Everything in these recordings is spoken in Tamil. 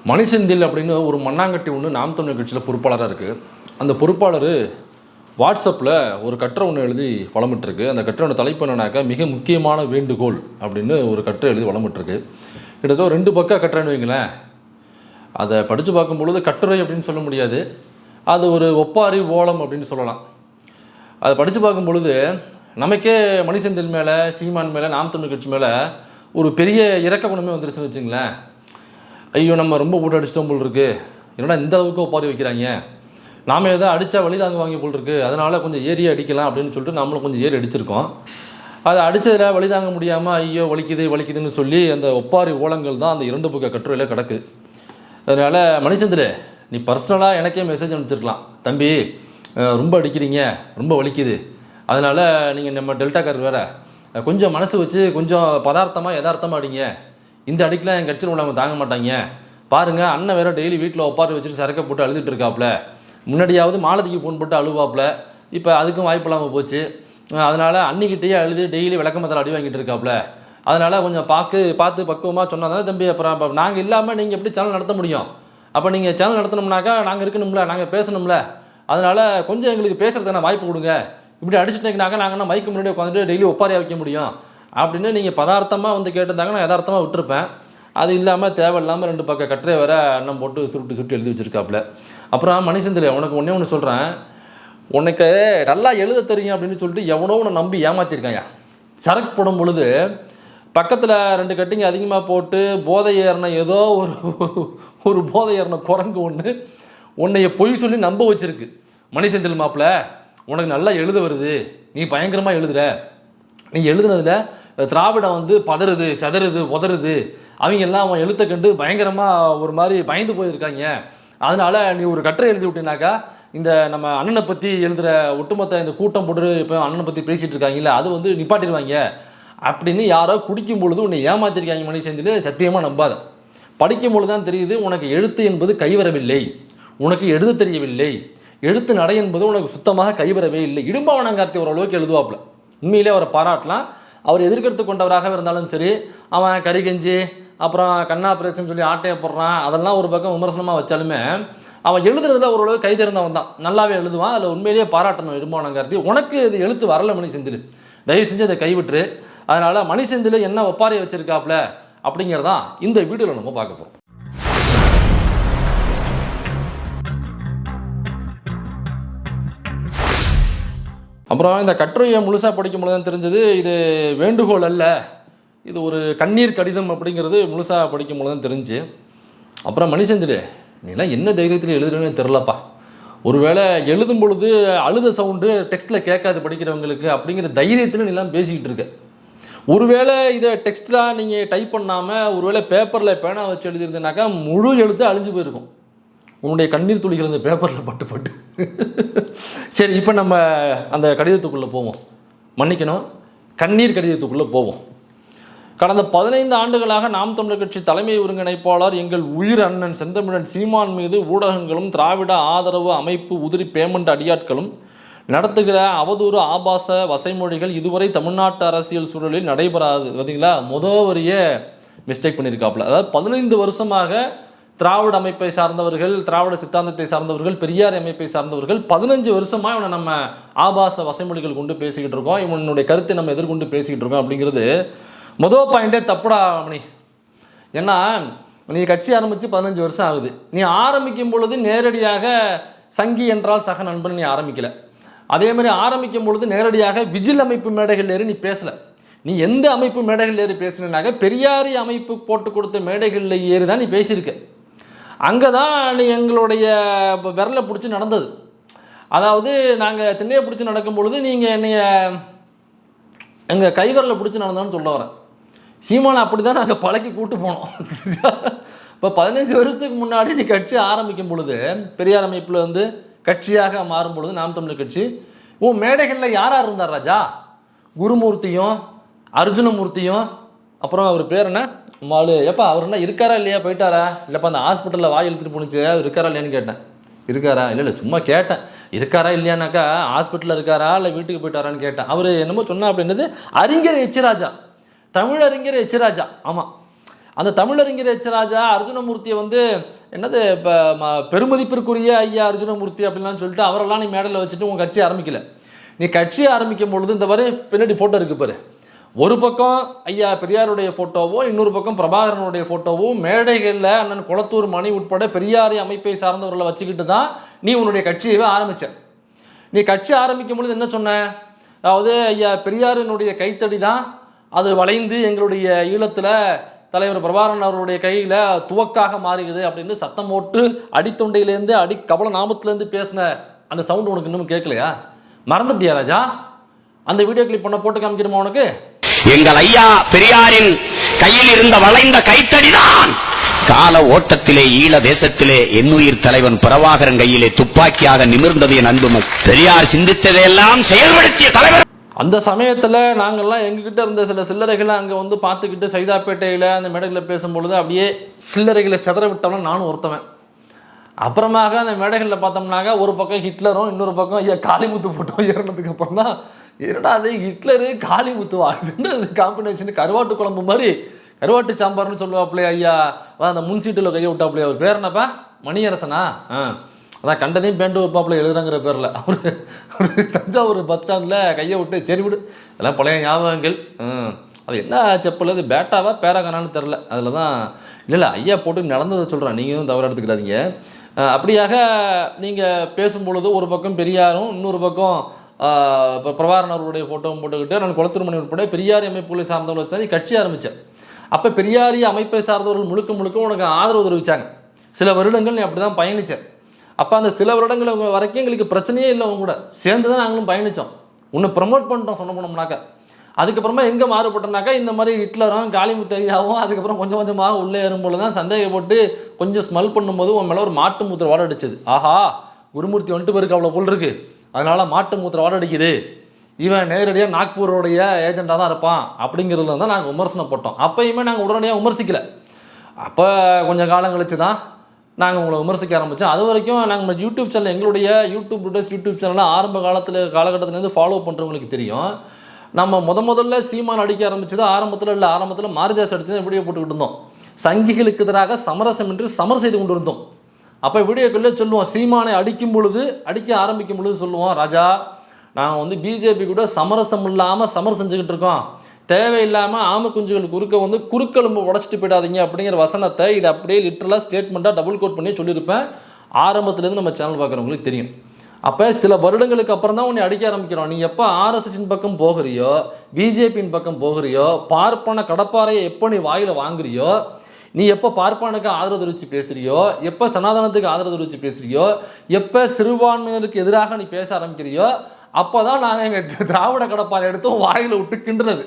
மணிசெந்தில் அப்படின்னு ஒரு மண்ணாங்கட்டி ஒன்று நாம் தமிழர் கட்சியில் பொறுப்பாளராக இருக்குது. அந்த பொறுப்பாளர் வாட்ஸ்அப்பில் ஒரு கட்டுரை ஒன்று எழுதி வளமிட்டுருக்கு. அந்த கட்டுரையோட தலைப்பு என்னன்னாக்கா, மிக முக்கியமான வேண்டுகோள் அப்படின்னு ஒரு கட்டுரை எழுதி வளமிட்டுருக்கு. கிட்டத்தட்ட 2 பக்கம் கட்டுரைன்னு வைங்களேன். அதை படித்து பார்க்கும்பொழுது கட்டுரை அப்படின்னு சொல்ல முடியாது, அது ஒரு ஒப்பாரி ஓலம் அப்படின்னு சொல்லலாம். அதை படித்து பார்க்கும் பொழுது நமக்கே மணிசெந்தில் மேலே, சீமான் மேலே, நாம் தமிழர் கட்சி மேலே ஒரு பெரிய இறக்க குணமே வந்துருச்சுன்னு வச்சுங்களேன். ஐயோ, நம்ம ரொம்ப போட்டு அடிச்சிட்டோம் போல் இருக்குது, என்னடா இந்த அளவுக்கு ஒப்பாரி வைக்கிறாங்க, நாம் எதாவது அடித்தா வழி தாங்க வாங்கி போல் இருக்குது, அதனால் கொஞ்சம் ஏறி அடிக்கலாம் அப்படின்னு சொல்லிட்டு நம்மளும் கொஞ்சம் ஏறி அடிச்சிருக்கோம். அதை அடித்ததில் வழி தாங்க முடியாமல் ஐயோ வலிக்குதுன்னு சொல்லி அந்த ஒப்பாரி ஓலங்கள் தான் அந்த 2 பக்க கட்டுரையில் கிடக்கு. அதனால் மணிசெந்தில், நீ பர்சனலாக எனக்கே மெசேஜ் அனுப்பிச்சிருக்கலாம், தம்பி ரொம்ப அடிக்கிறீங்க, ரொம்ப வலிக்குது, அதனால் நீங்கள் நம்ம டெல்டாக்காரர் வேறு, கொஞ்சம் மனசு வச்சு கொஞ்சம் யதார்த்தமாக அடிங்க, இந்த அடிக்கலாம் என் கட்சியில் உள்ளவங்க தாங்க மாட்டாங்க, பாருங்கள் அண்ணன் வேறு டெய்லி வீட்டில் ஒப்பாரி வச்சுட்டு சரக்கை போட்டு அழுதுட்டு இருக்காப்புல, முன்னாடியாவது மாலதிக்கு ஃபோன் போட்டு அழுவாப்புல, இப்போ அதுக்கும் வாய்ப்பு இல்லாமல் போச்சு, அதனால் அன்னிக்கிட்டேயே அழுது டெய்லி விளக்கமத்தில் அடி வாங்கிட்டு இருக்காப்புல, அதனால் கொஞ்சம் பார்த்து பக்குவமாக சொன்னால் தானே தம்பி, அப்புறம் நாங்கள் இல்லாமல் நீங்கள் எப்படி சேனல் நடத்த முடியும், அப்போ நீங்கள் சேனல் நடத்தணும்னாக்கா நாங்கள் இருக்கணும்ல, நாங்கள் பேசணும்ல, அதனால் கொஞ்சம் எங்களுக்கு பேசுகிறதுக்கான வாய்ப்பு கொடுங்க, இப்படி அடிச்சுட்டீங்கனாக்கா நாங்கள் மைக்கு முன்னாடி உட்காந்துட்டு டெய்லி ஒப்பாரியாக வைக்க முடியும் அப்படின்னு நீங்கள் பதார்த்தமாக வந்து கேட்டிருந்தாங்கன்னா யதார்த்தமாக விட்டுருப்பேன். அது இல்லாமல் தேவையில்லாமல் 2 பக்க கட்டுரை வேற அண்ணன் போட்டு சுருட்டு எழுதி வச்சுருக்காப்புல. அப்புறம் மணிசெந்தில், உனக்கு ஒன்று சொல்கிறேன், உனக்கு நல்லா எழுத தெரியும் அப்படின்னு சொல்லிட்டு எவனோ உன்னை நம்பி ஏமாற்றிருக்காங்க. சரக்கு போடும் பொழுது பக்கத்தில் 2 கட்டிங்க அதிகமாக போட்டு போதை ஏறின ஏதோ ஒரு போதை ஏறின குரங்கு ஒன்று உன்னைய பொய் சொல்லி நம்ப வச்சிருக்கு. மணிசெந்தில் மாப்பிள்ள, உனக்கு நல்லா எழுத வருது, நீ பயங்கரமாக எழுதுற, நீ எழுதுனதில் திராவிடம் வந்து பதறுது, செதறுது, உதறுது, அவங்க எல்லாம் அவன் எழுத்த கண்டு பயங்கரமாக ஒரு மாதிரி பயந்து போயிருக்காங்க, அதனால் நீ ஒரு கட்டுரை எழுதி விட்டினாக்கா இந்த நம்ம அண்ணனை பற்றி எழுதுகிற ஒட்டுமொத்த இந்த கூட்டம் போட்டு இப்போ அண்ணனை பற்றி பேசிகிட்டு இருக்காங்கல்ல, அது வந்து நிப்பாட்டிடுவாங்க அப்படின்னு யாரோ குடிக்கும் பொழுது உன்னை ஏமாற்றிருக்காங்க. மணிசெந்தில், சத்தியமாக நம்பாத. படிக்கும் பொழுது தான் தெரியுது உனக்கு எழுத்து என்பது கைவரவில்லை, உனக்கு எழுத தெரியவில்லை, எழுத்து நடை என்பது உனக்கு சுத்தமாக கைவரவே இல்லை. இடும்பாவனங்கார்த்தி ஓரளவுக்கு எழுதுவாப்புல, உண்மையிலே அவரை பாராட்டலாம். அவர் எதிர்கருத்து கொண்டவராக இருந்தாலும் சரி, அவன் கரிகஞ்சி அப்புறம் கண்ணா பிரச்சனை சொல்லி ஆட்டையை போடுறான், அதெல்லாம் ஒரு பக்கம் விமர்சனமாக வச்சாலுமே அவன் எழுதுறதுல ஓரளவு கை திறந்தவன் தான், நல்லாவே எழுதுவான். அதில் உண்மையிலேயே பாராட்டணும் இடும்பாவனங்கார்த்தி. உனக்கு இது எழுத்து வரல மணிசெந்தில், தயவு செஞ்சு அதை கைவிட்டுரு. அதனால் மணிசெந்தில் என்ன ஒப்பாரியை வச்சிருக்காப்புல அப்படிங்கிறதான் இந்த வீடியோவில் நம்ம பார்க்க போகிறோம். அப்புறம் இந்த கட்டுரையை முழுசாக படிக்கும்போது தான் தெரிஞ்சது, இது வேண்டுகோள் அல்ல, இது ஒரு கண்ணீர் கடிதம் அப்படிங்கிறது முழுசாக படிக்கும்போது தான் தெரிஞ்சு. அப்புறம் மணிசெந்தில், நீலாம் என்ன தைரியத்தில் எழுதுறேன்னு தெரிலப்பா, ஒருவேளை எழுதும் பொழுது அழுத சவுண்டு டெக்ஸ்ட்டில் கேட்காது படிக்கிறவங்களுக்கு அப்படிங்கிற தைரியத்தில் நீலாம் பேசிக்கிட்டு இருக்க. ஒருவேளை இதை டெக்ஸ்ட்டில் நீங்கள் டைப் பண்ணாமல் ஒருவேளை பேப்பரில் பேனா வச்சு எழுதியிருந்தேனாக்கா முழு எழுத்து அழிஞ்சு போயிருக்கும், உன்னுடைய கண்ணீர் துளிகள் அந்த பேப்பரில் பட்டு. சரி, இப்போ நம்ம அந்த கடிதத்துக்குள்ளே போவோம், மன்னிக்கணும், கண்ணீர் கடிதத்துக்குள்ளே போவோம். கடந்த 15 ஆண்டுகளாக நாம் தமிழர் கட்சி தலைமை ஒருங்கிணைப்பாளர் எங்கள் உயிர் அண்ணன் செந்தமிழன் சீமான் மீது ஊடகங்களும் திராவிட ஆதரவு அமைப்பு உதிரி பேமெண்ட் அடியாட்களும் நடத்துகிற அவதூறு ஆபாச வசைமொழிகள் இதுவரை தமிழ்நாட்டு அரசியல் சூழலில் நடைபெறாது. பார்த்தீங்களா, வரியே மிஸ்டேக் பண்ணியிருக்காப்புல. அதாவது 15 வருஷமாக திராவிட அமைப்பை சார்ந்தவர்கள், திராவிட சித்தாந்தத்தை சார்ந்தவர்கள், பெரியார் அமைப்பை சார்ந்தவர்கள் 15 வருஷமாக இவனை நம்ம ஆபாச வசைமொழிகள் கொண்டு பேசிக்கிட்டு இருக்கோம், இவனுடைய கருத்தை நம்ம எதிர்கொண்டு பேசிக்கிட்டு இருக்கோம் அப்படிங்கிறது பாயிண்டே தப்புடா மணி. ஏன்னா நீ கட்சி ஆரம்பித்து 15 வருஷம் ஆகுது, நீ ஆரம்பிக்கும் பொழுது நேரடியாக சங்கி என்றால் சக நண்பன் நீ ஆரம்பிக்கலை, அதே மாதிரி ஆரம்பிக்கும் பொழுது நேரடியாக விஜில் அமைப்பு மேடைகள் ஏறி நீ பேசலை. நீ எந்த அமைப்பு மேடைகள் ஏறி பேசினாக்க பெரியாரி அமைப்பு போட்டு கொடுத்த மேடைகளில் ஏறி தான் நீ பேசியிருக்க. அங்கே தான் நீ எங்களுடைய விரலை பிடிச்சி நடந்தது. அதாவது நாங்கள் திண்ணையை பிடிச்சி நடக்கும் பொழுது நீங்கள் என்னைய எங்கள் கைவரலை பிடிச்சி நடந்தோன்னு சொல்ல வரேன். சீமானை அப்படி தான் நாங்கள் பழக்கி கூட்டு போனோம். இப்போ 15 வருஷத்துக்கு முன்னாடி நீ கட்சி ஆரம்பிக்கும் பொழுது, பெரியார் அமைப்பில் வந்து கட்சியாக மாறும் பொழுது நாம் தமிழர் கட்சி உன் மேடைகளில் யார் இருந்தார் ராஜா? குருமூர்த்தியும் அர்ஜுனமூர்த்தியும், அப்புறம் அவர் பேர் என்ன மாலு, எப்பா அவர் என்ன இருக்காரா இல்லையா, போயிட்டாரா இல்லைப்பா அந்த ஹாஸ்பிட்டலில் வாய் இழுத்துட்டு போணுச்சு, அவர் இருக்காரா இல்லையான்னு கேட்டேன். இருக்காரா? இல்லை சும்மா கேட்டேன், இருக்காரா இல்லையானாக்கா ஹாஸ்பிட்டலில் இருக்காரா இல்லை வீட்டுக்கு போயிட்டாரான்னு கேட்டேன். அவர் என்னமோ சொன்னா அப்படின்றது அறிஞர் எச் ராஜா, தமிழறிஞர் எச் ராஜா. ஆமாம், அந்த தமிழறிஞர் எச் ராஜா அர்ஜுனமூர்த்தியை வந்து என்னது இப்போ பெருமதிப்பிற்குரிய ஐயா அர்ஜுனமூர்த்தி அப்படின்லாம் சொல்லிட்டு அவரெல்லாம் நீ மேடையில் வச்சுட்டு உங்கள் கட்சி ஆரம்பிக்கல. நீ கட்சியை ஆரம்பிக்கும் பொழுது இந்த மாதிரி பின்னாடி ஃபோட்டோ இருக்குது பாரு, ஒரு பக்கம் ஐயா பெரியாருடைய ஃபோட்டோவோ, இன்னொரு பக்கம் பிரபாகரனுடைய ஃபோட்டோவோ, மேடைகளில் அண்ணன் குளத்தூர் மணி உட்பட பெரியாரி அமைப்பை சார்ந்தவர்களை வச்சுக்கிட்டு தான் நீ உன்னுடைய கட்சியவே ஆரம்பித்த. நீ கட்சி ஆரம்பிக்கும் பொழுது என்ன சொன்ன? அதாவது ஐயா பெரியாரினுடைய கைத்தடி தான் அது வளைந்து எங்களுடைய ஈழத்தில் தலைவர் பிரபாகரன் அவருடைய கையில் துவக்காக மாறுகிறது அப்படின்னு சத்தம் போட்டு அடித்தொண்டையிலேருந்து கபல நாமத்துலேருந்து பேசின அந்த சவுண்டு உனக்கு இன்னும் கேட்கலையா? மறந்துட்டியா ராஜா? அந்த வீடியோ கிளிப் பண்ண போட்டு காமிக்கிறோமா உனக்கு? எங்கள் ஐயா பெரியாரின் கையில் இருந்த வளைந்த கைத்தடிதான் கால ஓட்டத்திலே ஈழ தேசத்திலே என்னுயிர் தலைவன் பிரபாகரன் கையிலே துப்பாக்கியாக நிமிர்ந்தது. என் அன்பு பெரியார் சிந்தித்ததையெல்லாம் செயல்படுத்திய தலைவர். அந்த சமயத்தில் நாங்கள்லாம் எங்ககிட்ட இருந்த சில சில்லறைகளை அங்கே வந்து பார்த்துக்கிட்டு சைதாப்பேட்டையில் அந்த மேடைகளில் பேசும்பொழுது அப்படியே சில்லறைகளை செதற விட்டவன் நானும் ஒருத்தவன். அப்புறமாக அந்த மேடைகளில் பார்த்தோம்னாக்க ஒரு பக்கம் ஹிட்லரும் இன்னொரு பக்கம் ஐயா காளிமுத்து போட்டோம் ஏறினதுக்கு அப்புறம் தான் என்னடா அது ஹிட்லரு காளிமுத்துவா இதுன்னு அது காம்பினேஷன் கருவாட்டு குழம்பு மாதிரி கருவாட்டு சாம்பார்னு சொல்லுவாப்பிலே ஐயா. அதான் அந்த முன் சீட்டில் கையை விட்டாப்பிலே. அவர் பேர் என்னப்பா? மணியரசனா? அதான் கண்டதையும் பேண்டு வைப்பாப்பில் எழுதுறங்கிற பேரில் அவர் தஞ்சாவூர் பஸ் ஸ்டாண்டில் கையை விட்டு சரி விடு அதெல்லாம் பழைய ஞாபகங்கள். அது என்ன செப்பல், அது பேட்டாவா பேராகானான்னு தெரில. அதில் தான் இல்லை ஐயா போட்டு நடந்ததை சொல்கிறேன், நீங்களும் தவறு எடுத்துக்கிடாதீங்க. அப்படியாக நீங்கள் பேசும்பொழுது ஒரு பக்கம் பெரியாரும் இன்னொரு பக்கம் இப்போ பிரபாகரன் அவருடைய ஃபோட்டோவும் போட்டுக்கிட்டு நான் குளத்தூர் மணி உட்பட பெரியாரி அமைப்புகளை சார்ந்தவர்கள் வச்சு கட்சி ஆரம்பித்தேன். அப்போ பெரியாரி அமைப்பை சார்ந்தவர்கள் முழுக்க உனக்கு ஆதரவு தெரிவித்தாங்க. சில வருடங்கள் நீ அப்படி தான் பயணித்தேன். அப்போ அந்த சில வருடங்கள் அவங்க வரைக்கும் எங்களுக்கு பிரச்சனையே இல்லை, அவங்க கூட சேர்ந்து தான் நாங்களும் பயணித்தோம். உன்னை ப்ரமோட் பண்ணிட்டோம் சொன்ன போனோம்னாக்கா. அதுக்கப்புறமா எங்கே மாறுபட்டோம்னாக்கா இந்த மாதிரி ஹிட்லரும் காளிமுத்து ஐயாவும் அதுக்கப்புறம் கொஞ்சம் கொஞ்சமாக உள்ளே ஏறும்போது தான் சந்தேகப்பட்டு கொஞ்சம் ஸ்மெல் பண்ணும்போது உன் மேலே ஒரு மாட்டு மூத்திர வாடை அடிச்சது. ஆஹா, குருமூர்த்தி வந்துட்டு பேருக்கு அவ்வளோ போல் இருக்குது, அதனால் மாட்டு மூத்திர வாடை அடிக்குது, இவன் நேரடியாக நாக்பூரோடைய ஏஜெண்டாக தான் இருப்பான் அப்படிங்கிறதுல தான் நாங்கள் விமர்சனம் போட்டோம். அப்போயுமே நாங்கள் உடனடியாக விமர்சிக்கலை. அப்போ கொஞ்சம் காலம் கழிச்சு தான் நாங்கள் உங்களை விமர்சிக்க ஆரம்பித்தோம். அது வரைக்கும் நாங்கள் யூடியூப் சேனல், எங்களுடைய யூடியூப் சேனலில் ஆரம்ப காலகட்டத்துலேருந்து ஃபாலோ பண்ணுறவங்களுக்கு தெரியும். நம்ம முதல்ல சீமான் அடிக்க ஆரம்பிச்சது ஆரம்பத்தில் மாரிதாஸ் அடித்து தான் வீடியோ போட்டுக்கிட்டு இருந்தோம். சங்கிகளுக்கு எதிராக சமரசம் என்று சமர் செய்து கொண்டு இருந்தோம். அப்போ வீடியோக்குள்ளே சொல்லுவோம், சீமானை அடிக்க ஆரம்பிக்கும் பொழுது சொல்லுவோம், ராஜா நாங்கள் வந்து பிஜேபி கூட சமரசம் இல்லாமல் சமர் செஞ்சுக்கிட்டு இருக்கோம், தேவையில்லாமல் ஆமை குஞ்சுகள் குறுக்கெலும்பு உடச்சிட்டு போயிடாதீங்க அப்படிங்கிற வசனத்தை இதை அப்படியே லிட்டரலாக ஸ்டேட்மெண்ட்டாக டபுள் கோட் பண்ணி சொல்லியிருப்பேன். ஆரம்பத்துலேருந்து நம்ம சேனல் பார்க்குறவங்களுக்கு தெரியும். அப்போ சில வருடங்களுக்கு அப்புறம் தான் உன்னை அடிக்க ஆரம்பிக்கிறோம். நீ எப்போ ஆர்எஸ்எஸின் பக்கம் போகிறியோ, பிஜேபியின் பக்கம் போகிறியோ, பார்ப்பன கடப்பாறையை எப்போ நீ வாயில் வாங்குறியோ, நீ எப்போ பார்ப்பானுக்கு ஆதரவு தெரிவித்து பேசுகிறியோ, எப்போ சனாதனத்துக்கு ஆதரவு தெரிவித்து பேசுகிறியோ, எப்போ சிறுபான்மையினருக்கு எதிராக நீ பேச ஆரம்பிக்கிறியோ, அப்போ தான் நாங்கள் எங்கள் திராவிட கடப்பாறை எடுத்து வாயில் விட்டு கிண்டுறது.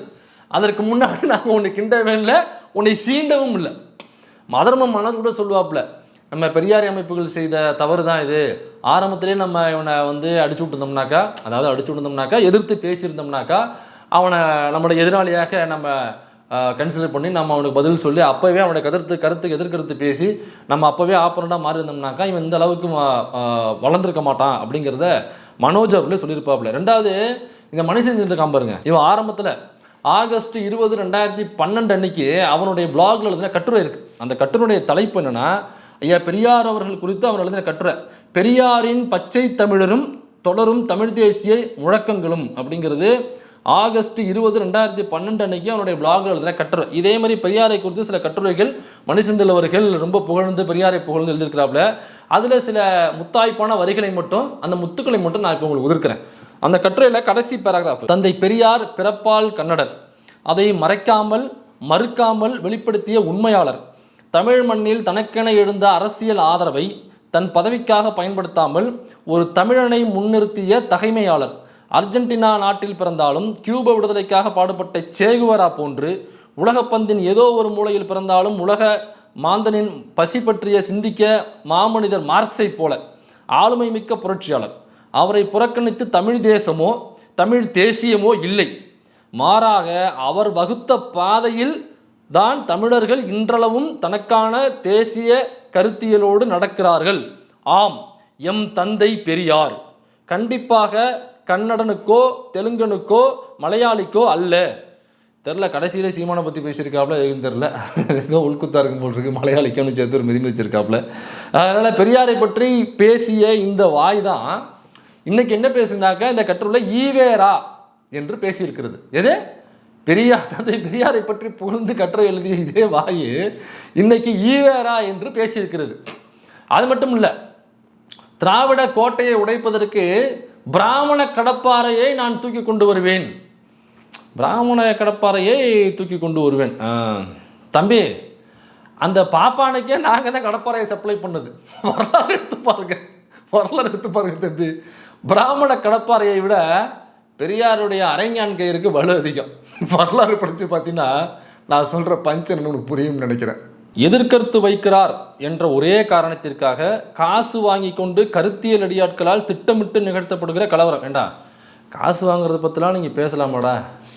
அதற்கு முன்னாடி நாங்கள் உன்னை கிண்டவே இல்லை, உன்னை சீண்டவும் இல்லை. மதர்மம் மனது கூட சொல்லுவாப்புல, நம்ம பெரியாரி அமைப்புகள் செய்த தவறு தான் இது, ஆரம்பத்திலே நம்ம இவனை அடிச்சு விட்டுருந்தோம்னாக்கா எதிர்த்து பேசியிருந்தோம்னாக்கா அவனை நம்மளுடைய எதிராளியாக நம்ம கன்சிடர் பண்ணி நம்ம அவனுக்கு பதில் சொல்லி அப்போவே அவனுடைய கருத்துக்கு எதிர்கருத்து பேசி நம்ம அப்போவே ஆப்பரண்டாக மாறி இருந்தோம்னாக்கா இவன் இந்த அளவுக்கு வளர்ந்துருக்க மாட்டான் அப்படிங்கிறத மனோஜ் அவர்களே சொல்லியிருப்பாப்புல. ரெண்டாவது, இந்த மணி செஞ்சுட்டு இருக்கான் பாருங்க, இவன் ஆரம்பத்தில் ஆகஸ்ட் 20, 2012 அன்னைக்கு அவனுடைய பிளாக்ல எழுதின கட்டுரை இருக்குது. அந்த கட்டுரையுடைய தலைப்பு என்னென்னா, ஐயா பெரியார் அவர்கள் குறித்து அவன் எழுதின கட்டுரை, பெரியாரின் பச்சை தமிழரும் தொடரும் தமிழ் தேசிய முழக்கங்களும் அப்படிங்கிறது ஆகஸ்ட் 20, 2012 அன்னைக்கு அவனுடைய பிளாக்ல எழுதின கட்டுரை. இதே மாதிரி பெரியாரை குறித்து சில கட்டுரைகள் மணிசெந்தில் அவர்கள் ரொம்ப புகழ்ந்து பெரியாரை புகழ்ந்து எழுதியிருக்கிறாப்புல. அதில் சில முத்தாய்ப்பான வரிகளை மட்டும், அந்த முத்துக்களை மட்டும் நான் இப்போ உங்களுக்கு உதிர்க்கிறேன். அந்த கட்டுரையில் கடைசி பேராகிராஃப், தந்தை பெரியார் பிறப்பால் கன்னடர், அதை மறுக்காமல் வெளிப்படுத்திய உண்மையாளர், தமிழ் மண்ணில் தனக்கென எழுந்த அரசியல் ஆதரவை தன் பதவிக்காக பயன்படுத்தாமல் ஒரு தமிழனை முன்னிறுத்திய தகைமையாளர், அர்ஜென்டினா நாட்டில் பிறந்தாலும் கியூப விடுதலைக்காக பாடுபட்ட சேகுவரா போன்று, உலகப்பந்தின் ஏதோ ஒரு மூலையில் பிறந்தாலும் உலக மாந்தனின் பசி பற்றிய சிந்திக்க மாமனிதர் மார்க்ஸை போல ஆளுமை மிக்க புரட்சியாளர். அவரை புறக்கணித்து தமிழ் தேசமோ தமிழ் தேசியமோ இல்லை, மாறாக அவர் வகுத்த பாதையில் தான் தமிழர்கள் இன்றளவும் தனக்கான தேசிய கருத்தியலோடு நடக்கிறார்கள். ஆம், எம் தந்தை பெரியார் கண்டிப்பாக கன்னடனுக்கோ தெலுங்கனுக்கோ மலையாளிக்கோ அல்ல, தெரில, கடைசியிலே சீமானை பற்றி பேசியிருக்காப்புல, எதுவும் தெரில. ஏதோ உள்குத்தா இருக்கும் போல் இருக்கு, மலையாளிக்கன்னு சேர்த்து ஒரு மிதிச்சிருக்காப்புல. அதனால் பெரியாரை பற்றி பேசிய இந்த வாய் தான் இன்னைக்கு என்ன பேசுனாக்க இந்த கட்டுரையில் ஈவேரா என்று பேசியிருக்கிறது. எது? பெரியாரை பற்றி புகழ்ந்து கட்டுரை எழுதிய இதே வாய் இன்னைக்கு ஈவேரா என்று பேசியிருக்கிறது. அது மட்டும் இல்லை, திராவிட கோட்டையை உடைப்பதற்கு பிராமண கடப்பாறையை நான் தூக்கி கொண்டு வருவேன், பிராமண கடப்பாறையை தூக்கி கொண்டு வருவேன். தம்பி, அந்த பாப்பானுக்கே நாங்கள் தான் கடப்பாறையை சப்ளை பண்ணது. வரலாறு எடுத்து பாருங்க தம்பி. பிராமண கடப்பாறையை விட பெரியாருடைய அரைஞான் கயிறுக்கு வலு அதிகம். வரலாறு படித்து பார்த்தீங்கன்னா நான் சொல்கிற பஞ்சன் உனக்கு புரியும்னு நினைக்கிறேன். எதிர்கருத்து வைக்கிறார் என்ற ஒரே காரணத்திற்காக காசு வாங்கி கொண்டு கருத்தியல் அடியாட்களால் திட்டமிட்டு நிகழ்த்தப்படுகிற கலவரம். வேண்டா, காசு வாங்குறத பற்றிலாம் நீங்கள் பேசலாமாடா?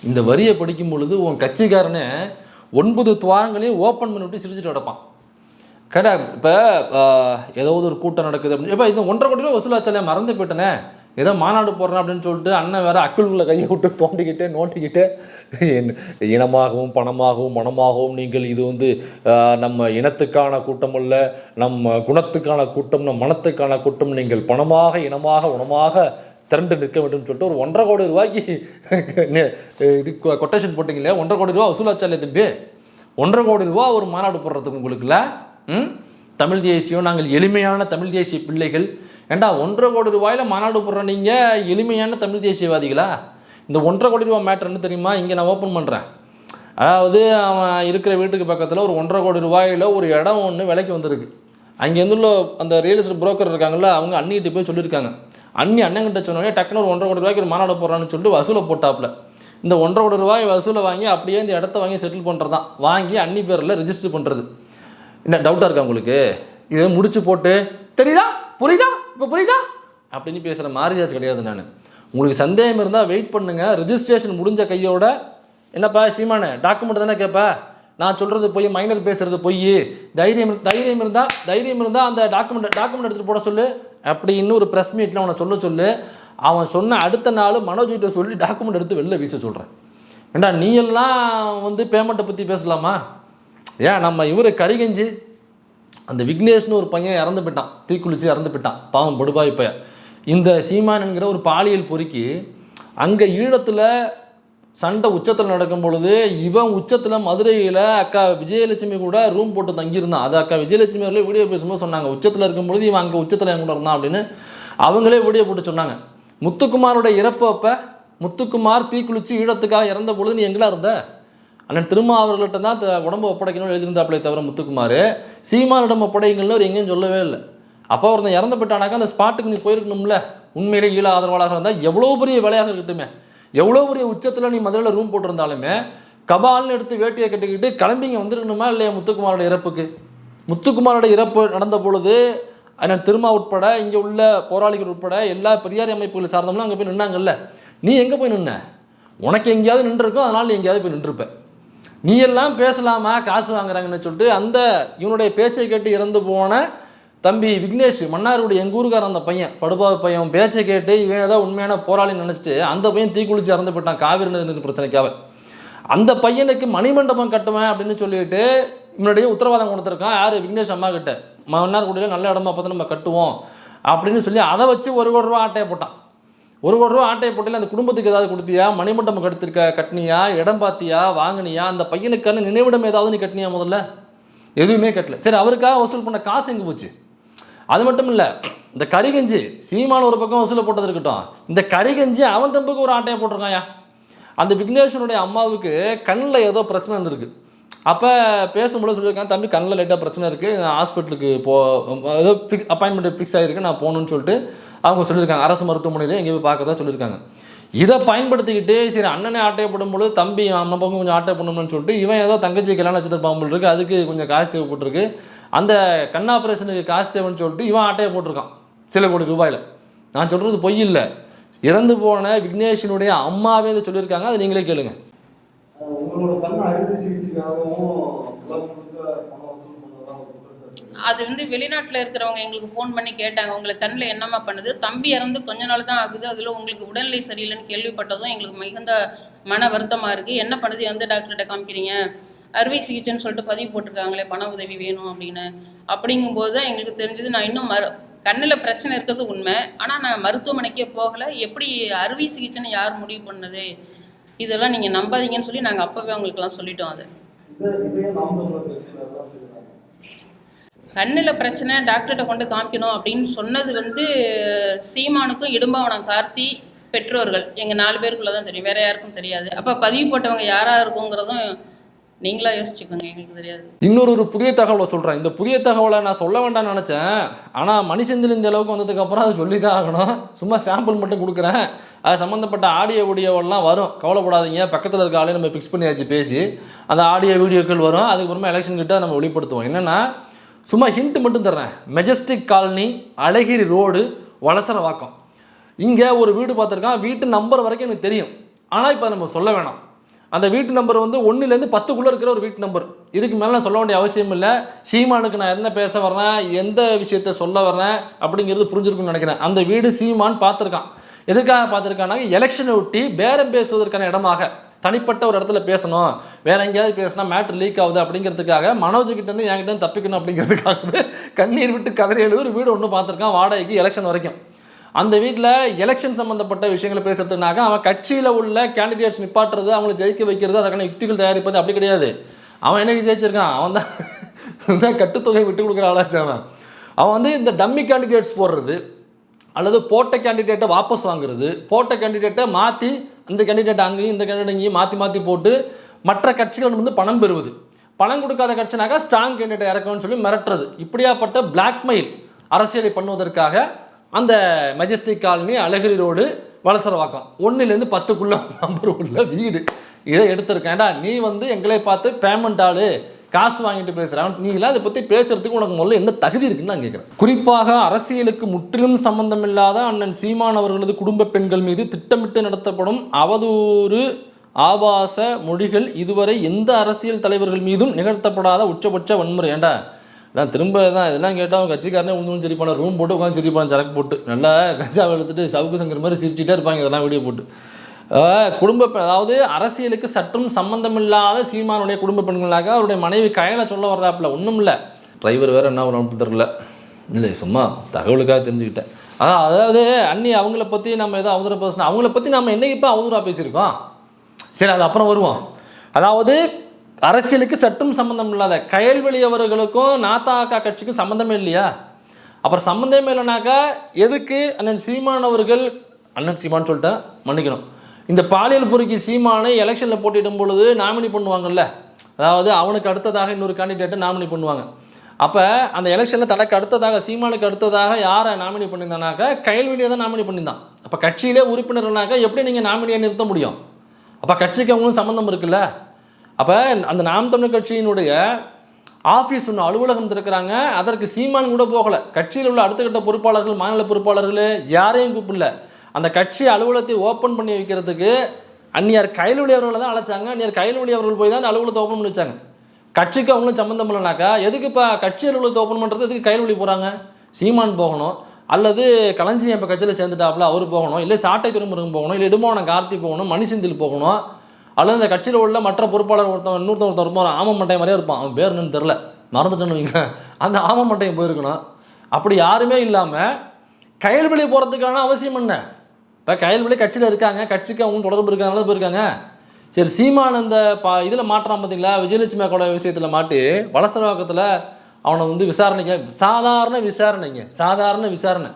இந்த வரியை படிக்கும் பொழுது உன் கட்சிக்காரனே 9 துவாரங்களையும் ஓப்பன் பண்ணிவிட்டு சிரிச்சுட்டு கிடப்பான். கடை இப்போ ஏதாவது ஒரு கூட்டம் நடக்குது அப்படின்னு, இப்போ இந்த 1.5 கோடி ரூபா வசூலாச்சாலே மறந்து போயிட்டேனே, ஏதோ மாநாடு போடுறேன் அப்படின்னு சொல்லிட்டு அண்ணன் வேறு அக்குள்குள்ளே கையை விட்டு தோண்டிக்கிட்டே நோண்டிக்கிட்டு இனமாகவும் பணமாகவும் மனமாகவும் நீங்கள் இது நம்ம இனத்துக்கான கூட்டம் அல்ல, நம்ம குணத்துக்கான கூட்டம், நம்ம மனத்துக்கான கூட்டம், நீங்கள் பணமாக இனமாக உணமாக திரண்டு நிற்க வேண்டும் சொல்லிட்டு ஒரு 1.5 கோடி ரூபாய்க்கு இது கொட்டேஷன் போட்டிங்களே, 1.5 கோடி ரூபா வசூலாச்சாலே தம்பி. 1.5 கோடி ரூபா ஒரு மாநாடு போடுறதுக்கு உங்களுக்குல தமிழ் தேசியம், நாங்கள் எளிமையான தமிழ் தேசிய பிள்ளைகள். ஏண்டா 1.5 கோடி ரூபாயில் மாநாடு போடுற நீங்கள் எளிமையான தமிழ் தேசியவாதிகளா? இந்த 1.5 கோடி ரூபா மேட்ரு என்ன தெரியுமா? இங்கே நான் ஓப்பன் பண்ணுறேன். அதாவது அவன் இருக்கிற வீட்டுக்கு பக்கத்தில் ஒரு 1.5 கோடி ரூபாயில் ஒரு இடம் ஒன்று விலைக்கு வந்திருக்கு. அங்கேருந்துள்ள அந்த ரியல் எஸ்டேட் புரோக்கர் இருக்காங்கல்ல, அவங்க அண்ணிகிட்ட போய் சொல்லியிருக்காங்க. அண்ணங்கிட்ட சொன்னோடனே டக்குன்னு ஒரு 1.5 கோடி ரூபாய்க்கு ஒரு மாநாடு போடுறான்னு சொல்லிட்டு வசூலை போட்டாப்புல. இந்த 1.5 கோடி ரூபாய் வசூலை வாங்கி அப்படியே இந்த இடத்த வாங்கி செட்டில் பண்ணுறது தான், வாங்கி அன்னி பேரில் ரிஜிஸ்டர் பண்ணுறது. என்ன டவுட்டாக இருக்கா உங்களுக்கு? இதை முடிச்சு போட்டு தெரியுதா புரியுதா இப்போ புரியுதா அப்படின்னு பேசுகிற மாரியாச்சு கிடையாது நான். உங்களுக்கு சந்தேகம் இருந்தால் வெயிட் பண்ணுங்கள். ரிஜிஸ்ட்ரேஷன் முடிஞ்ச கையோட என்னப்பா சீமானே டாக்குமெண்ட் தானே கேட்பா, நான் சொல்கிறது போய் மைனர் பேசுகிறது போய், தைரியம் இருந்தால் அந்த டாக்குமெண்ட் எடுத்துகிட்டு போட சொல்லு அப்படி இன்னும் ஒரு ப்ரெஸ் மீட்டில் அவனை சொல்லு. அவன் சொன்ன அடுத்த நாள் மனோஜ்கிட்ட சொல்லி டாக்குமெண்ட் எடுத்து வெளில வீச சொல்கிறேன். ஏண்டா நீ எல்லாம் பேமெண்ட்டை பற்றி பேசலாமா? ஏன் நம்ம இவர் கரிகஞ்சி அந்த விக்னேஷ்னு ஒரு பையன் இறந்து போயிட்டான், தீக்குளிச்சு இறந்து போயிட்டான், பாவம் படுபாய் பையன். இந்த சீமான் என்கிற ஒரு பாலியல் பொறுக்கி அங்கே ஈழத்தில் சண்டை உச்சத்தில் நடக்கும் பொழுது இவன் உச்சத்தில் மதுரையில் அக்கா விஜயலட்சுமி கூட ரூம் போட்டு தங்கியிருந்தான். அது அக்கா விஜயலட்சுமி அவர்களே வீடியோ பேசும்போது சொன்னாங்க, உச்சத்தில் இருக்கும்பொழுது இவன் அங்கே உச்சத்தில் என் கூட இருந்தான் அப்படின்னு அவங்களே வீடியோ போட்டு சொன்னாங்க. முத்துக்குமாரோட இறப்பு அப்போ முத்துக்குமார் தீக்குளிச்சு ஈழத்துக்காக இறந்த பொழுது நீ எங்கெல்லாம் இருந்த? அண்ணன் திருமா அவர்கள்ட்ட தான் உடம்பு ஒப்படைக்கணும்னு எழுதியிருந்தாப்பிலே தவிர முத்துக்குமார் சீமானிடம் ஒப்படைங்கள்னு அவர் எங்கேயும் சொல்லவே இல்லை. அப்போ ஒருத்தன் இறந்து போயிட்டானாக்கா அந்த ஸ்பாட்டுக்கு நீ போயிருக்கணும்ல. உண்மையிலே ஈழ ஆதரவாளராக இருந்தால் எவ்வளோ பெரிய வேலையாக இருக்கட்டுமே, எவ்வளோ பெரிய உச்சத்தில் நீ மதுரையில் ரூம் போட்டிருந்தாலுமே கபால்னு எடுத்து வேட்டியை கட்டிக்கிட்டு கிளம்பிங்க வந்துருக்கணுமா இல்லையா? முத்துக்குமாரோட இறப்புக்கு, முத்துக்குமாரோட இறப்பு நடந்த பொழுது அண்ணன் திருமா உட்பட இங்கே உள்ள போராளிகள் உட்பட எல்லா பெரியார் அமைப்புகளை சார்ந்தவங்களும் அங்கே போய் நின்னாங்கல்ல. நீ எங்கே போய் நின்ன? உனக்கு எங்கேயாவது நின்றுருக்கும், அதனால் நீ எங்கேயாவது போய் நின்றுருப்ப. நீ எல்லாம் பேசலாமா காசு வாங்குறாங்கன்னு சொல்லிட்டு அந்த இவனுடைய பேச்சை கேட்டு இறந்து போன தம்பி விக்னேஷ் மன்னாருடைய எங்கள் ஊருக்காரன் அந்த பையன் படுபாவை பையன் பேச்சை கேட்டு இவன் ஏதாவது உண்மையான போராளின்னு நினச்சிட்டு அந்த பையன் தீக்குளிச்சு இறந்து போயிட்டான் காவிரி நதி பிரச்சனைக்காக. அந்த பையனுக்கு மணிமண்டபம் கட்டுவேன் அப்படின்னு சொல்லிட்டு இவனுடைய உத்தரவாதம் கொடுத்துருக்கான். யார்? விக்னேஷ் அம்மா கிட்ட. மன்னார்குடியில் நல்ல இடமா பார்த்து நம்ம கட்டுவோம் அப்படின்னு சொல்லி அதை வச்சு 1 கோடி ரூபா ஆட்டையை போட்டான். 1 கோடி ரூபா ஆட்டையை போட்டியில் அந்த குடும்பத்துக்கு ஏதாவது கொடுத்தியா? மணிமண்டபம் கட்டினியா? இடம் பார்த்தியா? வாங்கினியா? அந்த பையனுக்கான நினைவிடம் ஏதாவது நீ கட்டினியா? முதல்ல எதுவுமே கட்டல. சரி, அவருக்காக வசூல் பண்ண காசு எங்கே போச்சு? அது மட்டும் இல்லை, இந்த கரிகஞ்சி சீமான ஒரு பக்கம் வசூலை போட்டது இருக்கட்டும், இந்த கரிகஞ்சி அவன் தம்புக்கு ஒரு ஆட்டையை போட்டிருக்காயா. அந்த விக்னேஷனுடைய அம்மாவுக்கு கண்ணில் ஏதோ பிரச்சனை இருந்திருக்கு. அப்போ பேசும்போது சொல்லியிருக்காங்க, தம்பி கண்ணில் லைட்டாக பிரச்சனை இருக்குது, ஹாஸ்பிட்டலுக்கு ஏதோ அப்பாயின்மெண்ட் ஃபிக்ஸ் ஆகிருக்கு, நான் போகணுன்னு சொல்லிட்டு அவங்க சொல்லியிருக்காங்க. அரசு மருத்துவமனையில் எங்கேயும் போய் பார்க்கறதா சொல்லியிருக்காங்க. இதை பயன்படுத்திக்கிட்டு சரி அண்ணனே ஆட்டையப்படும் பொழுது தம்பி அம்மா பக்கம் கொஞ்சம் ஆட்டையப்படணும்னு சொல்லிட்டு இவன் ஏதோ தங்கச்சி கல்யாணம் வச்சுருப்பாம்பல் இருக்குது, அதுக்கு கொஞ்சம் காசு தேவைப்பட்டிருக்கு, அந்த கண் ஆப்ரேஷனுக்கு காசு தேவைன்னு சொல்லிட்டு இவன் ஆட்டையை போட்டிருக்கான் சில கோடி ரூபாயில். நான் சொல்கிறது பொய் இல்லை. இறந்து போன விக்னேஷனுடைய அம்மாவே இதை சொல்லியிருக்காங்க, அதை நீங்களே கேளுங்க. அது வெளிநாட்டில் இருக்கிறவங்க எங்களுக்கு ஃபோன் பண்ணி கேட்டாங்க, உங்களுக்கு கண்ணில் என்னம்மா பண்ணுது? தம்பி இறந்து கொஞ்ச நாள் தான் ஆகுது, அதில் உங்களுக்கு உடல்நிலை சரியில்லைன்னு கேள்விப்பட்டதும் எங்களுக்கு மிகுந்த மன வருத்தமாக இருக்குது, என்ன பண்ணுது, எந்த டாக்டர்கிட்ட காமிக்கிறீங்க, அறுவை சிகிச்சைன்னு சொல்லிட்டு பதிவு போட்டிருக்காங்களே பண உதவி வேணும் அப்படின்னு. அப்படிங்கும்போது தான் எங்களுக்கு தெரிஞ்சது, நான் இன்னும் கண்ணில் பிரச்சனை இருக்கிறது உண்மை, ஆனால் நான் மருத்துவமனைக்கே போகலை, எப்படி அறுவை சிகிச்சைன்னு யார் முடிவு பண்ணது, இதெல்லாம் நீங்கள் நம்பாதீங்கன்னு சொல்லி நாங்கள் அப்போவே அவங்களுக்குலாம் சொல்லிட்டோம். அது கண்ணில் பிரச்சனை டாக்டர்கிட்ட கொண்டு காமிக்கணும் அப்படின்னு சொன்னது சீமானுக்கும் இடும்பாவனம் கார்த்தி பெற்றோர்கள் எங்கள் 4 பேருக்குள்ள தான் தெரியும், வேற யாருக்கும் தெரியாது. அப்போ பதிவு போட்டவங்க யாராக இருக்குங்கிறதும் நீங்களா யோசிச்சுக்கோங்க, எங்களுக்கு தெரியாது. இன்னொரு புதிய தகவலை சொல்கிறேன். இந்த புதிய தகவலை நான் சொல்ல வேண்டாம்னு நினச்சேன், ஆனால் மணிசெந்தில் இந்த அளவுக்கு வந்ததுக்கப்புறம் அதை சொல்லி தான் ஆகணும். சும்மா சாம்பிள் மட்டும் கொடுக்குறேன், அது சம்மந்தப்பட்ட ஆடியோ வீடியோவெல்லாம் வரும், கவலைப்படாதீங்க. பக்கத்தில் இருக்க ஆளே நம்ம ஃபிக்ஸ் பண்ணியாச்சு பேசி, அந்த ஆடியோ வீடியோக்கள் வரும். அதுக்கப்புறமா எலெக்ஷன் கிட்ட நம்ம வெளிப்படுத்துவோம். என்னென்னா சும்மா ஹிண்ட் மட்டும் தர்றேன். மெஜஸ்டிக் காலனி, அழகிரி ரோடு, வலசரவாக்கம், இங்கே ஒரு வீடு பார்த்துருக்கான். வீட்டு நம்பர் வரைக்கும் எனக்கு தெரியும், ஆனால் இப்போ நம்ம சொல்ல வேணாம். அந்த வீட்டு நம்பர் 1லேருந்து 10க்குள்ளே இருக்கிற ஒரு வீட்டு நம்பர். இதுக்கு மேலே நான் சொல்ல வேண்டிய அவசியம் இல்லை. சீமானுக்கு நான் என்ன பேச வர்றேன், எந்த விஷயத்த சொல்ல வர்றேன் அப்படிங்கிறது புரிஞ்சிருக்குன்னு நினைக்கிறேன். அந்த வீடு சீமான் பார்த்துருக்கான். எதுக்காக பார்த்துருக்கானா, எலெக்ஷனை ஒட்டி பேரம் பேசுவதற்கான இடமாக, தனிப்பட்ட ஒரு இடத்துல பேசணும், வேற எங்கேயாவது பேசினா மேட்ரு லீக் ஆகுது அப்படிங்கிறதுக்காக, மனோஜ்கிட்டேருந்து என்கிட்ட தப்பிக்கணும் அப்படிங்கிறதுக்காகவே கண்ணீர் விட்டு கதறி எழுது ஒரு வீடு ஒன்று பார்த்துருக்கான், வாடகைக்கு, எலெக்ஷன் வரைக்கும். அந்த வீட்டில் எலெக்ஷன் சம்மந்தப்பட்ட விஷயங்களை பேசுறதுனாக்க அவன் கட்சியில் உள்ள கேண்டிடேட்ஸ் நிப்பாட்டுறது, அவங்களை ஜெயிக்க வைக்கிறது, அதுக்கான யுக்திகள் தயாரிப்பது அப்படி கிடையாது. அவன் என்னைக்கு ஜெயிச்சிருக்கான், அவன் தான் கட்டுத்தொகை விட்டு கொடுக்குற ஆளாச்சு. அவன் இந்த டம்மி கேண்டிடேட்ஸ் போடுறது, அல்லது போட்ட கேண்டிடேட்டை வாபஸ் வாங்குறது, போட்ட கேண்டிடேட்டை மாற்றி அந்த கேண்டிடேட் அங்கேயும் இந்த கேண்டிடேட் இங்கேயும் மாற்றி போட்டு மற்ற கட்சிகள் பணம் பெறுவது, பணம் கொடுக்காத கட்சினாக்கா ஸ்ட்ராங் கேண்டிடேட்டை இறக்கணும்னு சொல்லி மிரட்டுறது, இப்படியாப்பட்ட பிளாக்மெயில் அரசியலை பண்ணுவதற்காக அந்த மெஜஸ்டிக் காலனி, அழகிரி ரோடு, வலசரவாக்கம் 1லேருந்து 10க்குள்ள நம்பர் உள்ள வீடு இதை எடுத்திருக்கேன்டா. நீ எங்களை பார்த்து பேமெண்ட் ஆளு, காசு வாங்கிட்டு பேசுகிறான், நீங்களாம் அதை பற்றி பேசுகிறதுக்கு உனக்கு முதல்ல என்ன தகுதி இருக்குன்னு நான் கேட்குறேன். குறிப்பாக அரசியலுக்கு முற்றிலும் சம்பந்தமில்லாத அண்ணன் சீமான் அவர்களது குடும்ப பெண்கள் மீது திட்டமிட்டு நடத்தப்படும் அவதூறு ஆபாச மொழிகள் இதுவரை எந்த அரசியல் தலைவர்கள் மீதும் நிகழ்த்தப்படாத உச்சபட்ச வன்முறை. ஏண்டா நான் திரும்ப தான் இதெல்லாம் கேட்டால் அவங்க கட்சிக்காரனே உந்து சிரிப்பான, ரூம் போட்டு உட்காந்து சிரிப்பான, சரக்கு போட்டு நல்லா கஞ்சா வெளுத்துட்டு சவுக்கு சங்கர் மாதிரி சிரிச்சுட்டே இருப்பாங்க இதெல்லாம் வீடியோ போட்டு. அதாவது அரசியலுக்கு சற்றும் சம்பந்தமில்லாத சீமானுடைய குடும்ப பெண்களாக அவருடைய மனைவி கயலை சொல்ல வர்றாப்புல. ஒன்றும் இல்லை, டிரைவர் வேறு என்ன ஒன்று தெரில, இல்லை சும்மா தகவலுக்காக தெரிஞ்சுக்கிட்டேன். அதாவது அண்ணி அவங்கள பற்றி நம்ம எதோ அவதூறாக பேசணும், அவங்கள பற்றி நம்ம என்னைக்கு இப்போ அவதூறாக பேசியிருக்கோம், சரி அது அப்புறம் வருவோம். அதாவது அரசியலுக்கு சற்றும் சம்மந்தம் இல்லாத கயல்வெளி அவர்களுக்கும் நாத்தாக்கா கட்சிக்கும் சம்மந்தமே இல்லையா? அப்புறம் சம்மந்தமே இல்லைனாக்கா எதுக்கு அண்ணன் சீமான் அவர்கள், அண்ணன் சீமான் சொல்லிட்டேன் மன்னிக்கணும், இந்த பாலியல் பொறுக்கி சீமானை எலெக்ஷனில் போட்டிடும் பொழுது நாமினி பண்ணுவாங்கல்ல, அதாவது அவனுக்கு அடுத்ததாக இன்னொரு கேண்டிடேட்டை நாமினி பண்ணுவாங்க. அப்போ அந்த எலெக்ஷனில் தனக்கு அடுத்ததாக, சீமானுக்கு அடுத்ததாக யாரை நாமினி பண்ணியிருந்தானாக்கா கயல்வெளியை தான் நாமினி பண்ணியிருந்தான். அப்போ கட்சியிலே உறுப்பினர்னாக்கா எப்படி நீங்கள் நாமினியை நிறுத்த முடியும்? அப்போ கட்சிக்கு அவங்களும் சம்மந்தம் இருக்குல்ல. அப்போ அந்த நாம் தமிழர் கட்சியினுடைய ஆஃபீஸ் ஒன்று அலுவலகம் திறக்கிறாங்க, அதற்கு சீமான் கூட போகலை, கட்சியில் உள்ள அடுத்த கட்ட பொறுப்பாளர்கள், மாநில பொறுப்பாளர்கள் யாரையும் கூப்பிடல. அந்த கட்சி அலுவலகத்தை ஓப்பன் பண்ணி வைக்கிறதுக்கு அந்நியார் கயல்வெளி அவர்களை தான் அழைச்சாங்க. அந்நியார் கயல்வெளி அவர்கள் போய் தான் அந்த அலுவலகத்தை ஓப்பன் பண்ணி வச்சாங்க. கட்சிக்கு அவங்களும் சம்மந்தம் இல்லைனாக்கா எதுக்கு இப்போ கட்சி அலுவலகத்தை ஓப்பன் பண்ணுறது, எதுக்கு கயல்வெளி போகிறாங்க? சீமான் போகணும், அல்லது களஞ்சியம் இப்போ கட்சியில் சேர்ந்துட்டாப்புல அவர் போகணும், இல்லை சாட்டை துறைமுருகன் போகணும், இல்லை இடுமாவனம் கார்த்தி போகணும், மணிசெந்தில் போகணும், அல்லது இந்த கட்சியில் உள்ள மற்ற பொறுப்பாளர் இன்னொருத்தர் இருப்பான், ஆமமட்டை மாதிரியே இருப்பான், அவன் பேர் என்னன்னு தெரில, மறந்துட்டேன்னு வைங்க, அந்த ஆமமட்டையும் போயிருக்கணும். அப்படி யாருமே இல்லாமல் கயல்வெளி போகிறதுக்கான அவசியம் என்ன? இப்போ கயல்வெளி கட்சியில் இருக்காங்க, கட்சிக்கு அவங்க தொடர்பு இருக்காங்க, போயிருக்காங்க. சரி, சீமான் அந்த இதில் மாட்டுறான் பார்த்தீங்களா, விஜயலட்சுமி அக்கோட விஷயத்தில் மாட்டி வலசரவாக்கத்தில் அவனை விசாரணைங்க, சாதாரண விசாரணை.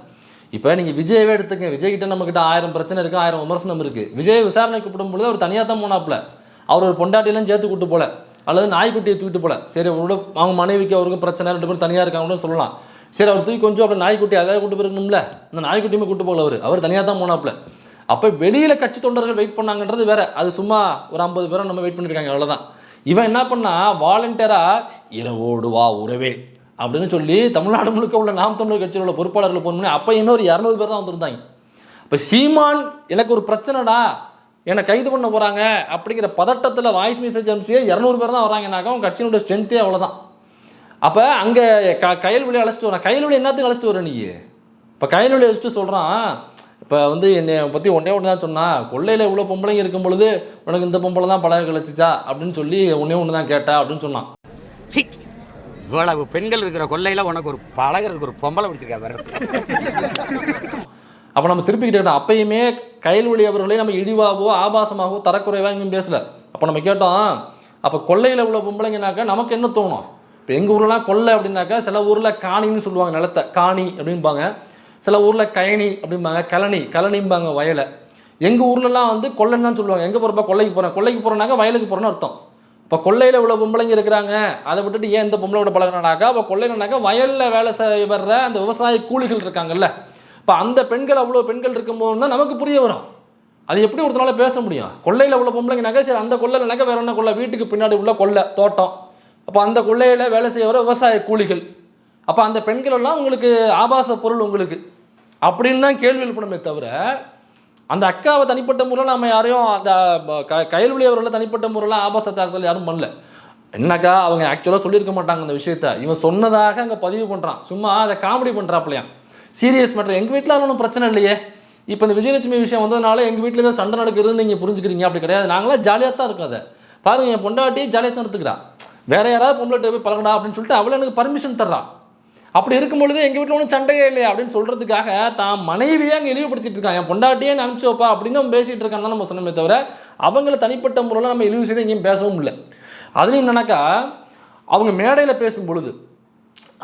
இப்போ நீங்கள் விஜயவே எடுத்துங்க, விஜய்கிட்ட நம்மக்கிட்ட 1000 பிரச்சனை இருக்குது, 1000 விமர்சனம் இருக்குது. விஜய் விசாரணை கூப்பிடும் பொழுது அவர் தனியாக தான் போனாப்புல, அவர் ஒரு பொண்டாட்டியெல்லாம் சேர்த்து கூட்டு போல, அல்லது நாய்க்குட்டியை தூக்கிட்டு போல. சரி, அவரோட அவங்க மனைவிக்கு அவருக்கும் பிரச்சனை, 2 பேரும் தனியாக இருக்காங்கன்னு சொல்லலாம். சரி, அவர் தூக்கி கொஞ்சம் அப்படி நாய்க்குட்டி அதாவது கூட்டு போயிருக்கணும்ல, அந்த நாய்க்குட்டியுமே கூட்டு போகல, அவர் தனியாக தான் போனாப்புல. அப்போ வெளியில் கட்சி தொண்டர்கள் வெயிட் பண்ணாங்கன்றது வேற, அது சும்மா ஒரு 50 பேரும் நம்ம வெயிட் பண்ணியிருக்காங்க, அவ்வளோதான். இவன் என்ன பண்ணா, வாலண்டியராக இரவோடு வா உறவே அப்படின்னு சொல்லி தமிழ்நாடு முழுக்க உள்ள நாம் தமிழர் கட்சியில் உள்ள பொறுப்பாளர்கள் ஃபோன் பண்ணி அப்போயுமே ஒரு 200 பேர் தான் வந்துருந்தாங்க. இப்போ சீமான் எனக்கு ஒரு பிரச்சனைடா, என்னை கைது பண்ண போகிறாங்க அப்படிங்கிற பதட்டத்தில் வாய்ஸ் மெசேஜ் அனுப்பிச்சு 200 பேர் தான் வராங்கனாக்கா அவங்க கட்சியினுடைய ஸ்ட்ரென்த்தே அவ்வளோதான். அப்போ அங்கே கயல்வெளி அழைச்சிட்டு வரான். கயல்வெளி என்னத்துக்கு அழைச்சிட்டு வர நீ? இப்போ கயல்வெளி அழைச்சிட்டு சொல்கிறான், இப்போ வந்து என்னை பற்றி ஒன்றே ஒன்று தான் சொன்னா, கொள்ளையில் இவ்வளோ பொம்பளைங்க இருக்கும் பொழுது உனக்கு இந்த பொம்பளை தான் பழக கிடச்சிச்சா அப்படின்னு சொல்லி ஒன்றே ஒன்று தான் கேட்டா அப்படின்னு சொன்னான். இவ்வளவு பெண்கள் இருக்கிற கொள்ளையில உனக்கு ஒரு பழகிறதுக்கு ஒரு பொம்பளை பிடிச்சிருக்கா வேற. அப்போ நம்ம திருப்பிக்கிட்டே கேட்டோம். அப்பயுமே கயல்வழி அவர்களே நம்ம இழிவாகவோ ஆபாசமாகவோ தரக்குறைவாக இங்கேயும் பேசலை. அப்போ நம்ம கேட்டோம், அப்போ கொள்ளையில் உள்ள பொம்பளைங்கனாக்கா நமக்கு என்ன தோணும்? இப்போ எங்கள் ஊர்லாம் கொள்ளை அப்படின்னாக்கா சில ஊரில் காணின்னு சொல்லுவாங்க, நிலத்தை காணி அப்படிம்பாங்க. சில ஊரில் கயனி அப்படிம்பாங்க, கலனிம்பாங்க வயலை. எங்கள் ஊர்லலாம் வந்து கொள்ளைன்னு தான் சொல்லுவாங்க. எங்கே போகிறப்ப கொள்ளைக்கு போகிறேன்னாக்கா வயலுக்கு போகிறேன்னு அர்த்தம். இப்போ கொள்ளையில் இவ்வளோ பொம்பளைங்க இருக்கிறாங்க, அதை விட்டுட்டு ஏன் இந்த பொம்பளை விட பழகினாக்கா, அப்போ கொள்ளைனாக்கா வயலில் வேலை வர்ற அந்த விவசாய கூலிகள் இருக்காங்கல்ல, இப்போ அந்த பெண்கள் அவ்வளோ பெண்கள் இருக்கும்போது தான் நமக்கு புரிய வரும். அது எப்படி ஒருத்தனால பேச முடியும்? கொள்ளையில் உள்ள பொம்பளைங்கனாக்கா சரி, அந்த கொள்ளைனாக்கா வேற என்ன கொள்ளை, வீட்டுக்கு பின்னாடி உள்ள கொள்ளை தோட்டம், அப்போ அந்த கொள்ளையில் வேலை செய்ய வர விவசாய கூலிகள், அப்போ அந்த பெண்கள் எல்லாம் உங்களுக்கு ஆபாச பொருள் உங்களுக்கு அப்படின்னு தான் கேள்வி எழுப்பணுமே தவிர, அந்த அக்காவை தனிப்பட்ட முறையில் நம்ம யாரையும் அந்த கயல்வழி அவர்களை தனிப்பட்ட முறையில் ஆபாச தாக்குதல் யாரும் பண்ணல. என்னக்கா அவங்க ஆக்சுவலாக சொல்லியிருக்க மாட்டாங்க அந்த விஷயத்த, இவன் சொன்னதாக அங்கே பதிவு பண்ணுறான், சும்மா அதை காமெடி பண்ணுறாப்லையா. Serious matter. எங்கள் வீட்டில் ஒன்றும் பிரச்சனை இல்லையே. இப்போ இந்த விஜயலட்சுமி விஷயம் வந்ததுனால எங்கள் வீட்டில் ஏதோ சண்டை நடக்குதுன்னு நீங்கள் புரிஞ்சுக்கிறீங்க, அப்படி கிடையாது. நாங்களாம் ஜாலியாக தான் இருக்கோம். அதை பாருங்கள், என் பொண்டாட்டி ஜாலியாக தான் எடுத்துக்கிறா. வேறு யாராவது பொம்பளை போய் பழகடா அப்படின்னு சொல்லிட்டு அவளை எனக்கு பர்மிஷன் தர்றா. அப்படி இருக்கும் பொழுது எங்கள் வீட்டில் ஒன்றும் சண்டையே இல்லையா அப்படின்னு சொல்கிறதுக்காக தான் மனைவியே அங்கே இழிவுபடுத்திட்டு இருக்கான். என் பொண்டாட்டியே அனுப்பிச்சு வைப்பா அப்படின்னு நம்ம பேசிகிட்டு இருக்கான்னு நம்ம சொன்னோமே தவிர, அவங்கள தனிப்பட்ட முறையில் நம்ம இழிவு செய்து எங்கேயும் பேசவும் இல்லை. அதுலேயும் என்னன்னாக்கா, அவங்க மேடையில் பேசும் பொழுது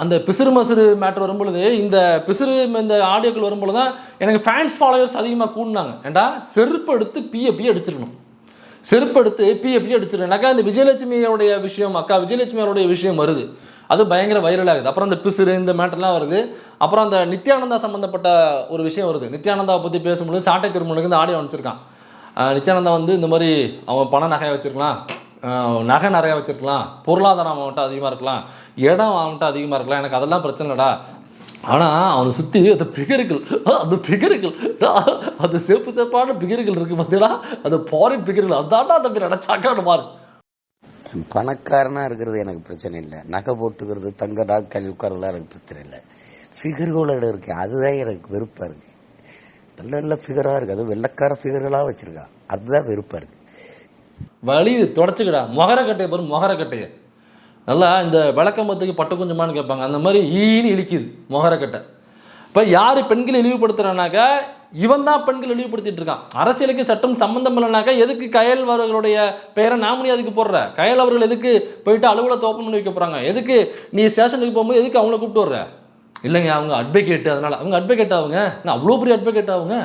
அந்த பிசுறு மசுறு மேட்ரு வரும்பொழுது, இந்த பிசுறு இந்த ஆடியோக்கள் வரும்பொழுது தான் எனக்கு ஃபேன்ஸ் ஃபாலோவர்ஸ் அதிகமாக கூடினாங்க. ஏண்டா செருப்பு எடுத்து பிஏ அடிச்சிருக்கணும், செருப்பு எடுத்து பிஏ அடிச்சிருக்கேன்னாக்கா, இந்த விஜயலட்சுமியோடைய விஷயம், அக்கா விஜயலட்சுமியோடைய விஷயம் வருது, அது பயங்கர வைரல் ஆகுது. அப்புறம் அந்த பிசுறு இந்த மேட்டர்லாம் வருது. அப்புறம் அந்த நித்யானந்தா சம்மந்தப்பட்ட ஒரு விஷயம் வருது. நித்யானந்தாவை பற்றி பேசும்பொழுது சாட்டை திருமணுக்கு இந்த ஆடியோ அனுப்பிச்சிருக்கான். நித்யானந்தா வந்து இந்த மாதிரி அவன் பண நகையை வச்சுருக்கலாம், நகை நிறையா வச்சுருக்கலாம், பொருளாதாரம் அவன்கிட்ட அதிகமாக இருக்கலாம், இடம் அவன்கிட்ட அதிகமாக இருக்கலாம், எனக்கு அதெல்லாம் பிரச்சனை இல்லைடா. ஆனால் அவனை சுற்றி அந்த பிகர்கள், அந்த பிகர்கள், அந்த செப்பான பிகர்கள் இருக்குது பார்த்தீங்களா, அந்த ஃபாரின் பிகர்கள், அதான்டா அந்த மாதிரி நினச்சாக்கான பாரு. பணக்காரனாக இருக்கிறது எனக்கு பிரச்சனை இல்லை, நகை போட்டுக்கிறது தங்க டாக்டர் உட்காரலாம் எனக்கு பிரச்சனை இல்லை. ஃபிகர்களோட இருக்கு, அதுதான் எனக்கு வெறுப்பாக இருக்குது. நல்ல நல்ல ஃபிகராக இருக்குது, அது வெள்ளக்கார ஃபிகர்களாக வச்சுருக்கான், அதுதான் வெறுப்பாக இருக்குது. வலி தொடச்சிக்கடா மொகரக்கட்டையை பாரு, மொகரக்கட்டையை நல்லா இந்த விளக்கம்பத்துக்கு பட்டு கொஞ்சமானு கேட்பாங்க, அந்த மாதிரி ஈன்னு இழிக்குது மொகரக்கட்டை. இப்போ யார் பெண்களை இழிவுபடுத்துகிறானாக்கா, இவன் தான் பெண்கள் இழிவுபடுத்திட்டு இருக்கான். அரசியலுக்கு சட்டம் சம்மந்தம் இல்லைனாக்கா எதுக்கு கயல் அவர்களுடைய பெயரை நாமனி அதுக்கு போடுற? கயல் அவர்கள் எதுக்கு போயிட்டு அலுவலகத்தை ஓப்பன் பண்ணி வைக்க போகிறாங்க? எதுக்கு நீ ஸ்டேஷனுக்கு போகும்போது எதுக்கு அவங்கள கூப்பிட்டு வர்ற? இல்லைங்க அவங்க அட்வொகேட்டு, அதனால் அவங்க அட்வொகேட் ஆகுங்க, நான் அவ்வளோ பெரிய அட்வொகேட் ஆகுங்க.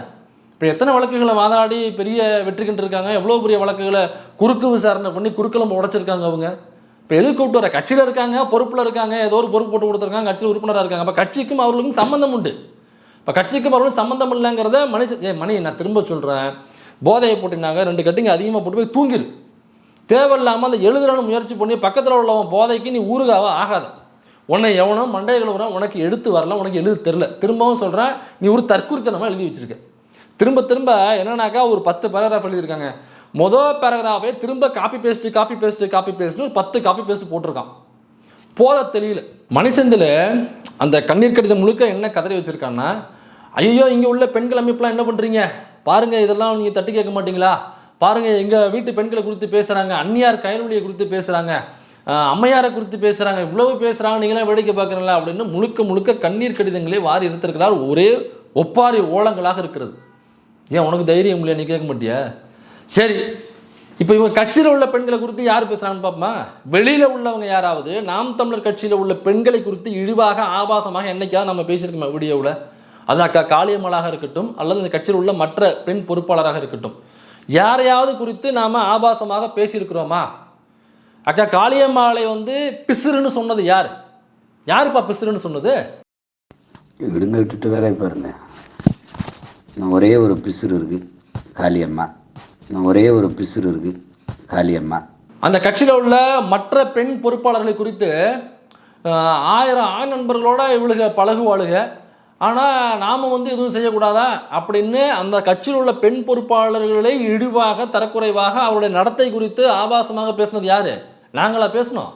இப்போ எத்தனை வழக்குகளை வாதாடி பெரிய வெற்றி கண்டிருக்காங்க, எவ்வளோ பெரிய வழக்குகளை குறுக்கு விசாரணை பண்ணி குறுக்களம் உடைச்சிருக்காங்க அவங்க. இப்போ எதுக்கு கூப்பிட்டு வர? கட்சியில் இருக்காங்க, பொறுப்பில் இருக்காங்க, ஏதோ ஒரு பொறுப்பு போட்டு கொடுத்துருக்காங்க, கட்சியில் உறுப்பினராக இருக்காங்க. அப்போ கட்சிக்கும் அவர்களுக்கும் சம்மந்தம் உண்டு. இப்போ கட்சிக்கும் அவர்களுக்கும் சம்மந்தம் இல்லைங்கிறத மணி நான் திரும்ப சொல்கிறேன், போதையை போட்டினாங்க 2 கட்டிங்க அதிகமாக போட்டு போய் தூங்கிடு. தேவையில்லாமல் அந்த எழுதுறான்னு முயற்சி பண்ணி பக்கத்தில் உள்ளவன் போதைக்கு நீ ஊருகாவா ஆகாத. உன்னை எவனோ மண்டைகளை வர உனக்கு எடுத்து வரல, உனக்கு எழுத தெரில. திரும்பவும் சொல்கிறேன், நீ ஒரு தற்குறித்தனமாக எழுதி வச்சுருக்க. திரும்ப திரும்ப என்னன்னாக்கா ஒரு 10 பேராகிராஃப் எழுதியிருக்காங்க. மொதல் பேராகிராஃபே திரும்ப காப்பி பேஸ்ட்டு ஒரு 10 காப்பி பேஸ்ட் போட்டிருக்கான். போத தெரியல மனுஷந்தில் அந்த கண்ணீர் கடிதம் முழுக்க என்ன கதறி வச்சுருக்கான்னா, ஐயோ இங்கே உள்ள பெண்கள் அமைப்புலாம் என்ன பண்ணுறீங்க பாருங்கள், இதெல்லாம் நீங்கள் தட்டி கேட்க மாட்டீங்களா, பாருங்கள் எங்கள் வீட்டு பெண்களை குறித்து பேசுகிறாங்க, அந்நியார் கயல்வழியை குறித்து பேசுகிறாங்க, அம்மையாரை குறித்து பேசுகிறாங்க, இவ்வளவு பேசுகிறாங்க, நீங்களாம் வேடிக்கை பார்க்குறீங்களா அப்படின்னு முழுக்க கண்ணீர் கடிதங்களே வாரி எடுத்திருக்கிறார். ஒரே ஒப்பாரி ஓலங்களாக இருக்கிறது. ஏன் உனக்கு தைரியம் இல்லையா, நீ கேட்க மாட்டியா? சரி, இப்போ இவங்க கட்சியில் உள்ள பெண்களை குறித்து யார் பேசுகிறாங்கன்னு பார்ப்போமா? வெளியில் உள்ளவங்க யாராவது நாம் தமிழர் கட்சியில் உள்ள பெண்களை குறித்து இழிவாக ஆபாசமாக என்னைக்காவது நம்ம பேசியிருக்கோம் வீடியோவில்? அது அக்கா காளியம்மாளாக இருக்கட்டும் அல்லது இந்த கட்சியில் உள்ள மற்ற பெண் பொறுப்பாளராக இருக்கட்டும், யாரையாவது குறித்து நாம் ஆபாசமாக பேசியிருக்கிறோமா? அக்கா காளியம்மாளை பிசுறுன்னு சொன்னது யார்? யாருப்பா பிசுறுன்னு சொன்னது? விடுங்க, விட்டுட்டு வேற பாருங்க. ஒரே ஒரு பிசுறு இருக்கு, காளியம்மா. ஒரே ஒரு பிசுறு இருக்கு, காளியம்மா. அந்த கட்சியில் உள்ள மற்ற பெண் பொறுப்பாளர்களை குறித்து 1000 ஆண் நண்பர்களோட இவளுக பழகுவாளுக, ஆனால் நாம் எதுவும் செய்யக்கூடாதா அப்படின்னு அந்த கட்சியில் உள்ள பெண் பொறுப்பாளர்களை இழிவாக தரக்குறைவாக அவருடைய நடத்தை குறித்து ஆபாசமாக பேசினது யாரு? நாங்களா பேசணும்?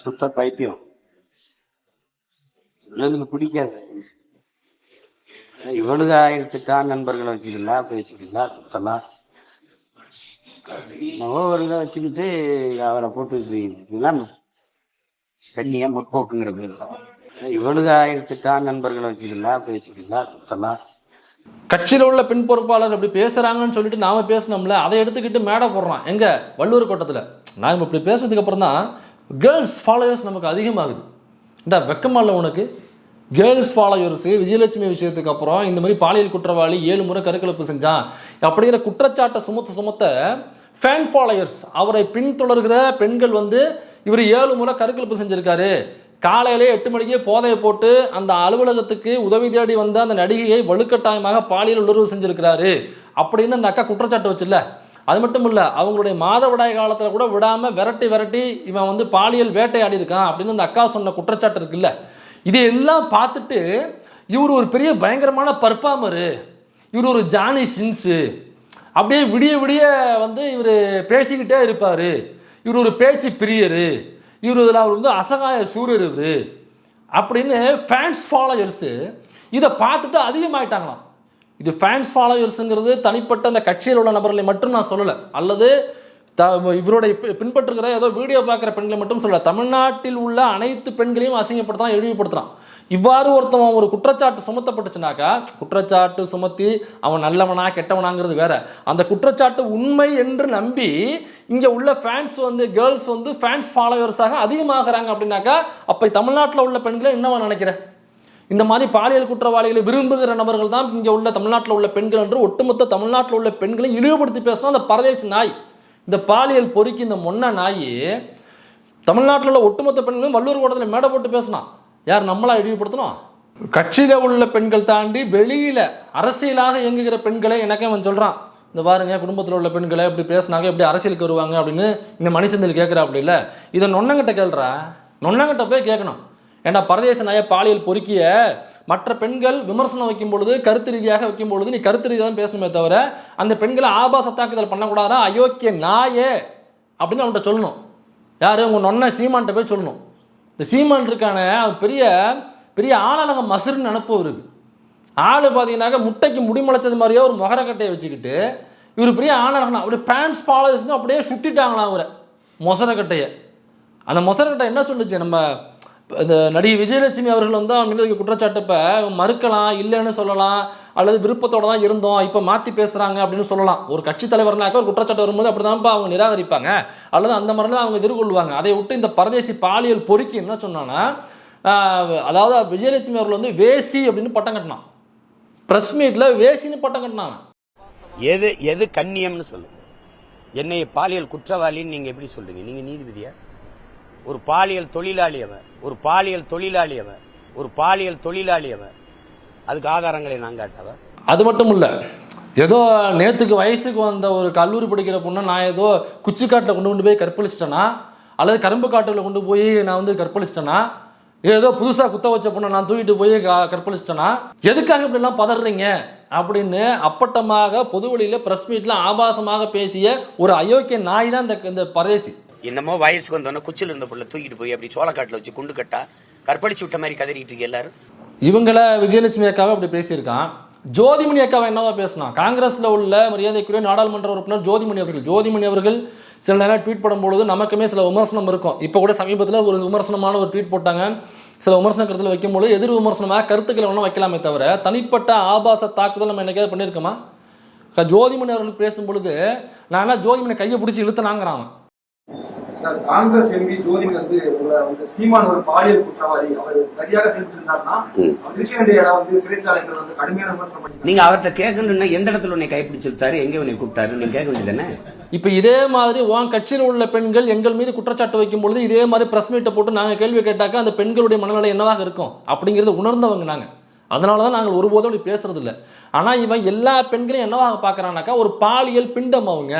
சுத்த பைத்தியம், பிடிக்காது. இவளுக்கு ஆயிரத்துக்கா நண்பர்களை வச்சுக்கலாம், பேசிக்கலாம், சுத்தலாம். ஒரு இதை வச்சுக்கிட்டு அவரை போட்டு கண்ணியா முற்போக்குங்கிற பேர். இவளுக்கு ஆயிரத்துக்கா நண்பர்களை வச்சுக்கலாம், பேசிக்கலாம், சுத்தலாம். கட்சியில் உள்ள பெண் பொறுப்பாளர் அப்படி பேசுகிறாங்கன்னு சொல்லிட்டு நாம பேசினோம்ல, அதை எடுத்துக்கிட்டு மேடை போடுறான் எங்க வள்ளுவர் கோட்டத்தில். நாம் இப்படி பேசுறதுக்கு அப்புறம் தான் கேர்ள்ஸ் ஃபாலோவர்ஸ் நமக்கு அதிகமாகுது. ஏண்டா வெக்கமா இல்லை உனக்கு? கேர்ள்ஸ் ஃபாலோவர்ஸு விஜயலட்சுமி விஷயத்துக்கு அப்புறம் இந்த மாதிரி பாலியல் குற்றவாளி 7 முறை கருக்கலைப்பு செஞ்சான் அப்படிங்கிற குற்றச்சாட்டை சுமத்த ஃபேன் ஃபாலோயர்ஸ், அவரை பின்தொடர்கிற பெண்கள் இவர் 7 முறை கருக்கலைப்பு செஞ்சுருக்காரு, காலையிலே 8 மணிக்கே போதையை போட்டு அந்த அலுவலகத்துக்கு உதவி தேடி வந்த அந்த நடிகையை வலுக்கட்டாயமாக பாலியல் உணர்வு செஞ்சுருக்கிறாரு அப்படின்னு அந்த அக்கா குற்றச்சாட்டு வச்சுல்ல. அது மட்டும் இல்லை, அவங்களுடைய மாதவிடாய் காலத்தில் கூட விடாமல் விரட்டி இவன் பாலியல் வேட்டையாடி இருக்கான் அப்படின்னு அந்த அக்கா சொன்ன குற்றச்சாட்டு இருக்குல்ல. இதையெல்லாம் பார்த்துட்டு இவர் ஒரு பெரிய பயங்கரமான பர்ஃபார்மரு, இவர் ஒரு ஜானி சின்ஸு, அப்படியே விடிய இவர் பேசிக்கிட்டே இருப்பார், இவர் ஒரு பேச்சு பிரியரு, அவர் அசகாய சூரியர் இவர் அப்படின்னு ஃபேன்ஸ் ஃபாலோயர்ஸு இதை பார்த்துட்டு அதிகமாயிட்டாங்களாம். இது ஃபேன்ஸ் ஃபாலோயர்ஸுங்கிறது தனிப்பட்ட அந்த கட்சியில் உள்ள நபர்களை மட்டும் நான் சொல்லலை, அல்லது இவருடைய பின்பற்றுகிற ஏதோ வீடியோ பார்க்குற பெண்களை மட்டும் சொல்லலை, தமிழ்நாட்டில் உள்ள அனைத்து பெண்களையும் அசிங்கப்படுத்துகிறான், இழிவுபடுத்துகிறான். இவ்வாறு ஒருத்தவன் ஒரு குற்றச்சாட்டு சுமத்தப்பட்டுச்சுனாக்கா, குற்றச்சாட்டு சுமத்தி அவன் நல்லவனா கெட்டவனாங்கிறது வேற, அந்த குற்றச்சாட்டு உண்மை என்று நம்பி இங்கே உள்ள ஃபேன்ஸ் கேர்ள்ஸ் ஃபேன்ஸ் ஃபாலோவர்ஸாக அதிகமாகறாங்க அப்படின்னாக்கா, அப்போ தமிழ்நாட்டில் உள்ள பெண்களை என்னவா நினைக்கிறேன்? இந்த மாதிரி பாலியல் குற்றவாளிகளை விரும்புகிற நபர்கள் தான் இங்கே உள்ள தமிழ்நாட்டில் உள்ள பெண்கள் என்று ஒட்டுமொத்த தமிழ்நாட்டில் உள்ள பெண்களை இழிவுபடுத்தி பேசினா அந்த பரதேசி நாய், இந்த பாலியல் பொறுக்கி இந்த மொன்ன நாய் தமிழ்நாட்டில் உள்ள ஒட்டுமொத்த பெண்களும் வள்ளுவர் கோட்டத்தில் மேடை போட்டு பேசினான். யார் நம்மளா இழிவுபடுத்தணும்? கட்சியில் உள்ள பெண்கள் தாண்டி வெளியில் அரசியலாக இயங்குகிற பெண்களை எனக்கே அவன் சொல்கிறான், இந்த பாருங்க குடும்பத்தில் உள்ள பெண்களை இப்படி பேசினாங்க எப்படி அரசியலுக்கு வருவாங்க அப்படின்னு இந்த மனுஷந்தில் கேட்குறா. அப்படி இல்லை, இதை நொன்னங்கிட்ட கேள்றா, நொன்னங்கிட்ட போய் கேட்கணும். ஏன்னா பரதேச நாய பாலியல் பொறுக்கிய மற்ற பெண்கள் விமர்சனம் வைக்கும் பொழுது, கருத்து ரீதியாக வைக்கும் பொழுது நீ கருத்து ரீதியாக தான் பேசணுமே தவிர அந்த பெண்களை ஆபாச தாக்குதல் பண்ணக்கூடாதா, அயோக்கிய நாயே அப்படின்னு அவன்கிட்ட சொல்லணும். யார்? உங்கள் நொன்ன சீமான்கிட்ட போய் சொல்லணும். இந்த சீமான் இருக்கான பெரிய பெரிய ஆளழக மசுருன்னு நினப்பவருக்கு ஆள் பார்த்தீங்கன்னாக்க முட்டைக்கு முடிமுளைச்சது மாதிரியே ஒரு மொகரக்கட்டையை வச்சுக்கிட்டு இவர் பெரிய ஆளழகனா அப்படியே பேன்ஸ் ஃபாலோவர்ஸ் அப்படியே சுற்றிட்டாங்களாம் அவரை மொசரக்கட்டையை. அந்த மொசரக்கட்டை என்ன சொல்லுச்சு, நம்ம இந்த நடிகை விஜயலட்சுமி அவர்கள் அவன் மீது குற்றச்சாட்டுப்ப மறுக்கலாம், இல்லைன்னு சொல்லலாம், அல்லது விருப்பத்தோடு தான் இருந்தோம் இப்போ மாற்றி பேசுகிறாங்க அப்படின்னு சொல்லலாம். ஒரு கட்சி தலைவர்னாக்க ஒரு குற்றச்சாட்டு வரும்போது அப்படி தான்ப்பா அவங்க நிராகரிப்பாங்க, அல்லது அந்த மாதிரி தான் அவங்க எதிர்கொள்வாங்க. அதை விட்டு இந்த பரதேசி பாலியல் பொறுக்கி என்ன சொன்னான்னா, அதாவது விஜயலட்சுமி அவர்கள் வேசி அப்படின்னு பட்டம் கட்டினான். ப்ரெஸ் மீட்டில் வேசின்னு பட்டம் கட்டினாங்க. எது கண்ணியம்னு சொல்லுங்க. என்னை பாலியல் குற்றவாளின்னு நீங்க எப்படி சொல்றீங்க? நீங்க நீதிபதியா? ஒரு பாலியல் தொழிலாளி அவன், அதுக்கு ஆதாரங்களை நான் காட்டவா? அது மட்டும் இல்லை, ஏதோ நேற்றுக்கு வயசுக்கு வந்த ஒரு கல்லூரி படிக்கிற பொண்ணை நான் ஏதோ குச்சிக்காட்டில் கொண்டு போய் கற்பழிச்சிட்டேன்னா, அல்லது கரும்பு காட்டில் கொண்டு போய் நான் கற்பழிச்சிட்டேன்னா, ஏதோ புதுசாக குத்த வச்ச பொண்ணை நான் தூக்கிட்டு போய் கற்பழிச்சிட்டேன்னா, எதுக்காக இப்படிலாம் பதறீங்க அப்படின்னு அப்பட்டமாக பொதுவெளியில் ப்ரெஸ் மீட்டில் ஆபாசமாக பேசிய ஒரு அயோக்கிய நாய் தான் இந்த பரதேசி. என்னமோ வயசுக்கு வந்தோன்னா குச்சியில் இருந்த பொருளை தூக்கிட்டு போய் அப்படி சோளக்காட்டில் வச்சு குண்டு கட்டா கற்பழிச்சு விட்ட மாதிரி கதறிட்டு இருக்கு எல்லாரும். இவங்களை விஜயலட்சுமி அக்காவை அப்படி பேசியிருக்கான். ஜோதிமணி அக்காவை என்னவா பேசினான்? காங்கிரஸில் உள்ள மரியாதைக்குரிய நாடாளுமன்ற உறுப்பினர் ஜோதிமணி அவர்கள் சில நேரம் ட்வீட் பண்ணும்பொழுது நமக்குமே சில விமர்சனம் இருக்கும். இப்போ கூட சமீபத்தில் ஒரு விமர்சனமான ஒரு ட்வீட் போட்டாங்க. சில விமர்சன கருத்தில் வைக்கும்போது எதிர் விமர்சனமாக கருத்துக்களை ஒன்றும் வைக்கலாமே தவிர தனிப்பட்ட ஆபாச தாக்குதல் நம்ம என்னைக்காவது பண்ணியிருக்கோமா? ஜோதிமணி அவர்கள் பேசும்பொழுது நான் என்ன ஜோதிமணி கையை பிடிச்சி இழுத்துனாங்கிறான். காங்கிரஸ் எம்பி ஜோதிமணி சீமான் ஒரு பாலியல் குற்றவாளி, அவர் சரியாக செயல்பட்டிருந்தாருன்னா சிறைச்சாலைகள் கடுமையான விமர்சனம் பண்ணி நீங்க அவர்கிட்ட கேட்கணும்னா எந்த இடத்துல உன்னை கைப்பிடிச்சிருத்தாரு, எங்க உன்னை கூப்பிட்டாரு நீங்க கேட்க வேண்டியதானே? இப்போ இதே மாதிரி உன் கட்சியில் உள்ள பெண்கள் எங்கள் மீது குற்றச்சாட்டு வைக்கும் பொழுது இதே மாதிரி ப்ரெஸ் மீட்டை போட்டு நாங்கள் கேள்வி கேட்டாக்கா அந்த பெண்களுடைய மனநிலை என்னவாக இருக்கும் அப்படிங்கிறத உணர்ந்தவங்க நாங்கள். அதனால தான் நாங்கள் ஒருபோதும் அப்படி பேசுறது இல்லை. ஆனால் இவன் எல்லா பெண்களையும் என்னவாக பார்க்குறான்னாக்கா ஒரு பாலியல் பிண்டம், அவங்க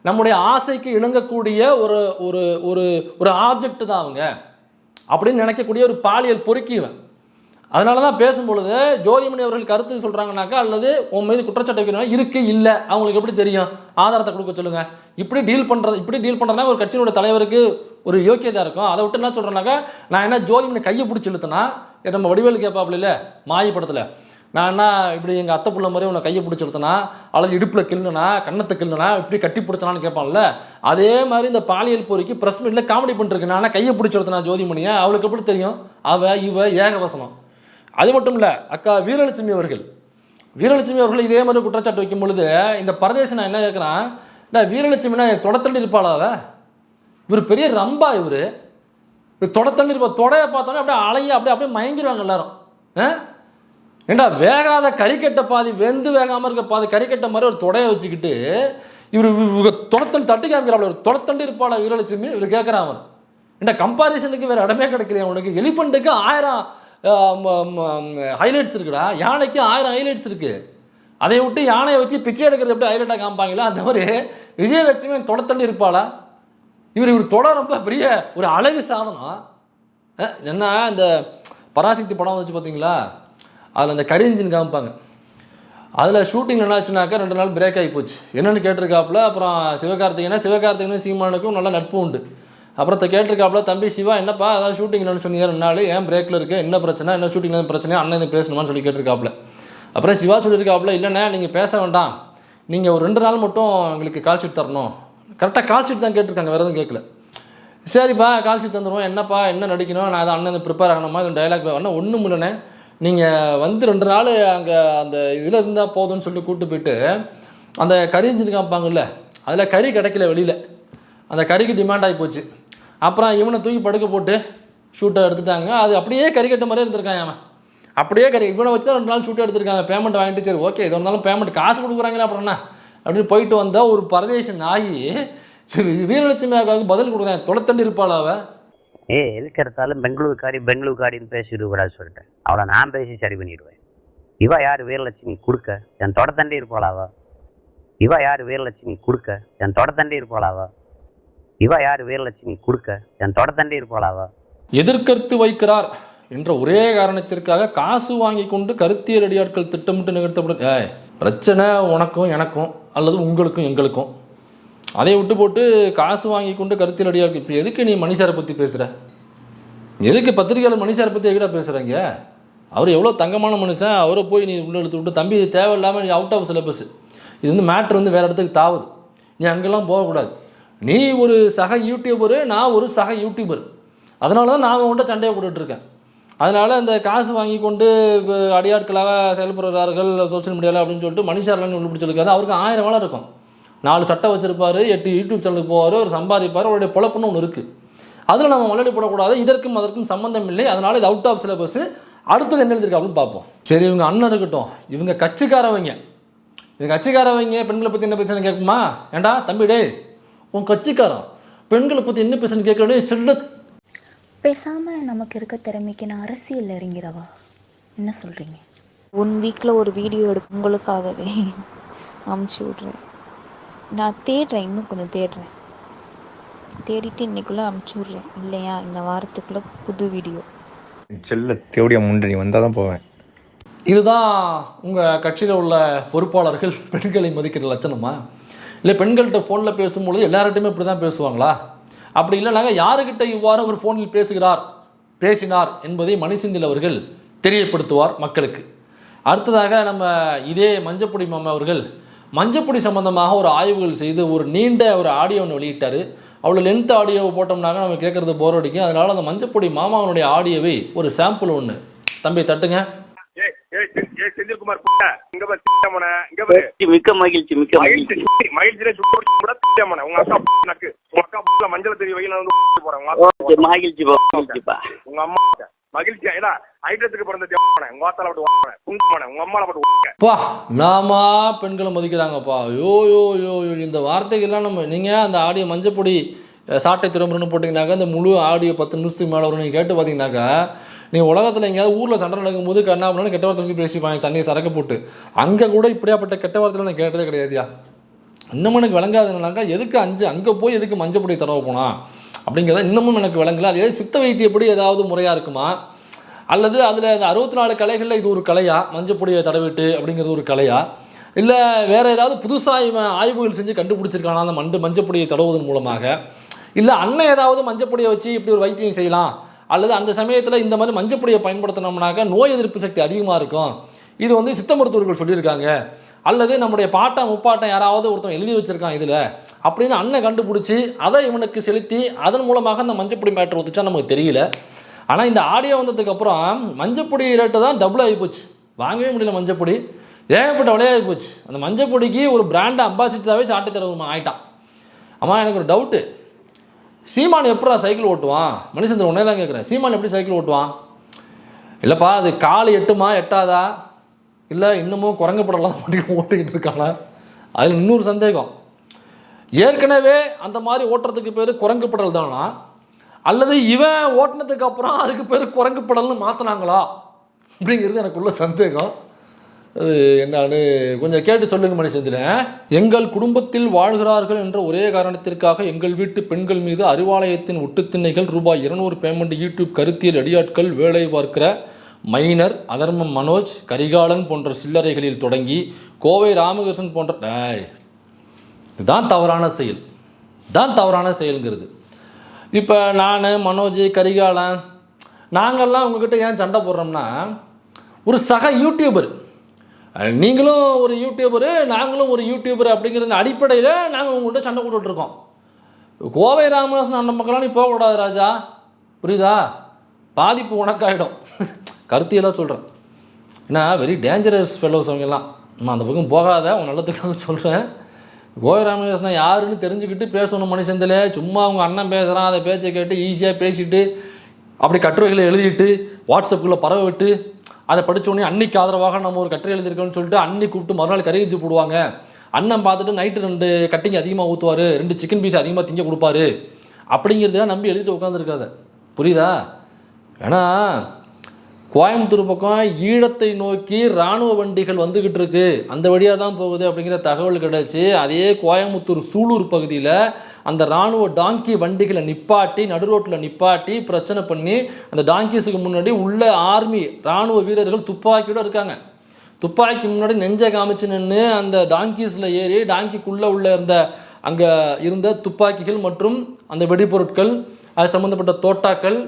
நம்முடைய ஆசைக்கு இணங்கக்கூடிய ஒரு ஒரு ஒரு ஒரு ஆப்ஜெக்ட் தான் அவங்க அப்படின்னு நினைக்கக்கூடிய ஒரு பாலியல் பொறுக்கிவன். அதனால தான் பேசும்பொழுது ஜோதிமணி அவர்கள் கருத்து சொல்கிறாங்கனாக்கா, அல்லது உன் மீது குற்றச்சாட்டு வைக்கணும் இருக்குது இல்லை அவங்களுக்கு எப்படி தெரியும், ஆதாரத்தை கொடுக்க சொல்லுங்கள். இப்படி டீல் பண்ணுறதுனா ஒரு கட்சியினுடைய தலைவருக்கு ஒரு யோக்கியதாக இருக்கும். அதை விட்டு என்ன சொல்கிறேன்னாக்கா, நான் என்ன ஜோதிமணி கையை பிடிச்சி இழுத்தனா நம்ம வடிவேலு கேட்பாப்புல இல்லை மாயி படத்தில், நான் என்ன இப்படி எங்கள் அத்தை புள்ள மாதிரி உன்னை கையை பிடிச்சி எடுத்தனா, அல்லது இடுப்பில் கிள்ளுனா, கன்னத்தை கிள்ளுனா, இப்படி கட்டி பிடிச்சனான்னு கேட்பான்ல, அதே மாதிரி இந்த பாலியல் பொறிக்கு ப்ரெஸ் மீட்டில் காமெடி பண்ணிருக்கு. நான் கையை பிடிச்சி எடுத்தனா ஜோதிமணியை, அவளுக்கு எப்படி தெரியும்? இவ ஏகவசனம். அது மட்டும் இல்லை, அக்கா வீரலட்சுமி அவர்கள் இதே மாதிரி குற்றச்சாட்டு வைக்கும் பொழுது இந்த பரதேசி நான் என்ன கேட்குறான், வீரலட்சுமினா தொடத்தள்ளி இருப்பாளா? இவர் பெரிய ரம்பா, இவர் தொடத்தள்ளி இருப்பா. தொடையை பார்த்தோன்னே அப்படியே அலைய அப்படியே மயங்கிடுவாங்க எல்லாரும். ஏண்டா வேகாத கறிக்கட்டை பாதி வெந்து வேகாமல் இருக்க பாதி கறிக்கட்டை மாதிரி ஒரு தொடையை வச்சுக்கிட்டு இவர் தொடத்தண்டு தட்டு காமிக்கிறாள். ஒரு தொடத்தண்டு இருப்பாளா வீரலட்சுமி? இவர் கேட்குறான். அவன் ஏண்டா கம்பாரிசனுக்கு வேறு இடமே கிடைக்கலையா உனக்கு? எலிஃபண்ட்டுக்கு 1000 ஹைலைட்ஸ் இருக்குடா, யானைக்கு 1000 ஹைலைட்ஸ் இருக்குது. அதை விட்டு யானையை வச்சு பிச்சை எடுக்கிறது எப்படி ஹைலைட்டாக காமிப்பாங்களா, அந்த மாதிரி விஜயலட்சுமி தொடத்தண்டு இருப்பாளா? இவர் தொட ரொம்ப பெரிய ஒரு அழகு சாதனம். என்ன இந்த பராசக்தி படம் வச்சு பார்த்தீங்களா, அதில் அந்த கரி இன்ஜின் காமிப்பாங்க. அதில் ஷூட்டிங் என்னாச்சுனாக்கா 2 நாள் பிரேக் ஆகி போச்சு. என்னென்னு கேட்டிருக்காப்புல. அப்புறம் சிவகார்த்திகேயனும் சீமானுக்கும் நல்ல நட்பு உண்டு. அப்புறம் கேட்டிருக்காப்புல, தம்பி சிவா என்னப்பா அதாவது ஷூட்டிங் என்னன்னு சொன்னீங்க 2 நாள், ஏன் பிரேக்கில் இருக்கு, என்ன பிரச்சனை, என்ன ஷூட்டிங் பிரச்சனையா, அண்ணன் இதை பேசணுமான்னு சொல்லி கேட்டிருக்காப்புல. அப்புறம் சிவா சொல்லியிருக்காப்புல, இல்லைண்ணே நீங்கள் பேச வேண்டாம், நீங்கள் ஒரு 2 நாள் மட்டும் எங்களுக்கு கால் ஷீட் தரணும். கரெக்டாக கால் ஷீட் தான் கேட்டிருக்காங்க, வேறு எதுவும் கேட்கல. சரிப்பா கால் ஷீட் தந்துடுவோம், என்னப்பா என்ன நடிக்கணும், நான் அதை அண்ணன் ப்ரிப்பேர் ஆகணுமா, இது டைலாக் வேணா ஒன்றும் இல்லைண்ணே, நீங்கள் வந்து 2 நாள் அங்கே அந்த இதில் இருந்தால் போதும்னு சொல்லிட்டு கூப்பிட்டு போயிட்டு அந்த கறி இன்ஜின் காமிப்பாங்கல்ல, அதில் கறி கிடைக்கல வெளியில், அந்த கறிக்கு டிமாண்ட் ஆகி போச்சு. அப்புறம் இவனை தூக்கி படுக்க போட்டு ஷூட்டை எடுத்துட்டாங்க. அது அப்படியே கறி கட்ட மாதிரியே இருந்திருக்கான். அவன் அப்படியே இவனை வச்சு தான் 2 நாள் ஷூட்டை எடுத்திருக்காங்க. பேமெண்ட் வாங்கிட்டு சரி ஓகே இது இருந்தாலும் பேமெண்ட் காசு கொடுக்குறாங்களா அப்புறம் என்ன அப்படின்னு போயிட்டு வந்தால் ஒரு பரதேசன் ஆகி வீரலட்சுமியாக பதில் கொடுக்குறேன். தொலைத்தண்டு இருப்பாள் அவ. எதுக்கு எடுத்தாலும் பெங்களூர்காரின்னு பேசிவிடக்கூடாது சொல்லிட்டேன். அவளை நான் பேசி சரி பண்ணிடுவேன். இவ யார் வீரலட்சுமி கொடுக்க, என் தொடத்தண்டி இருப்பாளாவா? இவ யார் வீரலட்சுமி கொடுக்க, என் தொடத்தண்டி இருப்பாளாவா? இவ யார் வீரலட்சுமி கொடுக்க, என் தொடத்தண்டி இருப்பாளாவா? எதிர்கருத்து வைக்கிறார் என்ற ஒரே காரணத்திற்காக காசு வாங்கி கொண்டு கருத்தியல் அடியாட்கள் திட்டமிட்டு நிகழ்த்தப்படும். பிரச்சனை உனக்கும் எனக்கும் அல்லது உங்களுக்கும் எங்களுக்கும். அதை விட்டு போட்டு காசு வாங்கி கொண்டு கருத்தியல் அடியாட்கள். இப்போ எதுக்கு நீ மணிசாரை பற்றி பேசுகிற? எதுக்கு பத்திரிகையாளர் மணிசாரை பற்றி எங்கடா பேசுகிறாங்க? அவர் எவ்வளோ தங்கமான மனுஷன், அவரை போய் நீ உள்ள எடுத்து விட்டு தம்பி தேவையில்லாமல் நீ அவுட் ஆஃப் சிலபஸ், இது வந்து மேட்ரு வந்து வேறு இடத்துக்கு தாவுது, நீ அங்கெல்லாம் போகக்கூடாது. நீ ஒரு சக யூடியூபரு, நான் ஒரு சக யூடியூபர், அதனால தான் நான் உன்ட்ட சண்டையை போட்டுட்ருக்கேன். அதனால் அந்த காசு வாங்கி கொண்டு அடியாட்களாக செயல்படுறார்கள் சோஷியல் மீடியாவில் அப்படின்னு சொல்லிட்டு மணிஷாரெலாம் ஒன்று பிடிச்சிருக்காரு. அவருக்கு 1000 வேலை இருக்கும், 4 சட்டை வச்சுருப்பார், 8 யூடியூப் சேனலுக்கு போவார், அவர் சம்பாதிப்பார், அவருடைய பொழப்புன்னு ஒன்று இருக்குது. அதில் நம்ம மல்லடி போடக்கூடாது, இதற்கும் அதற்கும் சம்மந்தம் இல்லை, அதனால் இது அவுட் ஆஃப் சிலபஸ். அடுத்தது என்ன எழுதிருக்கு அப்படின்னு பார்ப்போம். சரி இவங்க அண்ணன் இருக்கட்டும், இவங்க கட்சிக்காரவங்க பெண்களை பற்றி என்ன பேசுன்னு கேட்குமா? ஏண்டா தம்பி டே உன் கட்சிக்காரன் பெண்களை பற்றி என்ன பேசுன்னு கேட்கறே சொல்ல. பேசாமல் நமக்கு இருக்க திறமைக்கு நான் அரசியல் இறங்கிறவா? என்ன சொல்கிறீங்க? 1 வீக்கில் ஒரு வீடியோ எடுப்பு உங்களுக்காகவே அமுச்சு விட்றேன். நான் தேடுறேன், இன்னும் கொஞ்சம் தேடிட்டு இன்னைக்குள்ளே அமுச்சு விட்றேன். இல்லையா இந்த வாரத்துக்குள்ளே புது வீடியோ. செல்ல தேவடியா முண்டனி வந்தால் தான் போவேன். இதுதான் உங்கள் கட்சியில் உள்ள பொறுப்பாளர்கள் பெண்களை மதிக்கிற லட்சணமா? இல்லை பெண்கள்கிட்ட ஃபோனில் பேசும்பொழுது எல்லார்கிட்டையுமே இப்படி தான் பேசுவாங்களா? அப்படி இல்லைனாங்க யாருக்கிட்ட இவ்வாறு ஒரு ஃபோனில் பேசினார் என்பதை மணிசெந்தில் அவர்கள் தெரியப்படுத்துவார் மக்களுக்கு. அடுத்ததாக நம்ம இதே மஞ்சப்பொடி மாமா அவர்கள் மஞ்சப்பொடி சம்பந்தமாக ஒரு ஆய்வுகள் செய்து ஒரு நீண்ட ஒரு ஆடியோ ஒன்று வெளியிட்டார். அவ்வளோ லென்த் ஆடியோவை போட்டோம்னாக்க நம்ம கேட்குறது போர் அடிக்கும். அதனால் அந்த மஞ்சப்பொடி மாமாவனுடைய ஆடியோவை ஒரு சாம்பிள் ஒன்று தம்பி தட்டுங்க. செந்தில்குமார் மிக்க மகிழ்ச்சி உங்க அக்கா மஞ்சள் தெரிய வகையில வந்து போறேன். மகிழ்ச்சிப்பா உங்க அம்மா மகிழ்ச்சியா ஏதா ஐட்டத்துக்கு பிறந்த உங்க வாத்தால விட்டு உங்க அம்மால போட்டு பா நாமா பெண்களை மதிக்கிறாங்கப்பா. யோ யோ யோ யோ இந்த வார்த்தைகள்லாம் நம்ம நீங்கள் அந்த ஆடியோ மஞ்சப்பொடி சாட்டை திரும்புறன்னு போட்டிங்கனாக்கா அந்த முழு ஆடியோ 10 நிமிஷத்துக்கு மேலே வரும். நீங்கள் கேட்டு பார்த்தீங்கன்னாக்கா நீ உலகத்தில் எங்கேயாவது ஊரில் சண்டை நடக்கும்போது கண்ணாபுரம் கெட்ட வார்த்தை பேசிப்பாங்க தண்ணியை சரக்கு போட்டு, அங்கே கூட இப்படியாப்பட்ட கெட்ட வார்த்தையில் நான் கேட்டதே கிடையாதுயா. இன்னமும் எனக்கு விளங்காதுனாக்கா எதுக்கு அங்கே போய் எதுக்கு மஞ்சப்பொடி தடவை போனா அப்படிங்கிறத இன்னமும் எனக்கு விளங்கல. அது சித்த வைத்தியப்படி ஏதாவது முறையாக இருக்குமா, அல்லது அதில் அந்த 64 கலைகளில் இது ஒரு கலையா, மஞ்சப்பொடியை தடவிட்டு அப்படிங்கிறது ஒரு கலையா, இல்லை வேறு ஏதாவது புதுசாக ஆய்வுகள் செஞ்சு கண்டுபிடிச்சிருக்கானா அந்த மஞ்சப்பொடியை தடவுவதன் மூலமாக, இல்லை அண்ணன் ஏதாவது மஞ்சப்பொடியை வச்சு இப்படி ஒரு வைத்தியம் செய்யலாம், அல்லது அந்த சமயத்தில் இந்த மாதிரி மஞ்சப்பொடியை பயன்படுத்தினோம்னாக்கா நோய் எதிர்ப்பு சக்தி அதிகமாக இருக்கும், இது வந்து சித்த மருத்துவர்கள் சொல்லியிருக்காங்க, அல்லது நம்முடைய பாட்டா முப்பாட்டம் யாராவது ஒருத்தன் எழுதி வச்சிருக்கான் இதில் அப்படின்னு அண்ணன் கண்டுபிடிச்சி அதை இவனுக்கு செலுத்தி அதன் மூலமாக அந்த மஞ்சப்பொடி மேட்ரு ஒத்துச்சா நமக்கு தெரியல. ஆனால் இந்த ஆடியோ வந்ததுக்கப்புறம் மஞ்சப்பொடி ரேட்டு தான் டபுள் ஆகி போச்சு. வாங்கவே முடியல மஞ்சப்பொடி, ஏகப்பட்ட விலையாகி போச்சு. அந்த மஞ்சப்பொடிக்கு ஒரு பிராண்ட் அம்பாசிடராகவே சாட்டை தரவுமா ஆகிட்டான். அம்மா எனக்கு ஒரு டவுட்டு, சீமான் எப்படா சைக்கிள் ஓட்டுவான்? மணிசந்திரன் உடனே தான் கேட்குறேன், சீமான் எப்படி சைக்கிள் ஓட்டுவான்? இல்லைப்பா அது கால் எட்டுமா எட்டாதா, இல்லை இன்னமும் குரங்கு படலாம் மட்டும் ஓட்டிக்கிட்டு இருக்கானா? அதில் இன்னொரு சந்தேகம், ஏற்கனவே அந்த மாதிரி ஓட்டுறதுக்கு பேர் குரங்கு படல் தானா, அல்லது இவன் ஓட்டினதுக்கு அப்புறம் அதுக்கு பேர் குரங்கு படல்னு மாற்றினாங்களா அப்படிங்கிறது எனக்குள்ள சந்தேகம். அது என்னன்னு கொஞ்சம் கேட்டு சொல்லுங்க மணிசந்திரன். எங்கள் குடும்பத்தில் வாழ்கிறார்கள் என்ற ஒரே காரணத்திற்காக எங்கள் வீட்டு பெண்கள் மீது அறிவாலயத்தின் ஒட்டுத்திண்ணைகள் ரூபாய் 200 பேமெண்ட், யூடியூப் கருத்தியல் அடியாட்கள், வேலை பார்க்கிற மைனர், அதர்மம் மனோஜ், கரிகாலன் போன்ற சில்லறைகளில் தொடங்கி கோவை ராமகிருஷ்ணன் போன்ற இதுதான் தவறான செயல்ங்கிறது. இப்போ நான், மனோஜ், கரிகாலன் நாங்கள்லாம் உங்ககிட்ட ஏன் சண்டை போடுறோம்னா, ஒரு சக யூடியூபர், நீங்களும் ஒரு யூடியூபரு நாங்களும் ஒரு யூடியூபர் அப்படிங்கிற அடிப்படையில் நாங்கள் உங்கள்கிட்ட சண்டை போட்டுட்ருக்கோம். கோவை ராமகிருஷ்ணன் அந்த மக்களாம் நீ போகக்கூடாது ராஜா, புரியுதா? பாதிப்பு உனக்காயிடும். கருத்தியெல்லாம் சொல்கிறேன், ஏன்னா வெரி டேஞ்சரஸ் ஃபெல்லோஸ் அவங்கெல்லாம். நான் அந்த பக்கம் போகாத, உன் நல்லதுக்காக சொல்கிறேன். கோவை ராமகிருஷ்ணன் யாருன்னு தெரிஞ்சுக்கிட்டு பேசணும் மனுஷந்தில். சும்மா அவங்க அண்ணன் பேசுகிறான் அதை பேச்சை கேட்டு ஈஸியாக பேசிட்டு அப்படி கட்டுரைகளை எழுதிட்டு வாட்ஸ்அப்புக்குள்ளே பரவ விட்டு அதை படித்தோடனே அன்னைக்கு ஆதரவாக நம்ம ஒரு கட்டுரை எழுதியிருக்கோன்னு சொல்லிட்டு அன்னி கூப்பிட்டு மறுநாள் கறி வச்சு போடுவாங்க. அண்ணன் பார்த்துட்டு நைட்டு 2 கட்டிங் அதிகமாக ஊற்றுவார், 2 சிக்கன் பீஸ் அதிகமாக திங்க கொடுப்பாரு அப்படிங்கிறத நம்பி எழுதிட்டு உட்காந்துருக்காத, புரியுதா? ஏன்னா கோயம்புத்தூர் பக்கம் ஈழத்தை நோக்கி இராணுவ வண்டிகள் வந்துக்கிட்டு இருக்கு, அந்த வழியாக தான் போகுது அப்படிங்கிற தகவல் கிடச்சி அதே கோயம்புத்தூர் சூலூர் பகுதியில் அந்த இராணுவ டாங்கி வண்டிகளை நிப்பாட்டி நடுரோட்டில் நிப்பாட்டி பிரச்சனை பண்ணி அந்த டாங்கீஸுக்கு முன்னாடி உள்ள ஆர்மி இராணுவ வீரர்கள் துப்பாக்கியோடு இருக்காங்க. துப்பாக்கி முன்னாடி நெஞ்சை காமிச்சு நின்று அந்த டாங்கீஸில் ஏறி டாங்கிக்குள்ளே உள்ள அங்கே இருந்த துப்பாக்கிகள் மற்றும் அந்த வெடிப்பொருட்கள், அது சம்மந்தப்பட்ட தோட்டாக்கள்,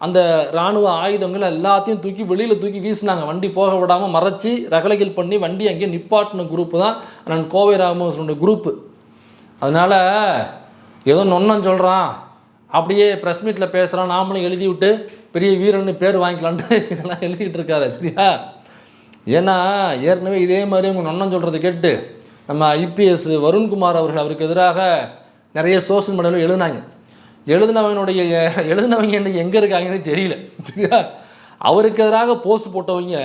அந்த இராணுவ ஆயுதங்கள் எல்லாத்தையும் தூக்கி வெளியில் தூக்கி வீசினாங்க. வண்டி போக விடாமல் மறைச்சி ரகலைகள் பண்ணி வண்டி அங்கேயே நிப்பாட்டின குரூப்பு தான் நான் கோவை ராமகிருஷ்ணனுடைய குரூப்பு. அதனால் ஏதோ நொன்னன் சொல்கிறான் அப்படியே ப்ரெஸ் மீட்டில் பேசுகிறான், நாமளும் எழுதி விட்டு பெரிய வீரன்னு பேர் வாங்கிக்கலான்ட்டு இதெல்லாம் எழுதிக்கிட்டு இருக்காரு, சரியா? ஏன்னா ஏற்கனவே இதே மாதிரி உங்கள் நொன்னன் சொல்கிறத கேட்டு நம்ம ஐபிஎஸ் வருண்குமார் அவர்கள் அவருக்கு எதிராக நிறைய சோஷியல் மீடியாவில் எழுதினவங்க இன்றைக்கி எங்கே இருக்காங்கன்னு தெரியல, சரியா? அவருக்கு எதிராக போஸ்ட் போட்டவங்க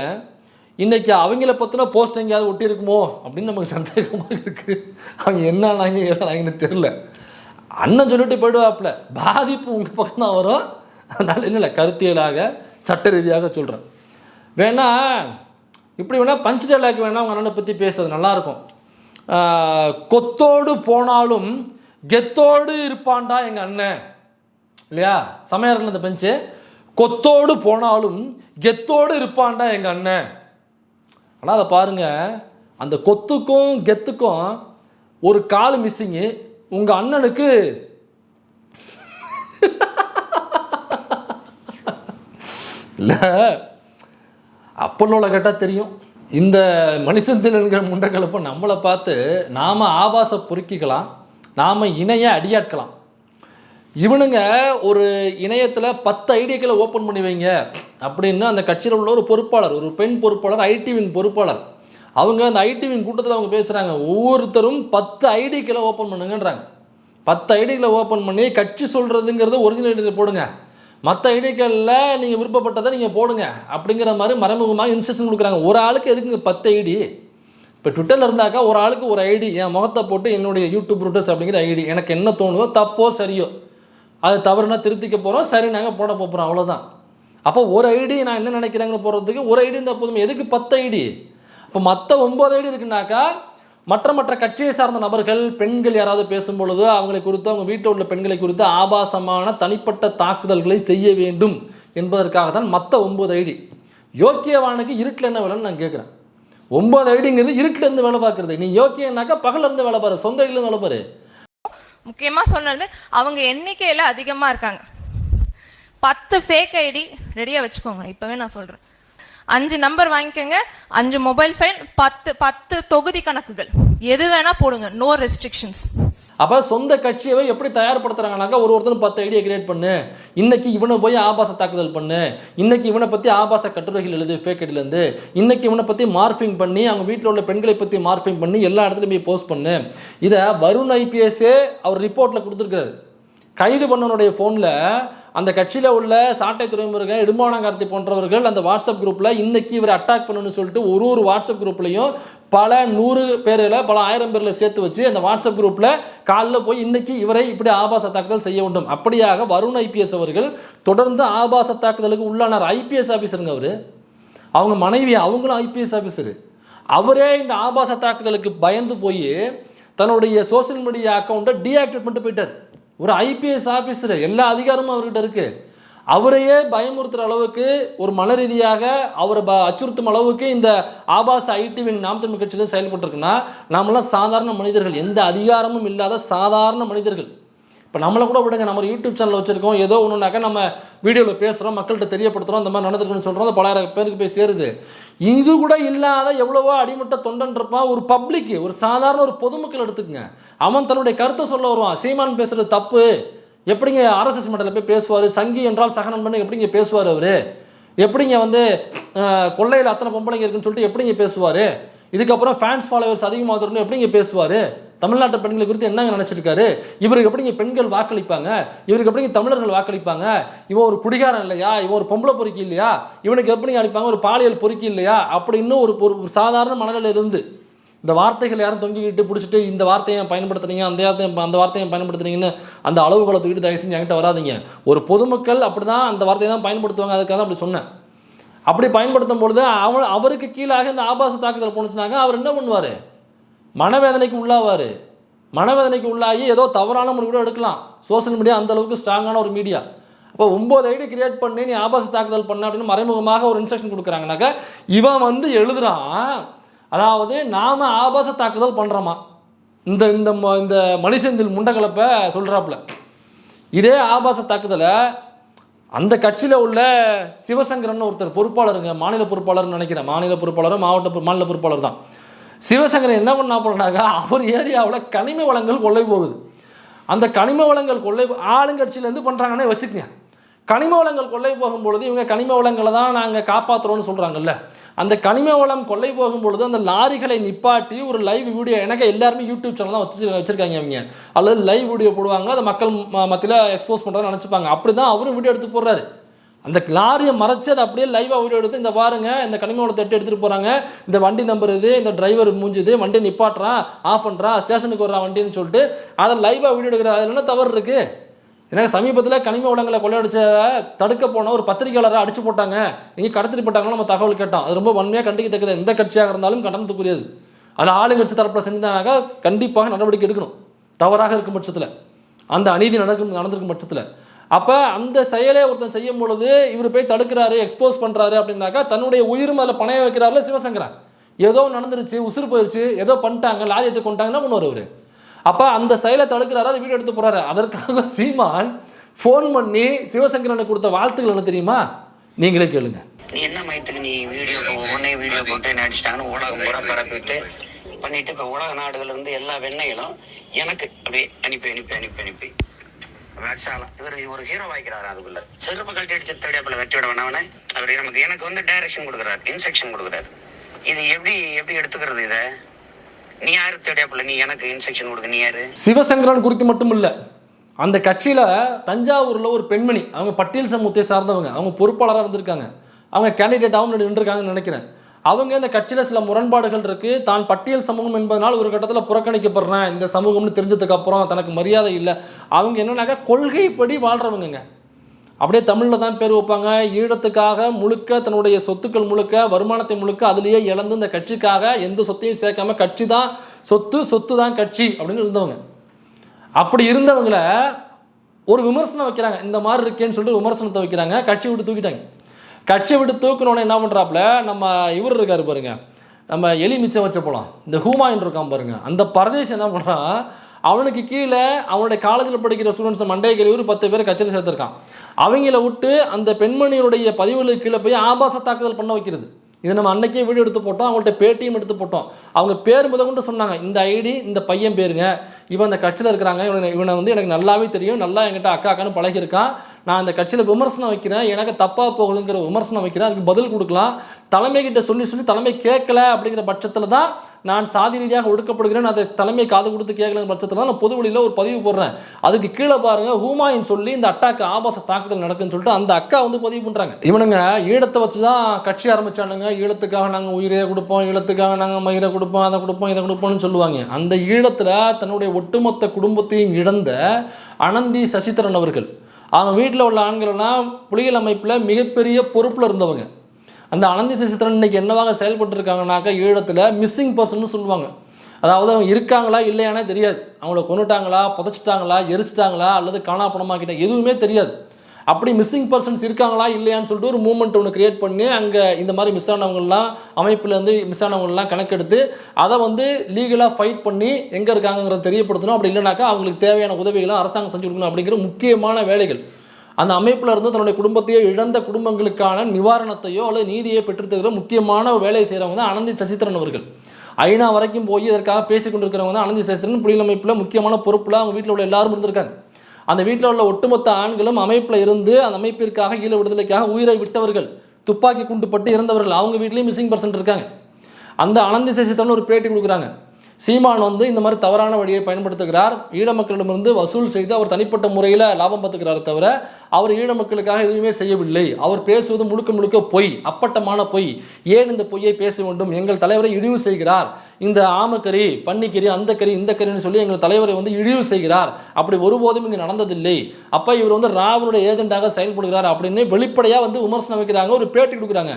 இன்றைக்கி அவங்கள பற்றின போஸ்ட் எங்கேயாவது ஒட்டி இருக்குமோ அப்படின்னு நமக்கு சந்தேகமாக இருக்குது. அவங்க என்ன ஆனாங்க ஏதாங்கன்னு தெரில. அண்ணன் சொல்லிட்டு போய்டுவாப்புல, பாதிப்பு உங்கள் பக்கம் தான் வரும். அதனால் இல்லை, கருத்தியலாக சட்ட ரீதியாக சொல்கிறேன். வேணா இப்படி வேணால் பஞ்ச் டைலாக் வேணால் அவங்க அண்ணனை பற்றி பேசுறது நல்லாயிருக்கும். கொத்தோடு போனாலும் கெத்தோடு இருப்பான்டா எங்கள் அண்ணன், இல்லையா? சமையல் அந்த பெஞ்சு, கொத்தோடு போனாலும் கெத்தோடு இருப்பான்டா எங்கள் அண்ணன். ஆனால் அதை பாருங்கள், அந்த கொத்துக்கும் கெத்துக்கும் ஒரு கால் மிஸ்ஸிங்கு. உங்கள் அண்ணனுக்கு இல்லை, அப்பல்லோவில் கேட்டால் தெரியும். இந்த மனுஷந்திரங்கிற முண்டக்கலப்பை நம்மளை பார்த்து நாம் ஆபாச பொறுக்கிக்கலாம், நாம் இணைய அடியாட்கலாம். இவனுங்க ஒரு இணையத்தில் 10 ஐடியாக்களை ஓப்பன் பண்ணி வைங்க அப்படின்னு அந்த கட்சியில் உள்ள ஒரு பொறுப்பாளர், ஒரு பெண் பொறுப்பாளர், ஐடிவின் பொறுப்பாளர், அவங்க அந்த ஐடிவின் கூட்டத்தில் அவங்க பேசுகிறாங்க, ஒவ்வொருத்தரும் 10 ஐடிக்களை ஓப்பன் பண்ணுங்கன்றாங்க. 10 ஐடிக்களை ஓப்பன் பண்ணி கட்சி சொல்கிறதுங்கிறது ஒரிஜினல் ஐடியில் போடுங்க, மற்ற ஐடிக்களில் நீங்கள் விருப்பப்பட்டதை நீங்கள் போடுங்க அப்படிங்கிற மாதிரி மறைமுகமாக இன்ஸ்ட்ரக்ஷன் கொடுக்குறாங்க. ஒரு ஆளுக்கு எதுக்குங்க 10 ஐடி? இப்போ ட்விட்டரில் இருந்தாக்கா ஒரு ஆளுக்கு ஒரு ஐடி, என் முகத்தை போட்டு என்னுடைய யூடியூப் ரூட்டர்ஸ் அப்படிங்கிற ஐடி, எனக்கு என்ன தோணுதோ தப்போ சரியோ அது தவறுனா திருத்திக்க போகிறோம், சரி நாங்கள் போட போகிறோம், அவ்வளோதான். அப்போ ஒரு ஐடி நான் என்ன நினைக்கிறேங்கன்னு போடுறதுக்கு ஒரு ஐடி இருந்தால் போதும், எதுக்கு 10 ஐடி? இப்போ மற்ற 9 ஐடி இருக்குனாக்கா மற்ற கட்சியை சார்ந்த நபர்கள், பெண்கள் யாராவது பேசும்பொழுது அவங்களை குறித்து, அவங்க வீட்டில் உள்ள பெண்களை குறித்து ஆபாசமான தனிப்பட்ட தாக்குதல்களை செய்ய வேண்டும் என்பதற்காக தான் மற்ற 9 ஐடி. யோக்கியவானுக்கு இருட்டில் என்ன வேலைன்னு நான் கேட்குறேன். 9 ஐடிங்கிறது இருட்டில் இருந்து வேலை பார்க்குறது. நீ யோக்கியனாக்கா பகலில் இருந்து வேலை பாரு, சொந்த ஐடியில் வேலை பாரு. முக்கியமாக சொன்னது அவங்க எண்ணிக்கையில் அதிகமாக இருக்காங்க. 10 ஃபேக் ஐடி ரெடியாக வச்சுக்கோங்க. இப்போவே நான் சொல்கிறேன், 5 நம்பர் வாங்கிக்கோங்க, 5 மொபைல் ஃபைல், 10 தொகுதி கணக்குகள், எது வேணா போடுங்க, நோ ரெஸ்ட்ரிக்ஷன்ஸ். அப்போ சொந்த கட்சியவை எப்படி தயார்படுத்துறாங்கனாக்கா, ஒருத்தரும் 10 ஐடியா கிரியேட் பண்ணு, இன்னைக்கு இவனை போய் ஆபாச தாக்குதல் பண்ணு, இன்னைக்கு இவனை பற்றி ஆபாச கட்டுரைகள் எழுது ஃபேக் ஐடியிலேருந்து, இன்னைக்கு இவனை பற்றி மார்ஃபிங் பண்ணி அவங்க வீட்டில் உள்ள பெண்களை பற்றி மார்ஃபிங் பண்ணி எல்லா இடத்துலையும் போய் போஸ்ட் பண்ணு. இதை வருண் ஐபிஎஸ்ஸே அவர் ரிப்போர்ட்டில் கொடுத்துருக்காரு. கைது பண்ணவனுடைய ஃபோனில் அந்த கட்சியில் உள்ள சாட்டை துறைமுருகன், இடும்பானங்கார்த்தி போன்றவர்கள் அந்த வாட்ஸ்அப் குரூப்பில் இன்னைக்கு இவரை அட்டாக் பண்ணணும்னு சொல்லிட்டு ஒரு வாட்ஸ்அப் குரூப்லையும் பல 100 பேரில் பல 1000 பேரில் சேர்த்து வச்சு அந்த வாட்ஸ்அப் குரூப்பில் காலில் போய் இன்னைக்கு இவரை இப்படி ஆபாச தாக்குதல் செய்ய வேண்டும். அப்படியாக வருண் ஐபிஎஸ் அவர்கள் தொடர்ந்து ஆபாச தாக்குதலுக்கு உள்ளானார். ஐபிஎஸ் ஆஃபீஸருங்க அவர், அவங்க மனைவி அவங்களும் ஐபிஎஸ் ஆஃபீஸரு. அவரே இந்த ஆபாச தாக்குதலுக்கு பயந்து போய் தன்னுடைய சோசியல் மீடியா அக்கௌண்ட்டை டீஆக்டிவேட் பண்ணிட்டு போயிட்டார். ஒரு ஐபிஎஸ் ஆஃபீஸர், எல்லா அதிகாரமும் அவர்கிட்ட இருக்கு. அவரையே பயமுறுத்துகிற அளவுக்கு ஒரு மன ரீதியாக அவரை அச்சுறுத்தும் அளவுக்கு இந்த ஆபாச ஐடிவின் நாம் தமிழ் கட்சியில் செயல்பட்டுருக்குன்னா, நாமெல்லாம் சாதாரண மனிதர்கள், எந்த அதிகாரமும் இல்லாத சாதாரண மனிதர்கள். இப்போ நம்மளை கூட விடுங்க, நம்ம ஒரு யூடியூப் சேனல் வச்சுருக்கோம், ஏதோ ஒன்றுனாக்கா நம்ம வீடியோவில் பேசுகிறோம், மக்கள்கிட்ட தெரியப்படுத்துகிறோம், இந்த மாதிரி நடந்துருக்குன்னு சொல்கிறோம், அது பல பேருக்கு போய் சேருது. இது கூட இல்லாத எவ்வளவோ அடிமட்ட தொண்டன் இருப்பான். ஒரு பப்ளிக்கு, ஒரு சாதாரண ஒரு பொதுமக்கள் எடுத்துக்கங்க, அவன் தன்னுடைய கருத்தை சொல்ல வருவான். சீமான் பேசுகிறது தப்பு, எப்படிங்க ஆர்எஸ்எஸ் மண்டலில் போய் பேசுவார், சங்கி என்றால் சகனன் பண்ணி எப்படிங்க பேசுவார், அவர் எப்படிங்க கொள்ளையில் அத்தனை பொம்பளைங்க இருக்குன்னு சொல்லிட்டு எப்படிங்க பேசுவார், இதுக்கப்புறம் ஃபேன்ஸ் ஃபாலோவர்ஸ் அதிகமாக வரணும்னு எப்படிங்க பேசுவார், தமிழ்நாட்டு பெண்களை குறித்து என்னங்க நினச்சிருக்காரு, இவருக்கு எப்படிங்க பெண்கள் வாக்களிப்பாங்க, இவருக்கு எப்படிங்க தமிழர்கள் வாக்களிப்பாங்க, இவன் ஒரு குடிகாரன் இல்லையா, இவன் ஒரு பொம்பளை பொறுக்கி இல்லையா, இவனுக்கு எப்படிங்க அளிப்பாங்க, ஒரு பாலியல் பொறுக்கி இல்லையா அப்படின்னு ஒரு சாதாரண மனநிலையில் இருந்து இந்த வார்த்தைகள் யாரும் தொங்கிக்கிட்டு பிடிச்சிட்டு இந்த வார்த்தையை பயன்படுத்துறீங்க, அந்த வார்த்தையை பயன்படுத்துறீங்கன்னு அந்த அளவுகளை தூக்கிட்டு தயவு செஞ்சு என்கிட்ட வராதிங்க. ஒரு பொதுமக்கள் அப்படி தான் அந்த வார்த்தையை தான் பயன்படுத்துவாங்க, அதுக்காக தான் அப்படி சொன்னேன். அப்படி பயன்படுத்தும் பொழுது அவருக்கு கீழாக இந்த ஆபாச தாக்குதல் போணுச்சுனாங்க அவர் என்ன பண்ணுவார், மனவேதனைக்கு உள்ளாவார். மனவேதனைக்கு உள்ளாகி ஏதோ தவறான முறை கூட எடுக்கலாம். சோசியல் மீடியா அந்தளவுக்கு ஸ்ட்ராங்கான ஒரு மீடியா. அப்போ 9 ஐடி கிரியேட் பண்ணி நீ ஆபாச தாக்குதல் பண்ண அப்படின்னு மறைமுகமாக ஒரு இன்ஸ்ட்ரக்ஷன் கொடுக்குறாங்கனாக்கா, இவன் எழுதுறான், அதாவது நாம் ஆபாச தாக்குதல் பண்ணுறோமா, இந்த இந்த இந்த மணிசெந்தில் முண்டகலப்பை சொல்கிறாப்புல. இதே ஆபாச தாக்குதலை அந்த கட்சியில் உள்ள சிவசங்கரன் ஒருத்தர் பொறுப்பாளருங்க, மாநில பொறுப்பாளர்னு நினைக்கிறேன், மாநில பொறுப்பாளர் தான். சிவசங்கரன் என்ன பண்ணா போனாக்கா, அவர் ஏரியாவில் கனிம வளங்கள் கொள்ளை போகுது. அந்த கனிம வளங்கள் கொள்ளை ஆளுங்கட்சியிலேருந்து பண்ணுறாங்கன்னே வச்சுக்கங்க. கனிம வளங்கள் கொள்ளை போகும்பொழுது இவங்க கனிம வளங்களை தான் நாங்கள் காப்பாற்றுறோன்னு சொல்கிறாங்கல்ல, அந்த கனிம வளம் கொள்ளை போகும்பொழுது அந்த லாரிகளை நிப்பாட்டி ஒரு லைவ் வீடியோ, எனக்கு எல்லாருமே யூடியூப் சேனல் தான் வச்சுருக்காங்க அவங்க, அல்லது லைவ் வீடியோ போடுவாங்க, அதை மக்கள் மத்தியில் எக்ஸ்போஸ் பண்ணுறதுன்னு நினச்சிப்பாங்க. அப்படி தான் அவரும் வீடியோ எடுத்து போடுறாரு. அந்த லாரியை மறைச்சி அதை அப்படியே லைவாக வீடியோ எடுத்து, இந்த பாருங்க இந்த கனிம வளத்தை எடுத்துகிட்டு போகிறாங்க, இந்த வண்டி நம்பர் இது, இந்த டிரைவர் மூஞ்சுது, வண்டியை நிப்பாட்டுறான், ஆஃப் பண்ணுறான், ஸ்டேஷனுக்கு வர்றான் வண்டின்னு சொல்லிட்டு அதை லைவாக வீடியோ எடுக்கிறார். அதில் என்ன தவறு இருக்குது? எனக்கு சமீபத்தில் கனிம வளங்களை கொள்ளையடிச்ச தடுக்க போன ஒரு பத்திரிகையாளரை அடிச்சு போட்டாங்க, இங்கே கடத்திட்டு போட்டாங்கன்னு நம்ம தகவல் கேட்டோம். அது ரொம்ப வன்மையாக கண்டிக்கத்தக்கது. எந்த கட்சியாக இருந்தாலும் கண்டனத்துக்குரியது. அது ஆளுங்கட்சி தரப்பில் செஞ்சுட்டாங்கனாக்கா கண்டிப்பாக நடவடிக்கை எடுக்கணும், தவறாக இருக்கும் பட்சத்தில், அந்த அநீதி நடந்திருக்கும் பட்சத்தில். அப்போ அந்த செயலை ஒருத்தன் செய்யும் பொழுது இவர் போய் தடுக்கிறாரு, எக்ஸ்போஸ் பண்ணுறாரு அப்படின்னாக்கா தன்னுடைய உயிரும் அதில் பணைய வைக்கிறாருல சிவசங்கரன். ஏதோ நடந்துருச்சு, உசுறு போயிடுச்சு, ஏதோ பண்ணிட்டாங்க, லாரியத்தை கொண்டாங்கன்னா பண்ணுவார் அவர். அப்போ அந்த செயலை தடுக்கிறாரு, அதை வீடியோ எடுத்து போகிறாரு. அதற்காக சீமான் ஃபோன் பண்ணி சிவசங்கரனுக்கு கொடுத்த வாழ்த்துக்கள் என்ன தெரியுமா? நீங்களே கேளுங்க. நீ என்ன மயத்துக்கு நீ உடனே வீடியோ போட்டு நடிச்சிட்டாங்கன்னு உலகம் பூரா பரப்பிட்டு பண்ணிட்டு இப்போ உலக நாடுகள் இருந்து எல்லா வெண்ணைகளும் எனக்கு அப்படியே அனுப்பி வேட்சாலம் இவர் ஒரு ஹீரோ வாய்க்கிறாரு. அதுக்குள்ள செருப்பு கழட்டி அடிச்ச தேடியாப்பில் வெட்டி விட வேணாவனே அப்படி எனக்கு டைரக்ஷன் கொடுக்குறாரு, இன்ஸ்ட்ரக்ஷன் கொடுக்குறாரு. இது எப்படி எடுத்துக்கிறது? இதை நீ யாரு தேடியாப்பில் நீ எனக்கு இன்ஸ்ட்ரக்ஷன் கொடுக்க, நீ யாரு? சிவசங்கரன் குறித்து மட்டும் இல்லை, அந்த கட்சியில் தஞ்சாவூரில் ஒரு பெண்மணி, அவங்க பட்டியல் சமூகத்தை சார்ந்தவங்க, அவங்க பொறுப்பாளராக இருந்திருக்காங்க, அவங்க கேண்டிடேட்டாகவும் நின்றுருக்காங்கன்னு நினைக்கிறேன். அவங்க இந்த கட்சியில் சில முரண்பாடுகள் இருக்குது. தான் பட்டியல் சமூகம் என்பதனால் ஒரு கட்டத்தில் புறக்கணிக்கப்படுறேன் இந்த சமூகம்னு தெரிஞ்சதுக்கப்புறம் தனக்கு மரியாதை இல்லை. அவங்க என்னன்னாக்கா கொள்கைப்படி வாழ்கிறவங்க, அப்படியே தமிழில் தான் பேர் வைப்பாங்க. ஈழத்துக்காக முழுக்க தன்னுடைய சொத்துக்கள் முழுக்க வருமானத்தை முழுக்க அதிலேயே இழந்து இந்த கட்சிக்காக எந்த சொத்தையும் சேர்க்காம கட்சி தான் சொத்து தான் கட்சி அப்படின்னு இருந்தவங்க. அப்படி இருந்தவங்களை ஒரு விமர்சனம் வைக்கிறாங்க, இந்த மாதிரி இருக்கேன்னு சொல்லிட்டு விமர்சனத்தை வைக்கிறாங்க. கட்சி விட்டு தூக்கிட்டாங்க. கட்சி விட்டு தூக்கினோடனே என்ன பண்ணுறாப்புல, நம்ம இவர் இருக்காரு பாருங்க, நம்ம எலி மிச்சம் வச்ச போலாம், இந்த ஹூமாயின் இருக்கான் பாருங்க, அந்த பரதேசி என்ன பண்ணுறான், அவனுக்கு கீழே அவனுடைய காலேஜில் படிக்கிற ஸ்டூடெண்ட்ஸை மண்டைய கழிவு 10 பேர் கட்சியில் சேர்த்துருக்கான். அவங்கள விட்டு அந்த பெண்மணியுடைய பதிவுகளுக்கு கீழே போய் ஆபாச தாக்குதல் பண்ண வைக்கிறது. இதை நம்ம அன்னைக்கே வீடியோ எடுத்து போட்டோம், அவங்கள்ட்ட பேட்டியும் எடுத்து போட்டோம். அவங்க பேர் முதற்கொண்டு சொன்னாங்க, இந்த ஐடி இந்த பையன் பேருங்க, இவன் அந்த கட்சியில் இருக்கிறாங்க, இவனை வந்து எனக்கு நல்லாவே தெரியும், நல்லா என்கிட்ட அக்காக்கான்னு பழகியிருக்கான், நான் அந்த கட்சியில் விமர்சனம் வைக்கிறேன், எனக்கு தப்பாக போகுதுங்கிற விமர்சனம் வைக்கிறேன், அதுக்கு பதில் கொடுக்கலாம், தலைமைக்கிட்ட சொல்லி தலைமை கேட்கல அப்படிங்கிற பட்சத்தில் தான் நான் சாதி ரீதியாக ஒடுக்கப்படுகிறேன், அதை தலைமை காது கொடுத்து கேட்கலங்கிற பட்சத்தில் தான் நான் பொது வழியில் ஒரு பதிவு போடுறேன். அதுக்கு கீழே பாருங்க ஹூமாயின் சொல்லி இந்த அட்டாக்கு ஆபாச தாக்குதல் நடக்குன்னு சொல்லிட்டு அந்த அக்கா வந்து பதிவு பண்ணுறாங்க. இவனுங்க ஈழத்தை வச்சு தான் கட்சி ஆரம்பிச்சானுங்க, ஈழத்துக்காக நாங்கள் உயிரே கொடுப்போம், ஈழத்துக்காக நாங்கள் மயிரை கொடுப்போம், அதை கொடுப்போம், இதை கொடுப்போம்னு சொல்லுவாங்க. அந்த ஈழத்தில் தன்னுடைய ஒட்டுமொத்த குடும்பத்தையும் இழந்த அனந்தி சசிதரன் அவர்கள், அவங்க வீட்டில் உள்ள ஆண்கள்லாம் புலிகள் அமைப்பில் மிகப்பெரிய பொறுப்பில் இருந்தவங்க. அந்த அனந்தி சசிதரன் இன்னைக்கு என்னவாக செயல்பட்டுருக்காங்கனாக்கா ஈழத்தில் மிஸ்ஸிங் பர்சன் சொல்லுவாங்க. அதாவது அவங்க இருக்காங்களா இல்லையானே தெரியாது, அவங்கள கொண்டுட்டாங்களா, புதைச்சிட்டாங்களா, எரிச்சிட்டாங்களா, அல்லது காணா பணமாக்கிட்டாங்க, எதுவுமே தெரியாது. அப்படி மிஸ்ஸிங் பர்சன்ஸ் இருக்காங்களா இல்லையான்னு சொல்லிட்டு ஒரு மூமெண்ட் ஒன்று கிரியேட் பண்ணி அங்கே இந்த மாதிரி மிஸ் ஆனவங்கள்லாம் அமைப்புலேருந்து மிஸ் ஆனவங்கள்லாம் கணக்கெடுத்து அதை வந்து லீகலாக ஃபைட் பண்ணி எங்கே இருக்காங்கிறத தெரியப்படுத்தணும். அப்படி இல்லைனாக்கா அவங்களுக்கு தேவையான உதவிகளை அரசாங்கம் செஞ்சு கொடுக்கணும் அப்படிங்கிற முக்கியமான வேலைகள். அந்த அமைப்பில் இருந்து தன்னுடைய குடும்பத்தையோ இழந்த குடும்பங்களுக்கான நிவாரணத்தையோ அல்லது நீதியை பெற்றுத்தருகிற முக்கியமான வேலையை செய்கிறவங்க தான் அனந்தி சசிதரன் அவர்கள். ஐநா வரைக்கும் போய் இதற்காக பேசி கொண்டிருக்கிறவங்க தான் அனந்தி சசிதரன். புலிகள் அமைப்பில் முக்கியமான பொறுப்பில் அவங்க வீட்டில் உள்ள எல்லாரும் இருந்திருக்காங்க. அந்த வீட்டில் உள்ள ஒட்டுமொத்த ஆண்களும் அமைப்பில் இருந்து அந்த அமைப்பிற்காக ஈழ விடுதலைக்காக உயிரை விட்டவர்கள், துப்பாக்கி குண்டுப்பட்டு இறந்தவர்கள், அவங்க வீட்லேயும் மிஸ்ஸிங் பர்சன் இருக்காங்க. அந்த அனந்தி சசிதரன் ஒரு பேட்டி கொடுக்குறாங்க. சீமான் வந்து இந்த மாதிரி தவறான வழியை பயன்படுத்துகிறார், ஈழ மக்களிடமிருந்து வசூல் செய்து அவர் தனிப்பட்ட முறையில் லாபம் பார்த்துக்கிறார் தவிர அவர் ஈழ மக்களுக்காக எதுவுமே செய்யவில்லை. அவர் பேசுவது முழுக்க முழுக்க பொய், அப்பட்டமான பொய். ஏன் இந்த பொய்யை பேச வேண்டும்? எங்கள் தலைவரை இழிவு செய்கிறார், இந்த ஆமக்கறி, பன்னிக்கறி, அந்த கறி, இந்த கறின்னு சொல்லி எங்கள் தலைவரை வந்து இழிவு செய்கிறார், அப்படி ஒருபோதும் இங்கே நடந்ததில்லை, அப்போ இவர் வந்து ராவனுடைய ஏஜெண்டாக செயல்படுகிறார் அப்படின்னு வெளிப்படையாக வந்து விமர்சனம் வைக்கிறாங்க, ஒரு பேட்டி கொடுக்குறாங்க.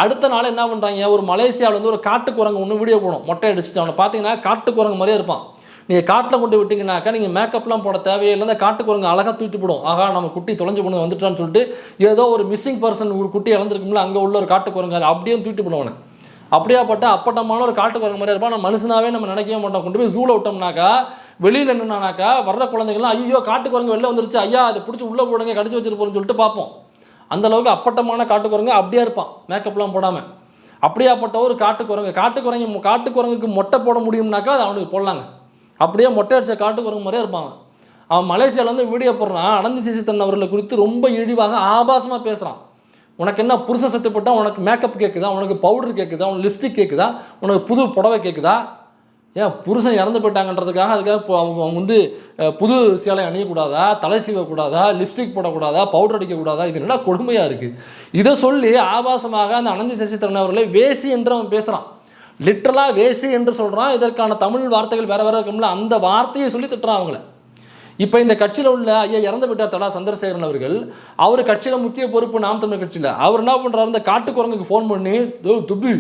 அடுத்த நாள் என்ன பண்ணுறாங்க, ஒரு மலேசியாவில் வந்து ஒரு காட்டுக்குரங்கு ஒன்று வீடியோ போடும், மொட்டை அடிச்சுட்டு அவனை பார்த்தீங்கன்னா காட்டுக்குரங்கு மாதிரியே இருப்பான். நீங்கள் காட்டில் கொண்டு விட்டிங்கனாக்கா நீங்கள் மேக்கப்லாம் போட தேவையே இல்லை, அந்த காட்டுக்குரங்கு அழகாக தூக்கிட்டு போடும். ஆகா நம்ம குட்டி தொலைஞ்சு கொண்டு வந்துட்டான்னு சொல்லிட்டு ஏதோ ஒரு மிஸ்ஸிங் பர்சன் ஒரு குட்டி இழந்திருக்கும்ல, அங்கே உள்ள ஒரு காட்டுக்குரங்கு அதை அப்படியே தூக்கிட்டு போடுவானே. அப்படியாப்பட்ட அப்பட்டமான ஒரு காட்டுக்குரங்கு மாதிரி இருப்பான். நம்ம மனுஷனாவே நம்ம நினைக்கவே மாட்டோம். கொண்டு போய் ஜூவில் விட்டோம்னாக்கா வெளியில் என்னன்னாக்கா வர்ற குழந்தைங்களாம் ஐயோ காட்டுக்குரங்கு வெளில வந்துருச்சு, ஐயா அதை பிடிச்சி உள்ளே போடுங்க கடிச்சு வச்சிருப்போம்னு சொல்லிட்டு பார்ப்போம். அந்தளவுக்கு அப்பட்டமான காட்டுக்குரங்கு அப்படியே இருப்பான், மேக்கப்லாம் போடாமல். அப்படியாப்பட்ட ஒரு காட்டுக்குரங்குக்கு மொட்டை போட முடியும்னாக்கா அது அவனுக்கு போடலாங்க. அப்படியே மொட்டை அடித்த காட்டுக்குரங்கு மாதிரியே இருப்பாங்க. அவன் மலேசியாவில் வந்து வீடியோ போடுறான், அனந்தி சசிதரன் அவர்களை குறித்து ரொம்ப இழிவாக ஆபாசமாக பேசுகிறான். உனக்கு என்ன புருஷன் செத்துப்பட்டால் உனக்கு மேக்கப் கேட்குதா, உனக்கு பவுடர் கேட்குதா, உனக்கு லிப்ஸ்டிக் கேட்குதா, உனக்கு புது புடவை கேட்குதா? ஏன் புருஷன் இறந்து போயிட்டாங்கன்றதுக்காக அதுக்காக இப்போ அவங்க வந்து புது சேலை அணியக்கூடாதா, தலை சீவக்கூடாதா, லிப்ஸ்டிக் போடக்கூடாதா, பவுடர் அடிக்கக்கூடாதா? இது என்ன கொடுமையாக இருக்குது. இதை சொல்லி ஆபாசமாக அந்த அனந்தி சசிதரன் அவர்களை வேசி என்று அவன் பேசுகிறான். லிட்ரலாக வேசி என்று சொல்கிறான். இதற்கான தமிழ் வார்த்தைகள் வேறு வேறு இருக்கும்ல, அந்த வார்த்தையை சொல்லி திட்டுறான் அவங்கள. இப்போ இந்த கட்சியில் உள்ள ஐயா இறந்து விட்டார் தடா சந்திரசேகரன் அவர்கள், அவர் கட்சியில் முக்கிய பொறுப்பு நாம் தமிழர் கட்சியில். அவர் என்ன பண்ணுறாரு, இந்த காட்டுக்குரங்குக்கு ஃபோன் பண்ணி துப்பி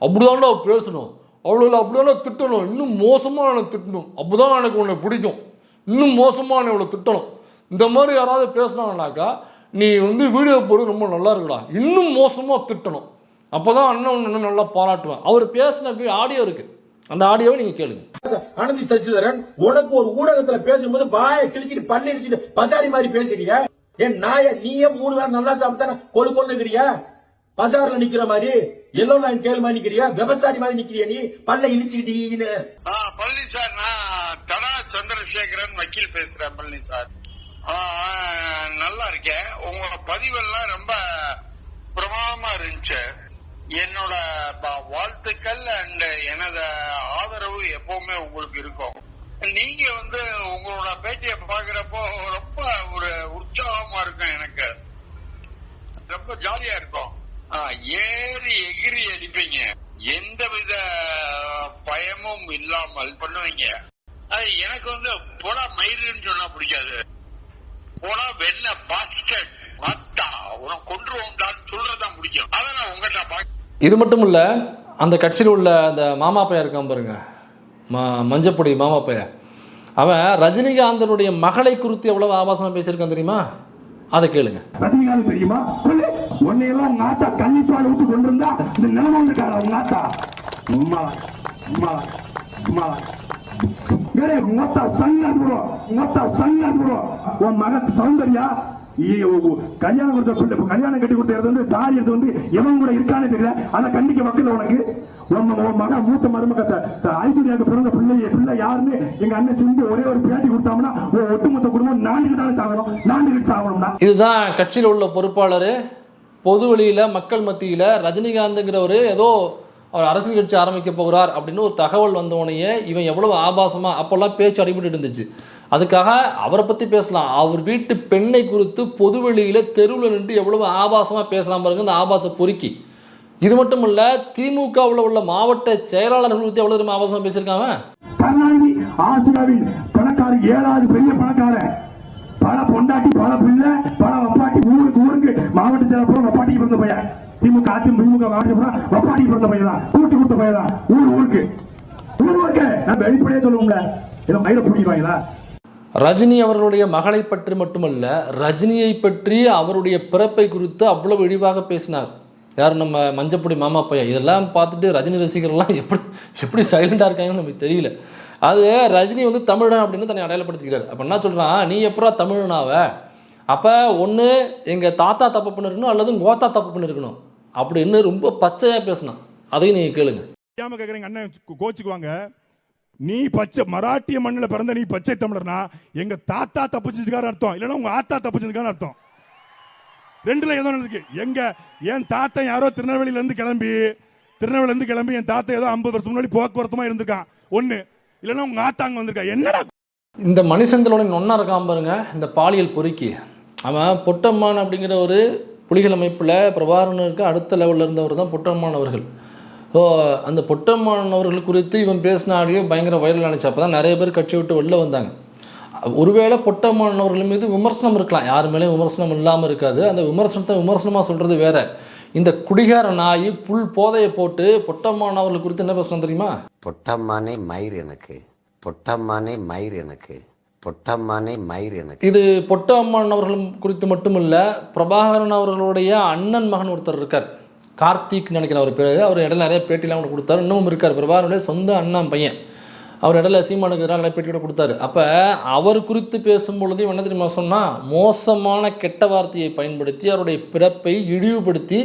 அப்படிதான்டா பேசணும், அவ்வளோ அப்படிதானே திட்டணும், இன்னும் மோசமாக திட்டணும், அப்போதான் எனக்கு உன்னை பிடிக்கும், இன்னும் மோசமாக இவ்வளோ திட்டணும், இந்த மாதிரி யாராவது பேசினாங்கனாக்கா நீ வந்து வீடியோ போடு ரொம்ப நல்லா இருக்குடா, இன்னும் மோசமாக திட்டணும், அப்போ தான் அண்ணன் இன்னும் நல்லா பாராட்டுவேன். அவர் பேசின ஆடியோ இருக்குது, அந்த ஆடியோவை நீங்கள் கேளுங்க. அனந்தி சசிதரன் உனக்கு ஒரு ஊடகத்துல பேசும்போது வாயை கிழிச்சிட்டு பல்லு இடிச்சிட்டு பசாரி மாதிரி பேசுறியா? என் நாய நீயே 3 பேர் நல்லா சாப்பிட்டா கொள்ளுக்கிறியா? பஜார்ல நிக்கிற மாதிரி எல்லோ லைன் கேள் மாதிரி நிக்கிறியா? விபச்சாரி மாதிரி நிக்கிறியா? நீ பல்ல இழிச்சுக்கிட்டீன்னு. பழனி சார், நான் தடா சந்திரசேகரன் வக்கீல் பேசுறேன். பழனி சார், நல்லா இருக்கேன். உங்களோட பதிவெல்லாம் ரொம்ப பிரமாதமா இருந்துச்சு. என்னோட வாழ்த்துக்கள் அண்ட் எனது ஆதரவு எப்பவுமே உங்களுக்கு இருக்கும். நீங்க வந்து உங்களோட பேட்டியை பாக்குறப்போ ரொம்ப ஒரு உற்சாகமா இருக்கும், எனக்கு ரொம்ப ஜாலியா இருக்கும். ஏறி எகிரி அடிப்பீங்க, எந்தவித பயமும் இல்லாமல் பண்ணுவீங்க. அது எனக்கு வந்து போடா மயிருன்னு சொன்னா பிடிக்காது, போடா வெண்ண பாஸ்கெட் மாத்தா உனக்கு கொன்றுவோம்டான்னு சொல்றதான் பிடிக்கும். அதை நான் உங்கள்கிட்ட இது மட்டும் இல்லை, அந்த கட்சியில் உள்ள அந்த மாமா பையன் இருக்கான் பாருங்க, மஞ்சப்பொடி மாமா பையன், அவன் ரஜினிகாந்தனுடைய மகளை குறித்து எவ்வளவு ஆபாசமாக பேசியிருக்கான் தெரியுமா? அதை கேளுங்க. ரஜினிகாந்த் தெரியுமா? சொல்லு. உன்னையெல்லாம் உங்க ஆத்தா கன்னிப்பால் விட்டு கொண்டிருந்தா இந்த நிலைமை இருக்காரா உங்க ஆத்தா? உம்மா உம்மா உம்மா உன் மகன் சௌந்தர்யா கல்யாணம் கொடுத்த பிள்ளை கல்யாணம் கட்டி கொடுத்தது வந்து தாலி எடுத்து வந்து எவன் கூட இருக்கானே தெரியல. அதை கண்டிக்க மக்கள் உனக்கு மகா மூத்த மருமகத்தை ஐஸ்வர்யாவுக்கு பிறந்த பிள்ளை யாருன்னு எங்க அண்ணன் சிந்து ஒரே ஒரு பேட்டி கொடுத்தாங்கன்னா ஒட்டுமொத்த குடும்பம் நாண்டுகிட்டாலும் சாகணும், நாண்டுகிட்டு சாகணும்னா. இதுதான் கட்சியில் உள்ள பொறுப்பாளர் பொது வெளியில் மக்கள் மத்தியில் ரஜினிகாந்துங்கிறவர் ஏதோ அவர் அரசியல் கட்சி ஆரம்பிக்க போகிறார் அப்படின்னு ஒரு தகவல் வந்தவனையே இவன் எவ்வளோ ஆபாசமாக அப்போல்லாம் பேச்சு அடிபட்டு இருந்துச்சு. அதுக்காக அவரை பற்றி பேசலாம், அவர் வீட்டு பெண்ணை குறித்து பொது வெளியில் தெருவில் நின்று எவ்வளவு ஆபாசமாக பேசலாம் பாருங்க இந்த ஆபாச பொறுக்கி. இது மட்டும் இல்லை, திமுகவில் உள்ள மாவட்ட செயலாளர்கள் குறித்து எவ்வளோ தூரம் ஆபாசமாக பேசியிருக்காங்க. கருணாநிதி ஆசியாவின் பணக்கார 7வது பெரிய பணக்கார, பல பொண்டாட்டி பல பிள்ளை பல வப்பாட்டி, ஊருக்கு மாவட்ட செயலாளர் வப்பாட்டிக்கு பிறந்த பையன். திமுக அதிமுக மாவட்ட வப்பாட்டிக்கு பிறந்த பையன் தான், கூட்டு கொடுத்த பையன் தான். ஊருக்கு நம்ம வெளிப்படையே சொல்லுவோம்ல, இதை மயில பிடிக்கிறாங்களா. ரஜினி அவர்களுடைய மகளை பற்றி மட்டுமல்ல, ரஜினியை பற்றி அவருடைய பிறப்பை குறித்து அவ்வளவு இழிவாக பேசினார். யார் நம்ம மஞ்சப்பொடி மாமா பையன். இதெல்லாம் பார்த்துட்டு ரஜினி ரசிகர்கள்லாம் எப்படி சைலண்டாக இருக்காங்கன்னு நமக்கு தெரியல. அது ரஜினி வந்து தமிழன் அப்படின்னு தன்னை அடையாளப்படுத்திக்கிறார். அப்போ என்ன சொல்கிறான், நீ எப்படா தமிழனாவ? அப்போ ஒன்று எங்கள் தாத்தா தப்பு பண்ணிருக்கணும் அல்லது கோத்தா தப்பு பண்ணிருக்கணும் அப்படின்னு ரொம்ப பச்சையாக பேசினான். அதையும் நீங்கள் கேளுங்க. கேட்குறீங்க அண்ணன் கோச்சுக்குவாங்க, நீ பச்சை மராட்டிய மண்ணில் பிறந்த நீ பச்சை தமிழர்னா எங்க தாத்தா தப்பிச்சதுக்கான அர்த்தம், இல்லைன்னா உங்க ஆத்தா தப்பிச்சதுக்கான அர்த்தம். ரெண்டுல ஏதோ இருக்கு. என் தாத்தா யாரோ திருநெல்வேலியில இருந்து கிளம்பி என் தாத்தா ஏதோ 50 வருஷம் முன்னாடி போக்குவரத்துமா இருந்திருக்கான் ஒண்ணு, இல்லைன்னா உங்க ஆத்தா அங்க வந்திருக்கா. என்னடா இந்த மணிசெந்தலோட நொன்னா இருக்கான் பாருங்க, இந்த பாலியல் பொறுக்கி. அவன் பொட்டம்மான் அப்படிங்கிற ஒரு புலிகள் அமைப்பில் பிரபாகரனுக்கு அடுத்த லெவலில் இருந்தவர் தான் பொட்டம்மான் அவர்கள். ஸோ அந்த பொட்டம்மான் அவர்கள் குறித்து இவன் பேசின ஆடியோ பயங்கர வைரல் ஆனிச்சு. அப்போ தான் நிறைய பேர் கட்சி விட்டு வெளில வந்தாங்க. ஒருவேளை பொட்டம்மான் அவர்கள் மீது விமர்சனம் இருக்கலாம், யார் மேலேயும் விமர்சனம் இல்லாமல் இருக்காது. அந்த விமர்சனத்தை விமர்சனமாக சொல்கிறது வேற. இந்த குடிகார நாய் புல் போதையை போட்டு பொட்டம்மான் அவர்கள் குறித்து என்ன பேசணும் தெரியுமா? பொட்டம்மானே மயிர் எனக்கு, பொட்டம்மானே மயிர் எனக்கு, பொட்டம்மானே மயிர் எனக்கு. இது பொட்டம்மான் அவர்கள் குறித்து மட்டுமில்ல, பிரபாகரன் அவர்களுடைய அண்ணன் மகன் ஒருத்தர் இருக்கார், கார்த்திக் நினைக்கிறேன் அவர் பேர். அவர் இடையில நிறைய பேட்டிலாம் கூட கொடுத்தாரு. இன்னமும் இருக்கார், பிரபாகரனுடைய சொந்த அண்ணன் பையன். அவர் இடையில சீமானுக்கு எதிராக நிறைய பேட்டி கூட கொடுத்தாரு. அப்போ அவர் குறித்து பேசும்பொழுது என்ன தெரியுமா சொன்னால், மோசமான கெட்ட வார்த்தையை பயன்படுத்தி அவருடைய பிறப்பை இழிவுபடுத்தி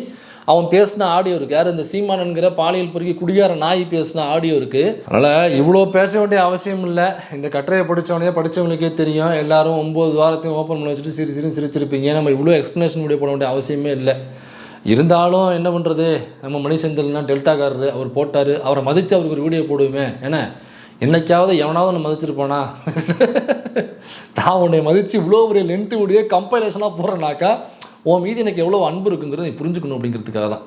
அவன் பேசின ஆடியோ இருக்குது. யார் இந்த சீமான் என்கிற பாலியல் பொறுக்கி குடியார நாய் பேசின ஆடியோ இருக்குது. அதனால் இவ்வளோ பேச வேண்டிய அவசியம் இல்லை. இந்த கட்டுரையை படித்தவங்களுக்கே தெரியும். எல்லாரும் 9 வாரத்தையும் ஓப்பன் பண்ணி வச்சுட்டு சிரிச்சிருப்பீங்க. நம்ம இவ்வளோ எக்ஸ்ப்ளனேஷன் வீடியோ போட வேண்டிய அவசியமே இல்லை. இருந்தாலும் என்ன பண்ணுறது, நம்ம மணிசெந்தல்னா டெல்டாக்காரரு, அவர் போட்டார், அவரை மதித்து அவருக்கு ஒரு வீடியோ போடுவேன். ஏன்னா என்னைக்காவது எவனாவது ஒன்று மதிச்சிருப்பானா? தான் உன்னை மதித்து இவ்வளோ ஒரு லென்த்து வீடியோ கம்பைலேஷனாக போடுறேனாக்கா உன் மீது எனக்கு எவ்வளோ அன்பு இருக்குங்கிறத நீ புரிஞ்சுக்கணும் அப்படிங்கிறதுக்காக தான்.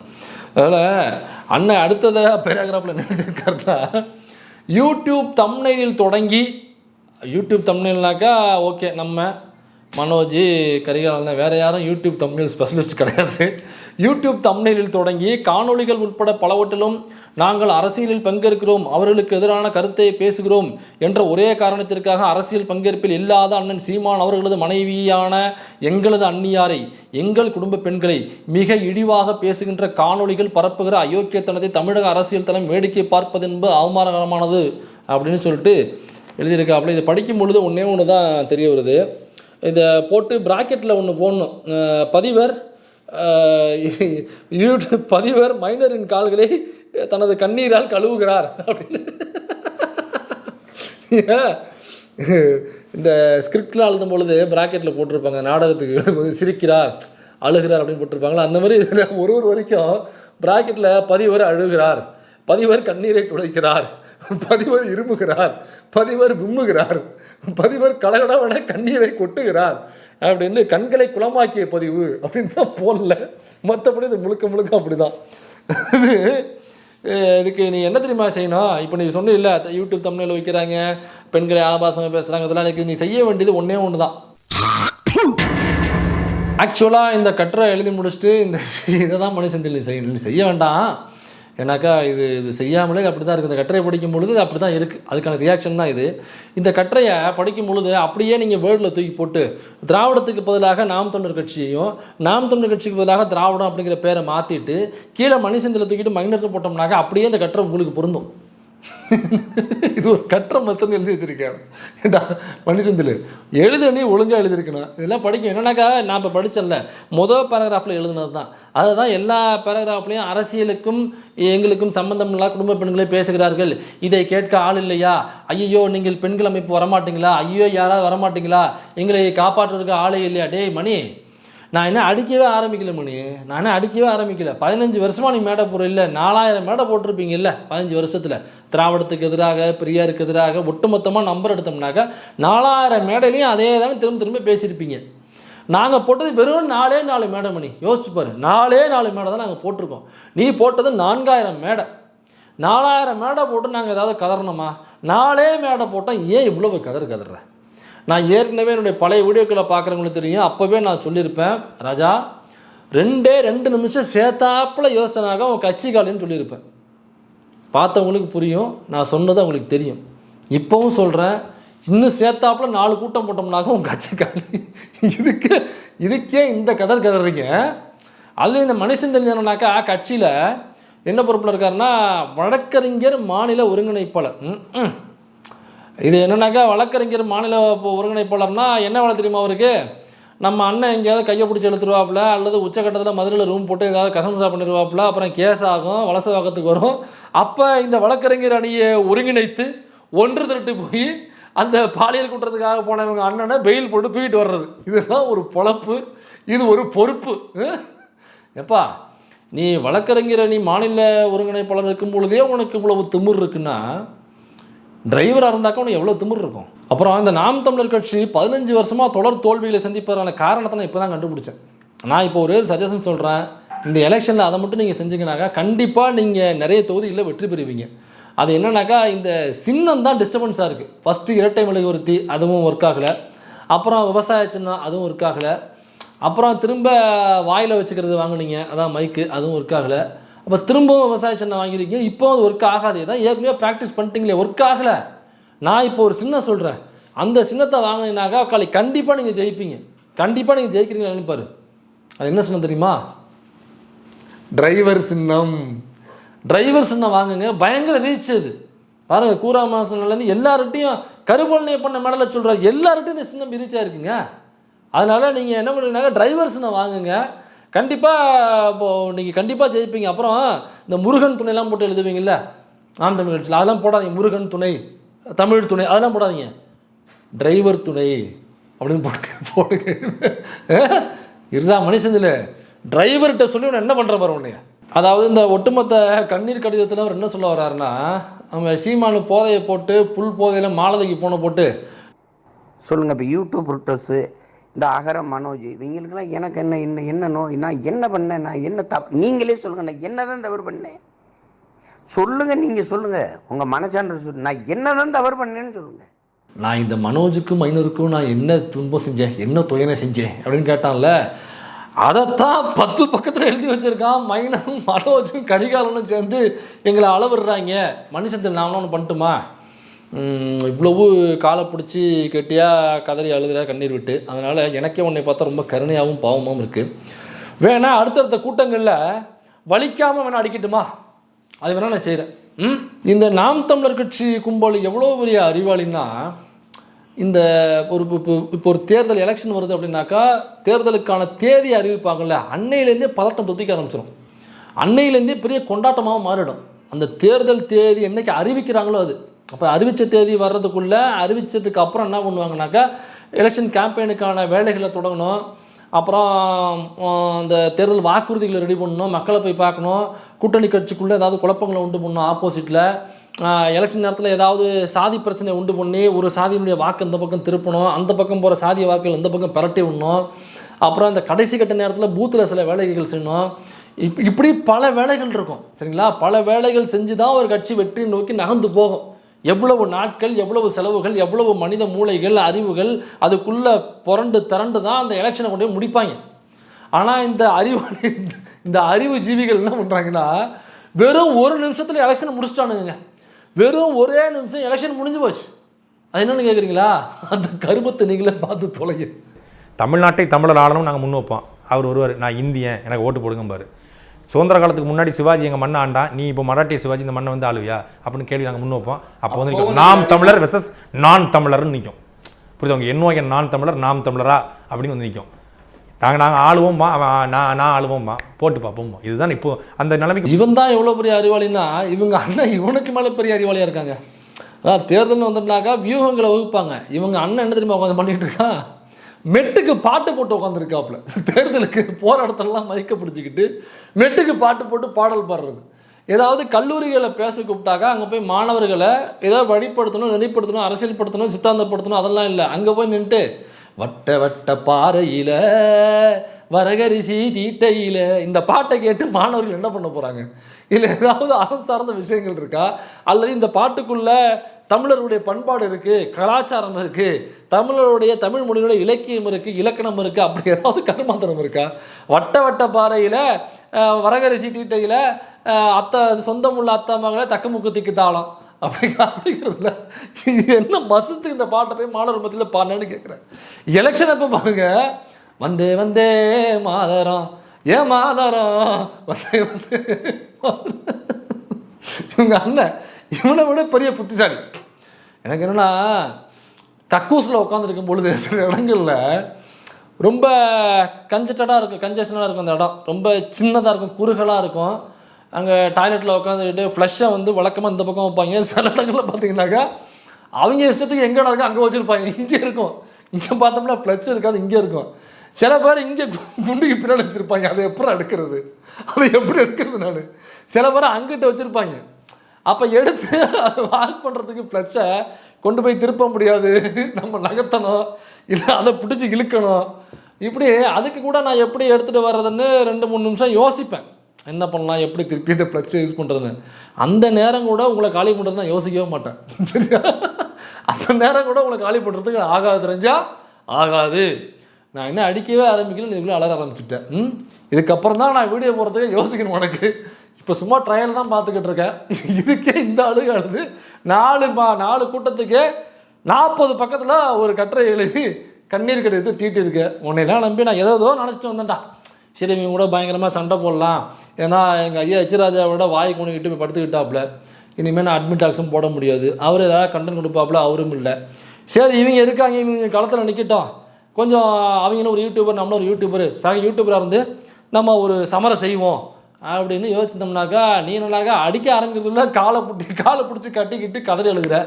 அதனால் அண்ணன் அடுத்ததாக பேராகிராஃபில் என்ன எழுதியிருக்காருன்னா, யூடியூப் தம்ப்நெயிலில் தொடங்கி, யூடியூப் தம்ப்நெயில்னாக்கா ஓகே நம்ம மனோஜ் கரிகாலன் தான், வேறு யாரும் யூடியூப் தம்ப்நெயில் ஸ்பெஷலிஸ்ட் கிடையாது. யூடியூப் தம்ப்நெயிலில் தொடங்கி காணொளிகள் உட்பட பலவற்றிலும் நாங்கள் அரசியலில் பங்கேற்கிறோம், அவர்களுக்கு எதிரான கருத்தை பேசுகிறோம் என்ற ஒரே காரணத்திற்காக அரசியல் பங்கேற்பில் இல்லாத அண்ணன் சீமான் அவர்களது மனைவியான எங்களது அந்நியாரை, எங்கள் குடும்ப பெண்களை மிக இழிவாக பேசுகின்ற காணொளிகள் பரப்புகிற அயோக்கியத்தனத்தை தமிழக அரசியல் தலைமை வேடிக்கை பார்ப்பது என்பது அவமானகரமானது அப்படின்னு சொல்லிட்டு எழுதியிருக்காப்புல. இதை படிக்கும் பொழுது ஒன்று தான் தெரிய வருது. இதை போட்டு ப்ராக்கெட்டில் ஒன்று போடணும், பதிவர் மைனரின் கால்களை தனது கண்ணீரால் கழுவுகிறார் அப்படின்னு. இந்த ஸ்கிரிப்டில் எழுதும் பொழுது ப்ராக்கெட்டில் போட்டிருப்பாங்க, நாடகத்துக்கு எழுதும்போது சிரிக்கிறார் அழுகிறார் அப்படின்னு போட்டிருப்பாங்களா, அந்த மாதிரி இதில் ஒரு வரைக்கும் ப்ராக்கெட்டில் பதிவர் அழுகிறார், பதிவர் கண்ணீரை துடைக்கிறார், பதிவர் இருமுகிறார், பதிவர் விம்முகிறார், பதிவர் கடகடவன கண்ணீரை கொட்டுகிறார் அப்படின்னு கண்களை குளமாக்கிய பதிவு அப்படின்னு தான் போடல. மற்றபடி இது முழுக்க அப்படி தான். இதுக்கு நீ என்ன தெரியுமா செய்யணும்? இப்போ நீ சொன்ன இல்லை யூடியூப் தம்ப்நெயில் வைக்கிறாங்க, பெண்களை ஆபாசமாக பேசுகிறாங்க, இதெல்லாம் எனக்கு நீ செய்ய வேண்டியது ஒன்று தான். ஆக்சுவலாக இந்த கட்டுரை எழுதி முடிச்சுட்டு இதை தான் மணிசெந்தில் நீ செய்ய வேண்டாம். ஏன்னாக்கா இது செய்யாமலே அப்படி தான் இருக்குது. இந்த கட்டுரையை படிக்கும் பொழுது அப்படி தான் இருக்குது, அதுக்கான ரியாக்ஷன் தான் இது. இந்த கட்டுரையை படிக்கும் பொழுது அப்படியே நீங்கள் வேர்டில் தூக்கி போட்டு திராவிடத்துக்கு பதிலாக நாம் தமிழர் கட்சியையும், நாம் தமிழர் கட்சிக்கு பதிலாக திராவிடம் அப்படிங்கிற பேரை மாற்றிட்டு கீழே மணிசெந்தில் தூக்கிட்டு மைனர்னு போட்டோம்னாக்கா அப்படியே இந்த கட்டுரை உங்களுக்கு பொருந்தும். இது ஒரு கற்ற மச்சன்னு எழுதி வச்சிருக்கேன். ஏண்டா மனுஷந்தில் எழுத நீ ஒழுங்காக எழுதியிருக்கணும். இதெல்லாம் படிக்கும். என்னன்னாக்கா நான் இப்போ படித்தேன்ல மொதல் பேராகிராஃபில் எழுதுனது தான். அதுதான் எல்லா பேராகிராஃப்லேயும் அரசியலுக்கும் எங்களுக்கும் சம்பந்தம் இல்லா குடும்ப பெண்களே பேசுகிறார்கள். இதை கேட்க ஆள் இல்லையா? ஐயோ நீங்கள் பெண்கள் அமைப்பு வரமாட்டீங்களா? ஐயோ யாராவது வரமாட்டீங்களா? எங்களை காப்பாற்றுறதுக்கு ஆளே இல்லையா? டேய் மணி, நான் என்ன அடிக்கவே ஆரம்பிக்கல மணி, நான் என்ன அடிக்கவே ஆரம்பிக்கல. 15 வருஷமாக நீ மேடை போடுற இல்லை, 4000 மேடை போட்டிருப்பீங்க இல்லை 15 வருஷத்தில். திராவிடத்துக்கு எதிராக, பெரியாருக்கு எதிராக ஒட்டுமொத்தமாக நம்பர் எடுத்தோம்னாக்கா 4000 மேடையிலையும் அதே தானே திரும்ப பேசியிருப்பீங்க. நாங்கள் போட்டது வெறும் 4 மேடை மணி. யோசிச்சு பாரு, 4 மேடை தான் நாங்கள் போட்டிருக்கோம். நீ போட்டது 4000 மேடை. 4000 மேடை போட்டு நாங்கள் ஏதாவது கதறணுமா? 4 மேடை போட்டால் ஏன் இவ்வளோ கதற? நான் ஏற்கனவே என்னுடைய பழைய வீடியோக்களை பார்க்குறவங்களுக்கு தெரியும். அப்போவே நான் சொல்லியிருப்பேன், ராஜா 2 நிமிஷம் சேர்த்தாப்பில் யோசனாக உன் கட்சி காலின்னு சொல்லியிருப்பேன். பார்த்தவங்களுக்கு புரியும், நான் சொன்னது அவங்களுக்கு தெரியும். இப்போவும் சொல்கிறேன், இன்னும் சேர்த்தாப்பில் 4 கூட்டம் போட்டோம்னாக்க உன் கட்சி காலி. இதுக்கே இந்த கதறீங்க. அதுலேயும் இந்த மனுஷன் தெரிஞ்சனாக்கா கட்சியில் என்ன பொறுப்பில் இருக்காருன்னா வழக்கறிஞர் மாநில ஒருங்கிணைப்பாளர். இது என்னன்னாக்கா வழக்கறிஞர் மாநில ஒருங்கிணைப்பாளர்னா என்ன வேலை தெரியுமா அவருக்கு? நம்ம அண்ணன் எங்கேயாவது கையை பிடிச்சி எடுத்துருவாப்புல, அல்லது உச்சக்கட்டத்தில் மதுரையில் ரூம் போட்டு ஏதாவது கசம்சா பண்ணிடுவாப்புல, அப்புறம் கேஸ் ஆகும், வலசவாக்கத்துக்கு வரும். அப்போ இந்த வழக்கறிஞர் அணியை ஒருங்கிணைத்து ஒன்று திரட்டு போய் அந்த பாலியல் குற்றத்துக்காக போனவங்க அண்ணனை பெயில் போட்டு தூக்கிட்டு வர்றது. இதெல்லாம் ஒரு பொழப்பு, இது ஒரு பொறுப்பு. எப்பா நீ வழக்கறிஞர் அணி மாநில ஒருங்கிணைப்பாளர் இருக்கும் பொழுதே உனக்கு இவ்வளவு திமிர் இருக்குன்னா டிரைவராக இருந்தாக்கா உனக்கு எவ்வளோ திமிர் இருக்கும். அப்புறம் இந்த நாம் தமிழர் கட்சி 15 வருஷமாக தொடர் தோல்விகளை சந்திப்பதற்கான காரணத்தை நான் இப்போ தான் கண்டுபிடிச்சேன். நான் இப்போ ஒரே ஒரு சஜஷன் சொல்கிறேன், இந்த எலெக்ஷனில் அதை மட்டும் நீங்கள் செஞ்சீங்கன்னாக்கா கண்டிப்பாக நீங்கள் நிறைய தொகுதிகளில் வெற்றி பெறுவீங்க. அது என்னன்னாக்கா இந்த சின்னம் தான் டிஸ்டர்பன்ஸாக இருக்குது. ஃபஸ்ட்டு இரட்டை மெழுகுவர்த்தி, அதுவும் ஒர்க் ஆகலை. அப்புறம் விவசாய சின்னம், அதுவும் ஒர்க் ஆகலை. அப்புறம் திரும்ப வாயில் வச்சுக்கிறது வாங்கினீங்க, அதான் மைக்கு, அதுவும் ஒர்க் ஆகலை. அப்போ திரும்பவும் விவசாய சின்னம் வாங்கியிருக்கீங்க, இப்போ அது ஒர்க் ஆகாது. தான் ஏற்கனவே ப்ராக்டிஸ் பண்ணிட்டீங்களே, ஒர்க் ஆகலை. நான் இப்போ ஒரு சின்னம் சொல்கிறேன், அந்த சின்னத்தை வாங்கினீங்கனாக்கா காலை கண்டிப்பாக நீங்கள் ஜெயிப்பீங்க. கண்டிப்பாக நீங்கள் ஜெயிக்கிறீங்கன்னு நினைப்பாரு. அது என்ன சின்னம் தெரியுமா? டிரைவர் சின்னம். டிரைவர் சின்னம் வாங்குங்க, பயங்கர ரீச். அது பாருங்கள், கூராமாசன்லேருந்து எல்லார்ட்டையும் கருப்பொன்னையை பண்ண மேடலில் சொல்கிறார், எல்லார்ட்டையும் இந்த சின்னம் ரீச்சாக இருக்குங்க. அதனால் நீங்கள் என்ன பண்ணுறீங்கன்னாக்கா டிரைவர் சின்னம் வாங்குங்க, கண்டிப்பாக இப்போது நீங்கள் கண்டிப்பாக ஜெயிப்பீங்க. அப்புறம் இந்த முருகன் துணையெல்லாம் போட்டு எழுதுவீங்கல்ல நாம் தமிழ் கட்சியில், அதெல்லாம் போடாதீங்க. முருகன் துணை, தமிழ் துணை, அதெல்லாம் போடாதீங்க. டிரைவர் துணை அப்படின்னு போடுங்க. இருடா மனுஷந்தில் டிரைவர்கிட்ட சொல்லி உன்னை என்ன பண்ணுற மாதிரி உன்னைய. அதாவது இந்த ஒட்டுமொத்த கண்ணீர் கடிதத்தில் அவர் என்ன சொல்ல வர்றாருன்னா, நம்ம சீமானு போதையை போட்டு புல் போதையில் மாலதைக்கு போன போட்டு சொல்லுங்கள். இப்போ யூடியூப் ருட்டர்ஸு, இந்த அகர மனோஜ், இவங்களுக்கெல்லாம் எனக்கு என்ன நோய், நான் என்ன பண்ணேன், நான் என்ன நீங்களே சொல்லுங்கள், நான் என்ன தான் தவறு பண்ணேன் சொல்லுங்கள். நீங்கள் சொல்லுங்கள், உங்கள் மனசான்று சொல்லு, நான் என்ன தான் தவறு பண்ணேன்னு சொல்லுங்கள். நான் இந்த மனோஜுக்கும் மைனருக்கும் நான் என்ன துன்பம் செஞ்சேன், என்ன துயனை செஞ்சேன் அப்படின்னு கேட்டான்ல, அதைத்தான் 10 பக்கத்தில் எழுதி வச்சுருக்கான். மைனரும் மனோஜும் கடிகாலனும் சேர்ந்து எங்களை அளவிடுறாங்க. மனுஷத்தில் நான் ஒன்று பண்ணட்டுமா, இவ்வளவு காலை பிடிச்சி கெட்டியாக கதறி அழுகிற கண்ணீர் விட்டு, அதனால் எனக்கே உன்னை பார்த்தா ரொம்ப கருணையாகவும் பாவமாகவும் இருக்குது. வேணா அடுத்தடுத்த கூட்டங்களில் வலிக்காமல் வேணா அடிக்கட்டுமா, அது வேணால் நான் செய்கிறேன். இந்த நாம் தமிழர் கட்சி கும்பல் எவ்வளோ பெரிய அறிவாளின்னா, இந்த இப்போ ஒரு தேர்தல் எலெக்ஷன் வருது அப்படின்னாக்கா தேர்தலுக்கான தேதி அறிவிப்பாங்கள்ல, அன்னையிலேருந்தே பதட்டம் தொத்திக்க ஆரம்பிச்சிடும். அன்னையிலேருந்தே பெரிய கொண்டாட்டமாக மாறிடும். அந்த தேர்தல் தேதி என்னைக்கு அறிவிக்கிறாங்களோ அது, அப்போ அறிவித்த தேதி வர்றதுக்குள்ளே, அறிவித்ததுக்கு அப்புறம் என்ன பண்ணுவாங்கனாக்கா எலெக்ஷன் கேம்பெயினுக்கான வேலைகளை தொடங்கணும். அப்புறம் அந்த தேர்தல் வாக்குறுதிகளை ரெடி பண்ணணும், மக்களை போய் பார்க்கணும், கூட்டணி கட்சிக்குள்ளே ஏதாவது குழப்பங்களை உண்டு பண்ணணும், ஆப்போசிட்டில் எலெக்ஷன் நேரத்தில் ஏதாவது சாதி பிரச்சனை உண்டு பண்ணி ஒரு சாதியினுடைய வாக்கு இந்த பக்கம் திருப்பணும், அந்த பக்கம் போகிற சாதிய வாக்குகள் இந்த பக்கம் பரட்டி விடணும். அப்புறம் அந்த கடைசி கட்ட நேரத்தில் பூத்தில் சில வேலைகள் செய்யணும். இப்படி பல வேலைகள் இருக்கும் சரிங்களா. பல வேலைகள் செஞ்சு தான் ஒரு கட்சி வெற்றி நோக்கி நகர்ந்து போகும். எவ்வளவு நாட்கள், எவ்வளவு செலவுகள், எவ்வளவு மனித மூளைகள், அறிவுகள் அதுக்குள்ளே திரண்டு தான் அந்த எலெக்ஷனை கொண்டு போய் முடிப்பாங்க. ஆனால் இந்த அறிவு ஜீவிகள் என்ன பண்ணுறாங்கன்னா, வெறும் 1 நிமிஷத்தில் எலெக்ஷனை முடிச்சிட்டானுங்க. வெறும் 1 நிமிஷம் எலெக்ஷன் முடிஞ்சு போச்சு. அது என்னென்னு கேட்குறீங்களா? அந்த கருமத்தை நீங்களே பார்த்து தொலைங்க. தமிழ்நாட்டை தமிழர் ஆளணும் நாங்கள் முன் வைப்போம். அவர் ஒருவர் நான் இந்தியன் எனக்கு ஓட்டு போடுங்கம்பாரு. சுதந்திர காலத்துக்கு முன்னாடி சிவாஜி எங்கள் மண்ணை ஆண்டான், நீ இப்போ மராட்டிய சிவாஜி இந்த மண்ணை வந்து ஆளுவியா அப்படின்னு கேள்வி நாங்கள் முன் வைப்போம். அப்போ வந்து நிற்கும் நாம் தமிழர் வெர்சஸ் நான் தமிழர்னு நிற்கும். புரியுது? அவங்க என்ன நான் தமிழர் நாம் தமிழரா அப்படின்னு வந்து நிற்கும். நாங்கள் ஆளுவோம்மா, நான் ஆளுவோம்மா, போட்டு பார்ப்போம்மா. இதுதான் இப்போ அந்த நிலைமைக்கு. இவன் தான் எவ்வளோ பெரிய அறிவாளின்னா இவங்க அண்ணன் இவனுக்கு மேலே பெரிய அறிவாளியாக இருக்காங்க. அதான் தேர்தல்னு வந்துட்டாக்கா வியூகங்களை வகுப்பாங்க. இவங்க அண்ணன் என்ன தெரியுமா உட்காந்து பண்ணிகிட்டு இருக்கான், மெட்டுக்கு பாட்டு போட்டு உட்காந்துருக்காப்புல. தேர்தலுக்கு போகிற இடத்துலலாம் மயக்க பிடிச்சிக்கிட்டு மெட்டுக்கு பாட்டு போட்டு பாடல் பாடுறது. ஏதாவது கல்லூரிகளை பேச கூப்பிட்டாக்கா அங்கே போய் மாணவர்களை ஏதாவது வழிப்படுத்தணும், நெறிப்படுத்தணும், அரசியல்படுத்தணும், சித்தாந்தப்படுத்தணும், அதெல்லாம் இல்லை. அங்கே போய் நின்றுட்டு வட்ட வட்ட பாறையில் வரகரிசி தீட்டையில் இந்த பாட்டை கேட்டு மாணவர்கள் என்ன பண்ண போகிறாங்க? இல்லை ஏதாவது அறம் சார்ந்த விஷயங்கள் இருக்கா? அல்லது இந்த பாட்டுக்குள்ளே தமிழருடைய பண்பாடு இருக்குது, கலாச்சாரம் இருக்குது, தமிழருடைய தமிழ் மொழியோட இலக்கியம் இருக்குது, இலக்கணம் இருக்குது, அப்படி ஏதாவது கருமாந்திரம் இருக்கா? வட்ட வட்ட பாறையில் வரகரிசி தீட்டையில் அத்தை சொந்தமுள்ள அத்தா மகளை தக்கமுக்கு திக்கு தாளம் அப்படிங்கிறதுல என்ன மசத்துக்கு இந்த பாட்டை போய் மாணவர் மத்தியில் பாடினேன்னு கேட்குறேன். எலெக்ஷன் அப்போ பாருங்க, வந்தே வந்தே மாதரம் ஏன் மாதரம் வந்தே வந்தே. இவங்க அண்ணன் இவனை விட பெரிய புத்திசாலி. எனக்கு என்னென்னா கக்கூஸில் உட்காந்துருக்கும் பொழுது சில இடங்களில் ரொம்ப கஞ்சட்டடாக இருக்கும், கன்ஜஷனாக இருக்கும். அந்த இடம் ரொம்ப சின்னதாக இருக்கும், குறுகலாக இருக்கும். அங்கே டாய்லெட்டில் உட்காந்துக்கிட்டு ஃப்ளஷ்ஷை வந்து வழக்கமாக இந்த பக்கம் வைப்பாங்க. சில இடங்களில் பார்த்தீங்கன்னாக்கா அவங்க இஷ்டத்துக்கு எங்கே இடம் இருக்கோ அங்கே வச்சுருப்பாங்க. இங்கே இருக்கும், இங்கே பார்த்தோம்னா ஃப்ளஷ் இருக்காது, இங்கே இருக்கும். சில பேர் இங்கே குண்டுக்கு பின்னாடி வச்சுருப்பாங்க. அதை எப்படி எடுக்கிறது, அதை எப்படி எடுக்கிறது நான். சில பேர் அங்கிட்ட வச்சுருப்பாங்க. அப்போ எடுத்து அதை வாஷ் பண்ணுறதுக்கு ஃப்ளஷ்ஷை கொண்டு போய் திருப்ப முடியாது, நம்ம நகர்த்தணும், இல்லை அதை பிடிச்சி இழுக்கணும். இப்படி அதுக்கு கூட நான் எப்படி எடுத்துகிட்டு வர்றதுன்னு 2-3 நிமிஷம் யோசிப்பேன். என்ன பண்ணலாம், எப்படி திருப்பி இந்த ஃப்ளக்ஸை யூஸ் பண்ணுறதுன்னு. அந்த நேரம் கூட உங்களை காலி பண்ணுறது நான் யோசிக்கவே மாட்டேன். சரியா? அந்த நேரம் கூட உங்களை காலி பண்ணுறதுக்கு ஆகாது, தெரிஞ்சால் ஆகாது. நான் என்ன அடிக்கவே ஆரம்பிக்கல, இதுக்குள்ளே அலற ஆரம்பிச்சுட்டேன். இதுக்கப்புறம் தான் நான் வீடியோ போகிறதுக்கு யோசிக்கணும். உனக்கு இப்போ சும்மா ட்ரையல் தான் பார்த்துக்கிட்டு இருக்கேன். இதுக்கே இந்த அழுகு அழுது 4 கூட்டத்துக்கே 40 பக்கத்தில் ஒரு கட்டுரை எழுதி கண்ணீர் கடிதத்தை தீட்டிருக்கேன். உன்னையெல்லாம் நம்பி நான் ஏதோ நினச்சிட்டு வந்தேன்டா. சரி, இவங்க கூட பயங்கரமாக சண்டை போடலாம், ஏன்னா எங்கள் ஐயா எச்ராஜாவோட வாய் கொண்டுக்கிட்டு போய் படுத்துக்கிட்டாப்புல, இனிமேல் நான் அட்மிட் ஆக்ஷன் போட முடியாது, அவர் ஏதாவது கண்டென்ட் கொடுப்பாப்புல, அவரும் இல்லை. சரி, இவங்க இருக்காங்க, இவங்க களத்தில் நிற்கட்டும், கொஞ்சம் அவங்களும் ஒரு யூடியூபர், நம்மளும் ஒரு யூடியூபர், யூடியூபராக இருந்து நம்ம ஒரு சமரம் செய்வோம் அப்படின்னு யோசித்தோம்னாக்கா நீ நல்லாக்கா அடிக்க ஆரம்பிக்கிறதுல காலை பிடிச்சி கட்டிக்கிட்டு கதறி எழுதுகிற.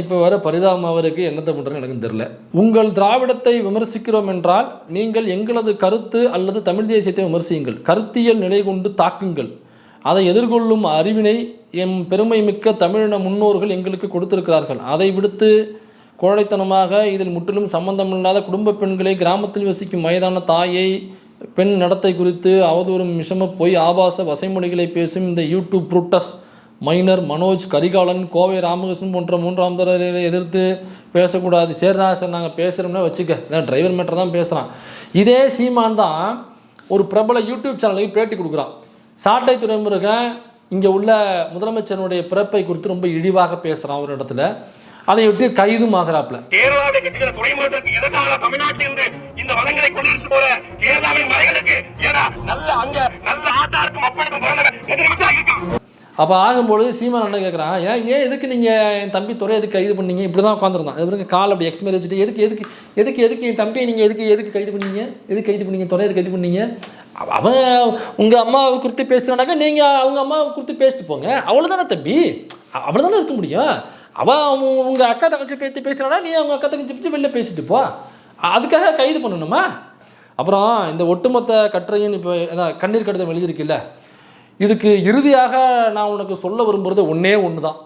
இப்போ வர பரிதாபம் அவருக்கு என்னத்தை பண்ணுறதுன்னு எனக்கு தெரியல. உங்கள் திராவிடத்தை விமர்சிக்கிறோம் என்றால் நீங்கள் எங்களது கருத்து அல்லது தமிழ் தேசியத்தை விமர்சியுங்கள், கருத்தியல் நிலை கொண்டு தாக்குங்கள், அதை எதிர்கொள்ளும் அறிவினை எம் பெருமை மிக்க தமிழின முன்னோர்கள் எங்களுக்கு கொடுத்திருக்கிறார்கள். அதை விடுத்து கோழைத்தனமாக இதில் முற்றிலும் சம்பந்தமில்லாத குடும்ப பெண்களை, கிராமத்தில் வசிக்கும் வயதான தாயை, பெண் நடத்தை குறித்து அவதூறும் விஷம பொய் ஆபாச வசைமொழிகளை பேசும் இந்த YouTube Brutus minor Manoj Karikalan, Kovai Ramakrishnan போன்ற 3ஆம் தரத்தை எதிர்த்து பேசக்கூடாது. சரிடா, சரி நாங்கள் பேசுகிறோம்னா வச்சுக்க, நான் டிரைவர் மேட்டர் தான் பேசுகிறான். இதே சீமான் தான் ஒரு பிரபல யூடியூப் சேனலுக்கு பேட்டி கொடுக்குறான். சாட்டை துறைமுருகன் இங்கே உள்ள முதலமைச்சருடைய பிறப்பை குறித்து ரொம்ப இழிவாக பேசுகிறான் ஒரு இடத்துல. அதை விட்டு கைதும் ஆகிறாப்ல. கேரளாவை கட்டுகிற துறைமுகத்திற்கு எதற்காக தமிழ்நாட்டிலிருந்து இந்த வளங்களை கொண்டு போற கேரளாவின் மலைகளுக்கு நல்ல ஆட்டாருக்கும் அப்பனுக்கும் முதலமைச்சராக இருக்கான். அப்போ ஆகும்பொழுது சீமான் என்ன கேட்குறான், ஏன் எதுக்கு நீங்கள் என் தம்பி துறை எதுக்கு கைது பண்ணீங்க? இப்படி தான் உட்காந்துருந்தான். அது கால் அப்படி எக்ஸ்மேரி வச்சுட்டு எதுக்கு என் தம்பியை நீங்கள் எதுக்கு கைது பண்ணீங்க? எதுக்கு கைது பண்ணீங்க? துறை எதுக்கு கைது பண்ணீங்க? அவன் உங்கள் அம்மாவை குறித்து பேசுகிறானாக்கா நீங்கள் அவங்க அம்மாவை குறித்து பேசிட்டு போங்க, அவ்வளோதானே தம்பி, அவ்வளோதானே இருக்க முடியும். அவன் உங்கள் அக்கா தங்கச்சி பேசுகிறானா, நீ அவங்க அக்கா தங்கச்சி பிடிச்சி வெளில பேசிட்டு போ, அதுக்காக கைது பண்ணணுமா? அப்புறம் இந்த ஒட்டுமொத்த கட்டுரையும் இப்போ கண்ணீர் கடிதம் எழுதியிருக்குல்ல, இதுக்கு இறுதியாக நான் உனக்கு சொல்ல விரும்புறது ஒண்ணே ஒன்று தான்.